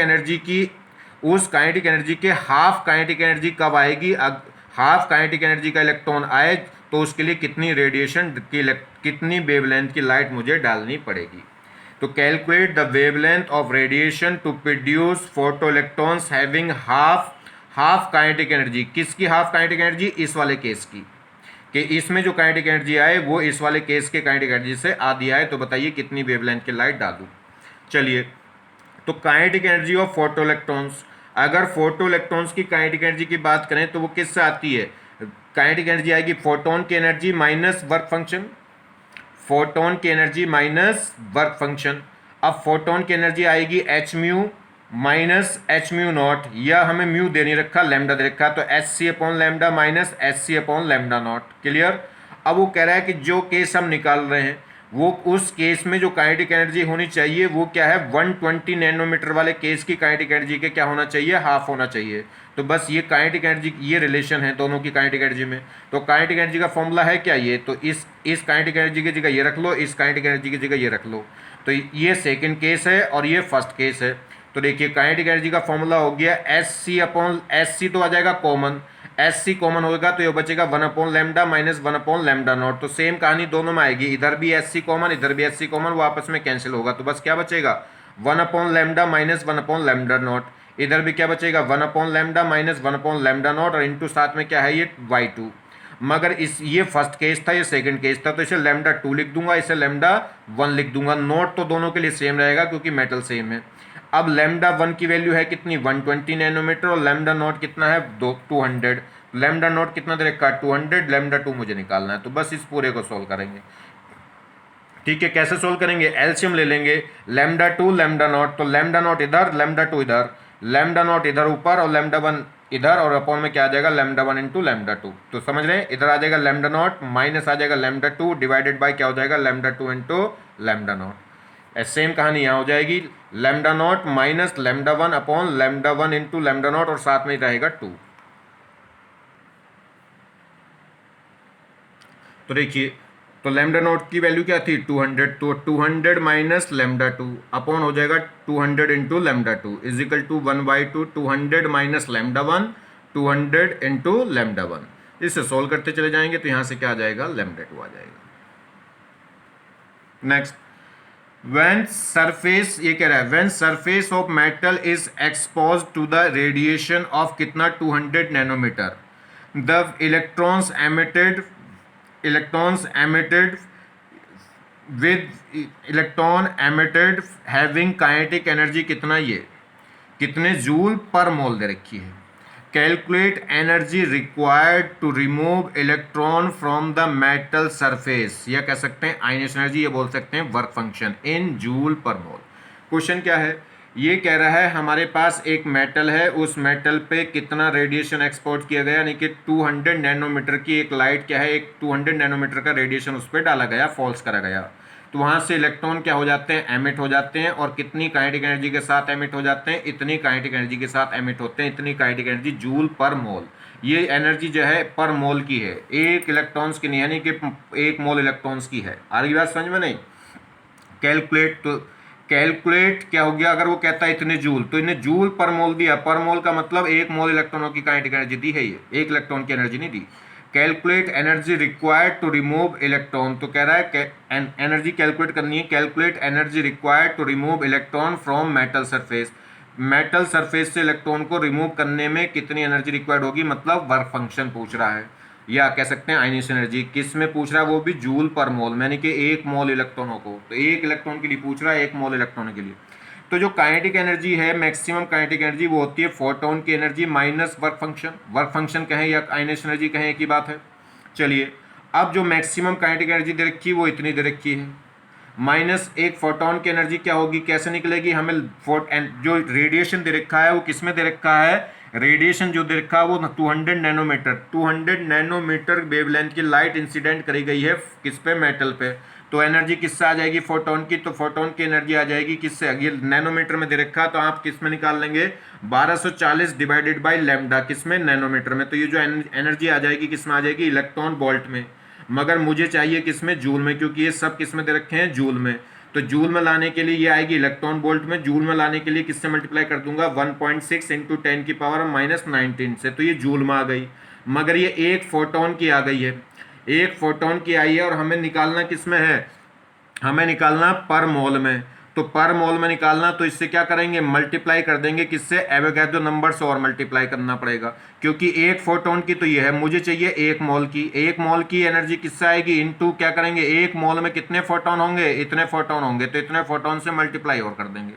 एनर्जी के हाफ काइनेटिक एनर्जी कब आएगी, हाफ काइनेटिक एनर्जी का इलेक्ट्रॉन आए तो उसके लिए कितनी रेडिएशन की कितनी वेवलेंथ की लाइट मुझे डालनी पड़ेगी। तो calculate the wavelength of radiation to produce photo electrons having half kinetic energy. किसकी हाफ काइनेटिक एनर्जी, इस वाले केस की, कि इसमें जो काइनेटिक एनर्जी आए वो इस वाले केस के काइनेटिक एनर्जी से आधी आए, तो बताइए कितनी वेवलेंथ की लाइट डालूं। चलिए, तो kinetic energy of photo electrons, अगर फोटो इलेक्ट्रॉन्स की काइनेटिक एनर्जी की बात करें तो वो किससे आती है, काइनेटिक एनर्जी आएगी फोटोन की energy minus work function, photon की एनर्जी माइनस वर्क फंक्शन। अब फोटोन की एनर्जी आएगी H mu minus H mu not, या हमें म्यू दे नहीं रखा, लैम्डा दे रखा, तो H C upon lambda minus H C upon lambda naught. Clear. अब वो कह रहा है कि जो केस हम निकाल रहे हैं वो उस केस में जो काइनेटिक एनर्जी होनी चाहिए वो क्या है, 120 नैनोमीटर वाले केस की काइनेटिक एनर्जी के क्या होना चाहिए, हाफ होना चाहिए। तो बस ये काइनेटिक एनर्जी, ये रिलेशन है दोनों की काइनेटिक एनर्जी में। तो काइनेटिक एनर्जी का फॉर्मूला है क्या ये, तो इस काइनेटिक एनर्जी की जगह ये रख लो, इस काइनेटिक एनर्जी की जगह ये रख लो। तो ये सेकेंड केस है और ये फर्स्ट केस है। तो देखिए काइनेटिक एनर्जी का फॉर्मूला हो गया S C upon, S C तो आ जाएगा कॉमन, एस सी कॉमन होगा तो ये बचेगा 1 upon lambda minus 1 upon lambda not. तो सेम कहानी दोनों में आएगी, इधर भी एस सी कॉमन, इधर भी एस सी कॉमन, वो आपस में कैंसिल होगा, तो बस क्या बचेगा 1 upon lambda minus 1 upon lambda not. इधर भी क्या बचेगा 1 upon lambda minus 1 upon lambda not, और इंटू साथ में क्या है ये y2। मगर ये फर्स्ट केस था, ये सेकंड केस था, तो इसे लैम्डा 2 लिख दूंगा, इसे लैम्डा 1 लिख दूंगा। नोट तो दोनों के लिए सेम रहेगा क्योंकि मेटल सेम है। अब लैम्डा 1 की वैल्यू है कितनी 120 नैनोमीटर, और लैम्डा नॉट कितना है 200। लैम्डा नॉट कितना दे रखा 200, लैम्डा 2 मुझे निकालना है, तो बस इस पूरे को सोल्व करेंगे। ठीक है, कैसे सोल्व करेंगे, एलसीएम ले लेंगे, लैम्डा 2 लैम्डा नॉट, तो लैम्डा नॉट इधर, लैम्डा 2 इधर, लैम्डा नॉट इधर ऊपर और लैम्डा 1 इधर, और अपॉन में क्या आ जाएगा लैम्डा 1 इंटू लैम्डा 2। तो समझ रहे हैं, इधर आ जाएगा लैम्डा नॉट माइनस आ जाएगा लैम्डा 2 डिवाइडेड बाय क्या हो जाएगा lambda 2 into lambda naught. Same कहानी यहाँ हो जाएगी, lambda naught minus lambda 1 upon lambda 1 into lambda naught, और साथ में रहेगा 2। तो देखिए, तो लैम्डा नॉट की वैल्यू क्या थी 200, तो 200 माइनस लैम्डा 2 अपॉन हो जाएगा 200 into lambda 2 is equal to 1/2, 200 minus lambda 1, 200 into lambda 1। इसे सोल्व करते चले जाएंगे तो यहाँ से क्या आ जाएगा लैम्डा 2 आ जाएगा। नेक्स्ट, व्हेन सरफेस, ये कह रहा है when surface of metal is expose to the radiation of कितना 200 nanometer, the electrons emitted with electron emitted having kinetic energy कितना, ये कितने जूल पर मोल दे रखी है। Calculate energy required to remove electron from the metal surface, या कह सकते हैं आयनेशन एनर्जी, ये बोल सकते हैं वर्क फंक्शन इन जूल पर मोल। क्वेश्चन क्या है, ये कह रहा है हमारे पास एक मेटल है, उस मेटल पे कितना रेडिएशन एक्सपोर्ट किया गया, यानी कि 200 नैनोमीटर की एक लाइट क्या है, एक 200 नैनोमीटर का रेडिएशन उस पर डाला गया, फॉल्स करा गया। तो वहाँ से इलेक्ट्रॉन क्या हो जाते हैं, एमिट हो जाते हैं, और कितनी काइनेटिक एनर्जी के साथ एमिट हो जाते हैं, इतनी काइनेटिक एनर्जी के साथ एमिट होते हैं, इतनी काइनेटिक एनर्जी जूल पर मोल। ये एनर्जी जो है पर मोल की है, एक इलेक्ट्रॉन्स की नहीं, यानी कि 1 मोल इलेक्ट्रॉन्स की है। आगे बात समझ में नहीं, कैलकुलेट, तो कैलकुलेट क्या हो गया, अगर वो कहता है इतने जूल, तो इन्हें जूल पर मोल दिया, पर मोल का मतलब 1 मोल इलेक्ट्रॉनों की काइनेटिक एनर्जी दी है, ये 1 इलेक्ट्रॉन की एनर्जी नहीं दी। Calculate energy required to remove electron, तो कह रहा है एनर्जी कैलकुलेट करनी है, calculate energy required to remove electron from metal surface, metal surface से इलेक्ट्रॉन को रिमूव करने में कितनी एनर्जी रिक्वायर्ड होगी, मतलब वर्क फंक्शन पूछ रहा है, या कह सकते हैं आयनिश एनर्जी। किस में पूछ रहा है, वो भी जूल पर मोल, यानी कि 1 मोल इलेक्ट्रॉनों को, तो 1 इलेक्ट्रॉन के लिए पूछ रहा है, 1 मोल इलेक्ट्रॉनों के लिए। तो जो काइनेटिक एनर्जी है, मैक्सिमम काइनेटिक एनर्जी वो होती है फोटोन की energy minus work function, work function कहें या आयनिश एनर्जी कहें, एक ही बात है। चलिए, अब जो मैक्सिमम काइनेटिक एनर्जी दे रखी है वो इतनी दे रखी है, माइनस एक फोटोन की एनर्जी क्या होगी, कैसे निकलेगी, हमें जो रेडिएशन दे रखा है वो किस में दे रखा है, रेडिएशन जो दे रखा है वो 200 नैनोमीटर, 200 नैनोमीटर वेवलेंथ की लाइट इंसिडेंट करी गई है किस पे, मेटल पे। तो एनर्जी किससे आ जाएगी, फोटोन की, तो फोटोन की एनर्जी आ जाएगी किससे, ये नैनोमीटर में दे रखा है तो आप किस में निकाल लेंगे, 1240 डिवाइडेड बाई लैम्डा, किस में, नैनोमीटर में। तो ये जो एनर्जी आ जाएगी किस में आ जाएगी, इलेक्ट्रॉन वोल्ट में, मगर मुझे चाहिए किस में, जूल में, क्योंकि ये सब किस में दे रखे हैं, जूल में। तो जूल में लाने के लिए ये आएगी इलेक्ट्रॉन वोल्ट में, जूल में लाने के लिए किससे मल्टीप्लाई कर दूंगा, 1.6 इंटू 10 की पावर -19 से, तो ये जूल में आ गई। मगर ये एक फोटोन की आ गई है, एक फोटोन की आई है, और हमें निकालना किस में है, हमें निकालना पर मोल में। तो पर मोल में निकालना, तो इससे क्या करेंगे, मल्टीप्लाई कर देंगे किससे, एवोगैड्रो नंबर से, और मल्टीप्लाई करना पड़ेगा, क्योंकि एक फोटोन की तो ये है, मुझे चाहिए एक मोल की, एक मोल की एनर्जी किससे आएगी, इनटू क्या करेंगे, एक मोल में कितने फोटोन होंगे, इतने फोटोन होंगे, तो इतने फोटोन से मल्टीप्लाई और कर देंगे।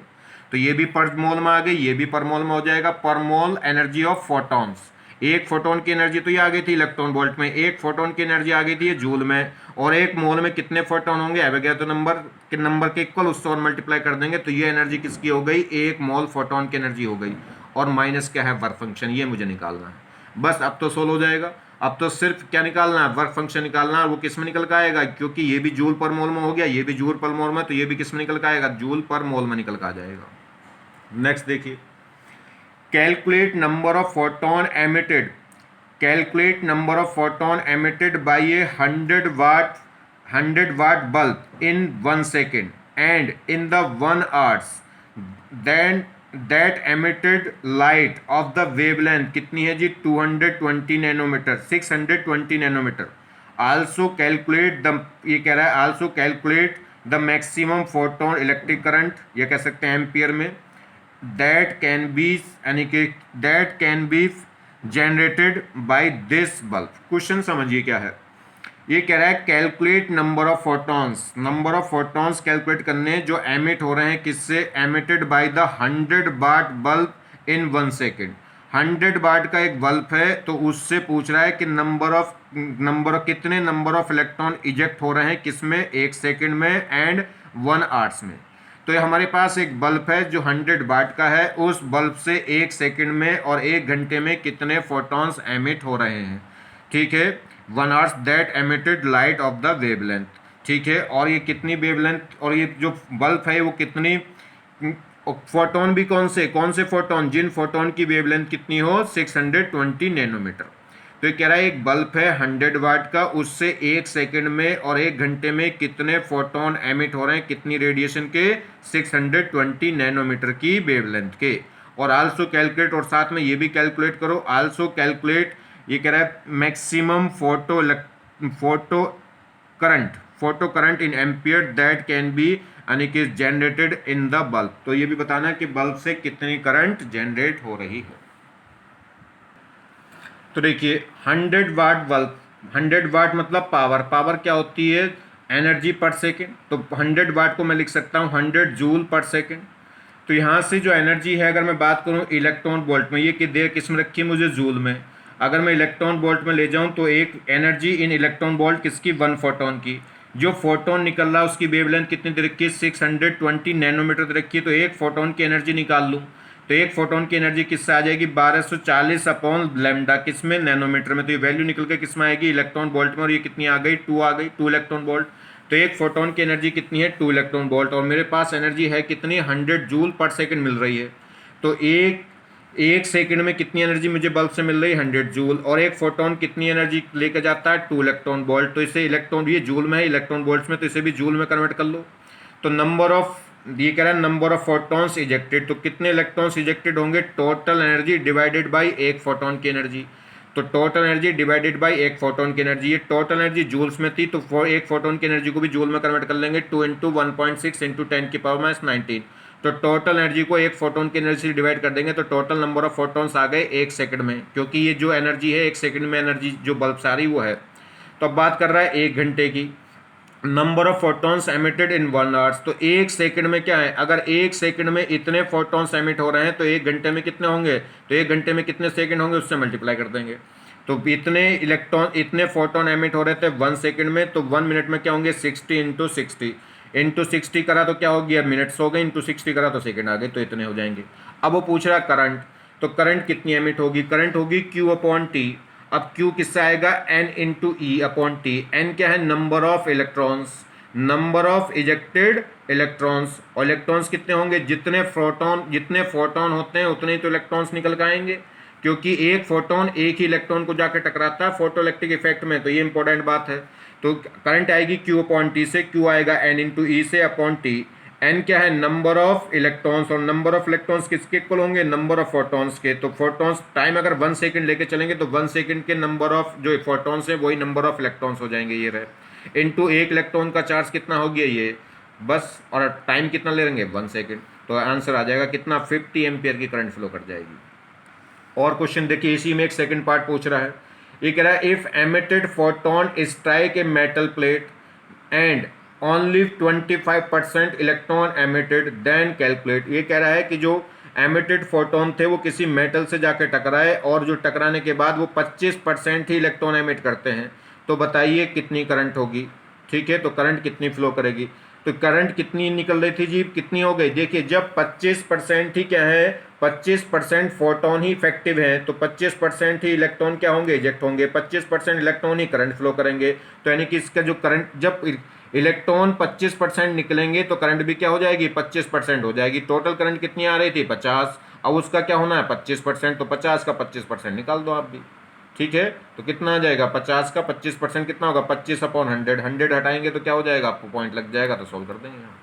तो ये भी पर मोल में आ गई, ये भी पर मोल में हो जाएगा, पर मोल एनर्जी ऑफ फोटॉन्स। एक फोटोन की एनर्जी तो ये आ गई थी इलेक्ट्रॉन वोल्ट में, एक फोटोन की एनर्जी आ गई थी ये जूल में, और एक मोल में कितने फोटोन होंगे, एवोगैड्रो नंबर के इक्वल, उससे और मल्टीप्लाई कर देंगे, तो ये एनर्जी किसकी हो गई, एक मोल फोटोन की एनर्जी हो गई। और माइनस क्या है, वर्क फंक्शन, ये मुझे निकालना है। बस अब तो सोल्व हो जाएगा। अब तो सिर्फ क्या निकालना है, वर्क फंक्शन निकालना है, वो किस में निकल के आएगा, क्योंकि ये भी जूल पर मोल में हो गया, ये भी जूल पर मोल में, तो ये भी किस में निकल के आएगा, जूल पर मोल में निकल के आ जाएगा। नेक्स्ट देखिए, calculate number of photon emitted, calculate number of photon emitted by a 100 watt bulb in 1 second and in the 1 hours, then that emitted light of the wavelength कितनी है जी, 220 nanometer, 620 nanometer. also calculate the, ये कह रहा है also calculate the maximum photon electric current, ये कह सकते हैं एम्पियर में, that can be, यानी कि that can be generated by this bulb. Question समझिए क्या है, ये कह रहा है calculate number of photons, number of photons calculate करने जो एमिट हो रहे हैं किससे, emitted by the 100 watt bulb in 1 second. 100 watt का एक बल्ब है, तो उससे पूछ रहा है कि कितने नंबर ऑफ इलेक्ट्रॉन इजेक्ट हो रहे हैं किसमें, 1 सेकेंड में एंड 1 आवर्स में। तो ये हमारे पास एक बल्ब है जो 100 वाट का है, उस बल्ब से 1 सेकंड में और 1 घंटे में कितने फोटॉन्स एमिट हो रहे हैं, ठीक है, 1 hours that emitted light of the wavelength, ठीक है। और ये कितनी वेवलेंथ, और ये जो बल्ब है वो कितनी फोटोन भी कौन से फोटोन, जिन फोटोन की वेवलेंथ कितनी हो, 620 नैनोमीटर। तो ये कह रहा है एक बल्ब है 100 वाट का, उससे 1 सेकंड में और 1 घंटे में कितने फोटोन एमिट हो रहे हैं, कितनी रेडिएशन के, 620 नैनोमीटर की वेवलेंथ के। और आल्सो कैलकुलेट, और साथ में ये भी कैलकुलेट करो, आल्सो कैलकुलेट, ये कह रहा है maximum photo current in ampere that can be, यानी कि जनरेटेड इन द बल्ब। तो ये भी बताना कि बल्ब से कितनी करंट जनरेट हो रही है। तो देखिए 100 वाट बल्ब, 100 वाट मतलब पावर, पावर क्या होती है, एनर्जी पर सेकेंड। तो 100 वाट को मैं लिख सकता हूँ 100 जूल पर सेकेंड। तो यहाँ से जो एनर्जी है, अगर मैं बात करूँ इलेक्ट्रॉन वोल्ट में, ये कि देर किस में रखी है, मुझे जूल में। अगर मैं इलेक्ट्रॉन वोल्ट में ले जाऊँ तो एक एनर्जी इन इलेक्ट्रॉन वोल्ट किसकी, 1 फोटोन की। जो फोटोन निकल रहा है उसकी वेवलेंथ कितनी दे रखी है, 620 नैनोमीटर दे रखी है। तो एक फोटोन की एनर्जी निकाल लूँ, तो एक फोटोन की एनर्जी किससे आ जाएगी, 1240 अपॉन लैम्डा, किस में, नैनोमीटर में। तो ये वैल्यू निकल के किस में आएगी, इलेक्ट्रॉन वोल्ट में, और ये कितनी आ गई, 2 आ गई, 2 इलेक्ट्रॉन वोल्ट। तो एक फोटोन की एनर्जी कितनी है, 2 इलेक्ट्रॉन वोल्ट, और मेरे पास एनर्जी है कितनी, 100 जूल पर सेकंड मिल रही है। तो एक सेकंड में कितनी एनर्जी मुझे बल्ब से मिल रही है, 100 जूल, और एक फोटोन कितनी एनर्जी लेकर जाता है, 2 इलेक्ट्रॉन वोल्ट। तो इसे इलेक्ट्रॉन, ये जूल में है, इलेक्ट्रॉन वोल्ट्स में, तो इसे भी जूल में कन्वर्ट कर लो। तो नंबर ऑफ, ये कह रहा है नंबर ऑफ फोटॉन्स इजेक्टेड, तो कितने इलेक्ट्रॉन्स इजेक्टेड होंगे, टोटल एनर्जी डिवाइडेड बाय एक फोटोन की एनर्जी। तो टोटल एनर्जी डिवाइडेड बाय एक फोटोन की एनर्जी, ये टोटल एनर्जी जूल्स में थी, तो एक फोटोन की एनर्जी को भी जूल में कन्वर्ट कर लेंगे, 2 इंटू 1.6 इंटू 10 की पावर -19। तो टोटल एनर्जी को एक फोटोन की एनर्जी से डिवाइड कर देंगे, तो टोटल नंबर ऑफ फोटॉन्स आ गए 1 सेकंड में, क्योंकि ये जो एनर्जी है 1 सेकंड में एनर्जी जो बल्ब से आ रही वो है। तो अब बात कर रहा है 1 घंटे की, number of photons emitted in 1 hours. तो 1 सेकंड में क्या है, अगर 1 सेकंड में इतने फोटॉन्स एमिट हो रहे हैं तो 1 घंटे में कितने होंगे, तो 1 घंटे में कितने सेकंड होंगे, उससे मल्टीप्लाई कर देंगे। तो इतने फोटोन एमिट हो रहे थे 1 सेकंड में, तो 1 मिनट में क्या होंगे, 60 इंटू 60। इंटू 60 करा तो क्या हो गया, मिनट्स हो गए, इंटू 60 करा तो सेकंड आ गए, तो इतने हो जाएंगे। अब वो पूछ रहा करंट, तो करंट कितनी एमिट होगी, करंट होगी Q अपॉन टी। अब Q किससे आएगा, N into e upon T. N क्या है, number of electrons, number of ejected electrons, और इलेक्ट्रॉन्स कितने होंगे, जितने फोटोन होते हैं उतने ही तो इलेक्ट्रॉन्स निकल के आएंगे, क्योंकि एक फोटोन एक ही इलेक्ट्रॉन को जाकर टकराता है फोटो इलेक्ट्रिक इफेक्ट में, तो ये इंपॉर्टेंट बात है। तो करंट आएगी Q अपॉन टी से, Q आएगा N इंटू ई से अपॉन टी। एन क्या है, नंबर ऑफ इलेक्ट्रॉन्स, और नंबर ऑफ इलेक्ट्रॉन्स किसके इक्वल होंगे, नंबर ऑफ फोटॉन्स के। तो फोटॉन्स टाइम अगर 1 सेकंड लेके चलेंगे तो 1 सेकंड के नंबर ऑफ जो फोटॉन्स है वही नंबर ऑफ इलेक्ट्रॉन्स हो जाएंगे, ये रहे। इनटू एक इलेक्ट्रॉन का चार्ज कितना हो गया ये, बस, और टाइम कितना ले लेंगे 1 सेकंड, तो आंसर आ जाएगा कितना, 50 एम्पियर की करंट फ्लो कर जाएगी। और क्वेश्चन देखिए, इसी में एक सेकंड पार्ट पूछ रहा है, ये कह रहा है if emitted photon strike a metal plate and only 25% electron emitted then calculate. ये कह रहा है कि जो एमिटेड फोटोन थे वो किसी मेटल से जाकर टकराए और जो टकराने के बाद वो 25% ही इलेक्ट्रॉन एमिट करते हैं, तो बताइए कितनी करंट होगी। ठीक है, तो करंट कितनी फ्लो करेगी, तो करंट कितनी निकल रही थी जी, कितनी हो गई, देखिए जब 25% ही क्या है, 25% फोटोन ही इफेक्टिव हैं, तो 25% ही इलेक्ट्रॉन क्या होंगे, इजेक्ट होंगे, 25% इलेक्ट्रॉन ही करंट फ्लो करेंगे। तो यानी कि इसका जो करंट, जब इलेक्ट्रॉन 25% निकलेंगे तो करंट भी क्या हो जाएगी, 25% हो जाएगी। टोटल करंट कितनी आ रही थी, 50, अब उसका क्या होना है 25%, तो 50 का 25% निकाल दो आप भी। ठीक है, तो कितना आ जाएगा, 50 का 25% कितना होगा, 25 अपॉन 100, 100 हटाएंगे तो क्या हो जाएगा, आपको पॉइंट लग जाएगा, तो सोल्व कर देंगे हम।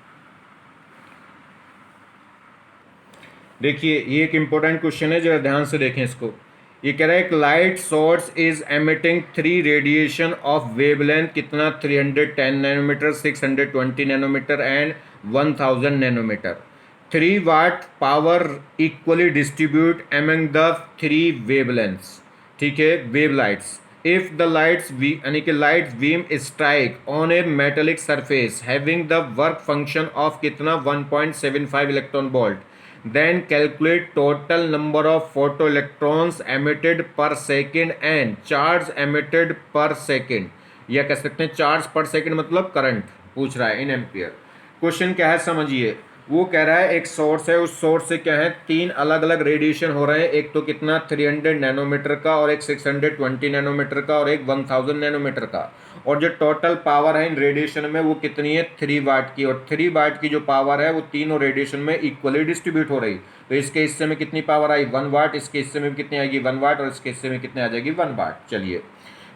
देखिए ये एक इंपॉर्टेंट क्वेश्चन है, जरा ध्यान से देखें इसको। ये कह रहा है एक light source is emitting 3 radiation of wavelength कितना, 310 nanometer, 620 nanometer and 1000 nanometer. 3 watt power equally distribute among the 3 wavelengths. ठीक है, wave lights. If the lights we यानी कि light beam strike on a metallic surface having the work function of कितना, 1.75 electron volt, then calculate total number of photoelectrons emitted per second and charge emitted per second, या कह सकते हैं charge पर second, मतलब current पूछ रहा है इन एम्पियर। क्वेश्चन क्या है समझिए, वो कह रहा है एक सोर्स है, उस सोर्स से क्या है 3 अलग अलग रेडिएशन हो रहे हैं, एक तो कितना 300 नैनोमीटर का, और एक 620 नैनोमीटर का, और एक 1000 नैनोमीटर का, और जो टोटल पावर है इन रेडिएशन में वो कितनी है, 3 वाट की, और 3 वाट की जो पावर है वो तीनों रेडिएशन में इक्वली डिस्ट्रीब्यूट हो रही। तो इसके हिस्से में कितनी पावर आई, 1 वाट, इसके हिस्से में कितनी आएगी 1 वाट, और इसके हिस्से में कितनी आ जाएगी 1 वाट। चलिए,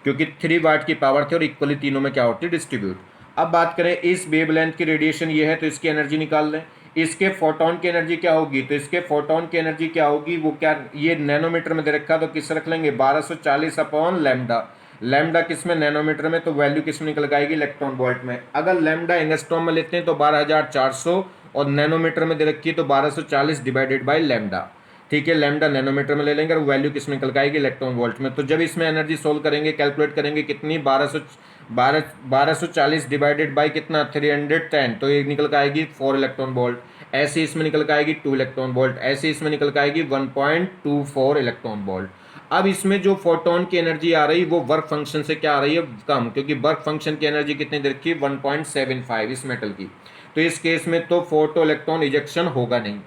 क्योंकि 3 वाट की पावर थी और इक्वली तीनों में क्या होती है, डिस्ट्रीब्यूट। अब बात करें इस वेवलेंथ की रेडिएशन ये है, तो इसकी एनर्जी निकाल लें। इसके फोटोन की एनर्जी क्या होगी, तो इसके फोटोन की एनर्जी क्या होगी, वो क्या, ये नैनोमीटर में दे रखा, तो किस रख लेंगे 1240 अपॉन लैम्डा। लैम्डा किस में, नैनोमीटर में, तो वैल्यू किस में निकल आएगी, इलेक्ट्रॉन वोल्ट में। अगर लैम्डा एंगस्ट्रॉम में लेते हैं तो 12400, और नैनोमीटर में दे रखी है तो 1240 डिवाइडेड बाई लैम्डा। ठीक है, लैम्डा नैनोमीटर में ले लेंगे और वैल्यू किस में निकल आएगी, इलेक्ट्रॉन वोल्ट में। तो जब इसमें एनर्जी सोल्व करेंगे, कैलकुलेट करेंगे कितनी, 1240 डिवाइडेड बाई कितना 310, तो ये निकल के आएगी 4 इलेक्ट्रॉन वोल्ट। ऐसे इसमें निकल के आएगी 2 इलेक्ट्रॉन वोल्ट, ऐसे इसमें निकल के आएगी 1.24 इलेक्ट्रॉन वोल्ट। अब इसमें जो फोटोन की एनर्जी आ रही वो वर्क फंक्शन से क्या आ रही है, कम, क्योंकि वर्क फंक्शन की एनर्जी कितनी दे रखी है 1.75 इस मेटल की। तो इस केस में तो फोटो इलेक्ट्रॉन इजेक्शन होगा नहीं,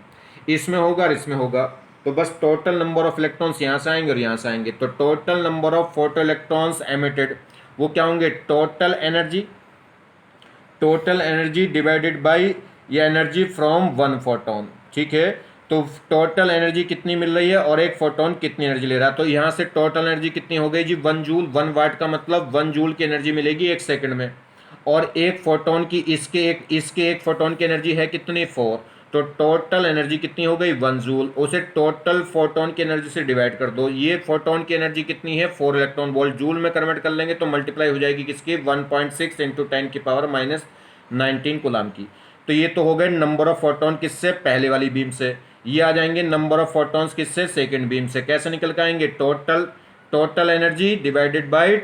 इसमें होगा और इसमें होगा। तो बस टोटल नंबर ऑफ इलेक्ट्रॉन्स यहाँ से आएंगे और यहाँ से आएंगे, तो total number of photo electrons emitted वो क्या होंगे, टोटल एनर्जी डिवाइडेड बाई ये एनर्जी फ्रॉम 1 फोटोन। ठीक है, तो टोटल एनर्जी कितनी मिल रही है और एक फोटोन कितनी एनर्जी ले रहा है, तो यहाँ से टोटल एनर्जी कितनी हो गई जी 1 जूल। 1 वाट का मतलब 1 जूल की एनर्जी मिलेगी 1 सेकंड में, और एक फोटोन की इसके एक फोटोन की एनर्जी है कितनी 4, तो टोटल एनर्जी कितनी हो गई 1 जूल। उसे टोटल फोटोन की एनर्जी से डिवाइड कर दो, ये फोटोन की एनर्जी कितनी है 4 इलेक्ट्रॉन वोल्ट, जूल में कन्वर्ट कर लेंगे तो मल्टीप्लाई हो जाएगी किसकी 1.6 इंटू 10 की पावर -19 कूलाम की। तो ये तो हो गए नंबर ऑफ फोटोन किससे, पहले वाली बीम से। ये आ जाएंगे नंबर ऑफ फोटॉन्स किससे, सेकंड बीम से। कैसे निकल के आएंगे, total energy divided bye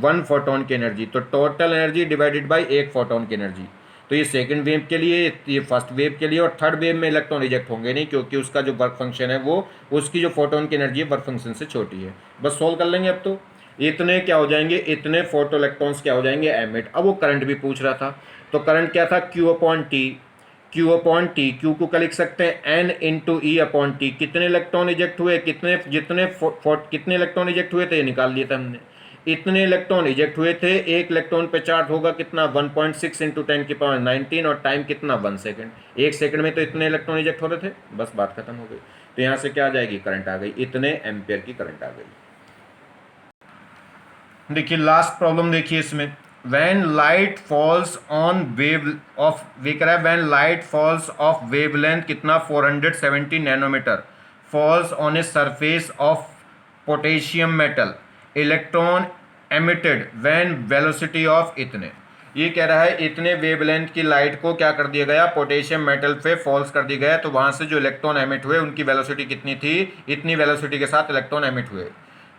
1 photon की एनर्जी, तो total energy divided bye 1 photon की एनर्जी। तो ये सेकंड वेव के लिए, ये फर्स्ट वेव के लिए, और थर्ड वेव में इलेक्ट्रॉन रिजेक्ट होंगे नहीं, क्योंकि उसका जो वर्क फंक्शन है वो, उसकी जो फोटोन की एनर्जी है वर्क फंक्शन से छोटी है। बस सोल्व कर लेंगे अब, तो इतने क्या हो जाएंगे, इतने फोटो इलेक्ट्रॉन्स क्या हो जाएंगे एमिट। अब वो करंट भी पूछ रहा था, तो करंट क्या था, Q upon T, Q upon T, Q को क्या लिख सकते हैं, N into e upon T. कितने इलेक्ट्रॉन इजेक्ट हुए, कितने इलेक्ट्रॉन इजेक्ट हुए थे ये निकाल लिए थे हमने। इतने इलेक्ट्रॉन इजेक्ट हुए थे, एक इलेक्ट्रॉन पे चार्ज होगा कितना, 1.6 इंटू 10⁻19 और टाइम कितना, 1 सेकेंड। 1 सेकेंड में तो इतने इलेक्ट्रॉन इजेक्ट हो रहे थे, बस बात खत्म हो गई। तो यहाँ से क्या आ जाएगी, करंट आ गई, इतने एम्पियर की करंट आ गई। देखिए लास्ट प्रॉब्लम देखिए इसमें, when light falls on wave of when light falls of wavelength कितना 470 nanometre falls on a surface of potassium metal, electron emitted when velocity of इतने, ये कह रहा है इतने वेवलेंथ की लाइट को क्या कर दिया गया, पोटेशियम मेटल पे फॉल्स कर दिया गया, तो वहां से जो इलेक्ट्रॉन एमिट हुए उनकी वेलोसिटी कितनी थी, इतनी वेलोसिटी के साथ इलेक्ट्रॉन एमिट हुए।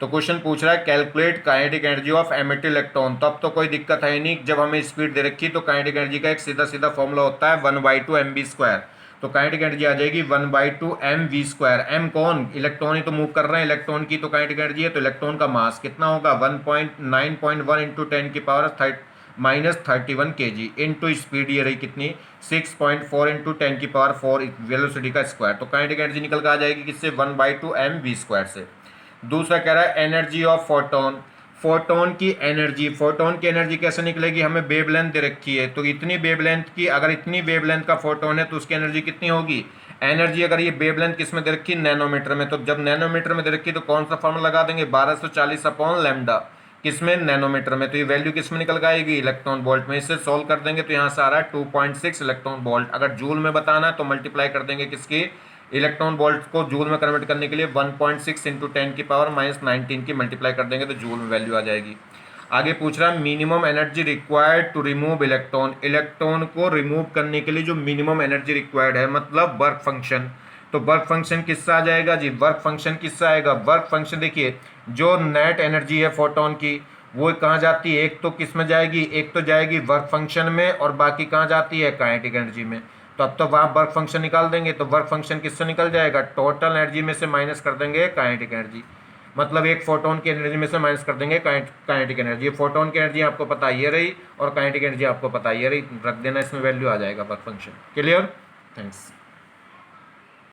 तो क्वेश्चन पूछ रहा है calculate kinetic energy of emitted electron. तब तो कोई दिक्कत है नहीं, जब हमें स्पीड दे रखी तो काइनेटिक एनर्जी का एक सीधा सीधा फॉर्मूला होता है 1/2 mv²। तो काइनेटिक एनर्जी आ जाएगी 1/2 mv²। एम कौन, इलेक्ट्रॉन ही तो मूव कर रहे हैं, इलेक्ट्रॉन की तो काइनेटिक एनर्जी है, तो इलेक्ट्रॉन का मास कितना होगा 1.9.1 इंटू 10⁻31 kg इंटू स्पीड ये रही कितनी 6.4 इंटू 10⁴ वेलोसिटी का स्क्वायर। तो काइनेटिक एनर्जी निकल कर आ जाएगी किससे, 1/2 mv² से। दूसरा कह रहा है एनर्जी ऑफ फोटोन, फोटोन की एनर्जी कैसे निकलेगी, हमें वेवलेंथ दे रखी है, तो इतनी वेवलेंथ की, अगर इतनी वेवलेंथ का फोटोन है तो उसकी एनर्जी कितनी होगी, एनर्जी अगर ये वेवलेंथ किस में दे रखी, नैनोमीटर में, तो जब नैनोमीटर में दे रखी तो कौन सा फॉर्मूला लगा देंगे 1240 अपॉन लैम्डा, किसमें, नैनोमीटर में, तो ये वैल्यू किस में निकल आएगी, इलेक्ट्रॉन वोल्ट में। इससे सॉल्व कर देंगे तो यहाँ से आ रहा है 2.6 इलेक्ट्रॉन वोल्ट। अगर जूल में बताना है तो मल्टीप्लाई कर देंगे किसकी, इलेक्ट्रॉन वोल्ट को जूल में कन्वर्ट करने के लिए 1.6 इंटू 10⁻⁻19 की मल्टीप्लाई कर देंगे तो जूल में वैल्यू आ जाएगी। आगे पूछ रहा है minimum energy required to remove electron, electron को रिमूव करने के लिए जो मिनिमम एनर्जी रिक्वायर्ड है, मतलब वर्क फंक्शन। तो वर्क फंक्शन किससे आ जाएगा जी, वर्क फंक्शन किससे आएगा, वर्क फंक्शन देखिए जो नेट एनर्जी है फोटोन की वो कहाँ जाती है, एक तो किस में जाएगी, एक तो जाएगी वर्क फंक्शन में और बाकी कहाँ जाती है, काइनेटिक एनर्जी में। तो अब तो वहाँ वर्क फंक्शन निकाल देंगे, तो वर्क फंक्शन किससे निकल जाएगा, टोटल एनर्जी में से माइनस कर देंगे काइनेटिक एनर्जी, मतलब एक फोटोन की एनर्जी में से माइनस कर देंगे काइनेटिक एनर्जी। फोटोन की एनर्जी आपको पता ये रही और काइनेटिक एनर्जी आपको पता ये रही, रख देना, इसमें वैल्यू आ जाएगा वर्क फंक्शन। Clear, thanks.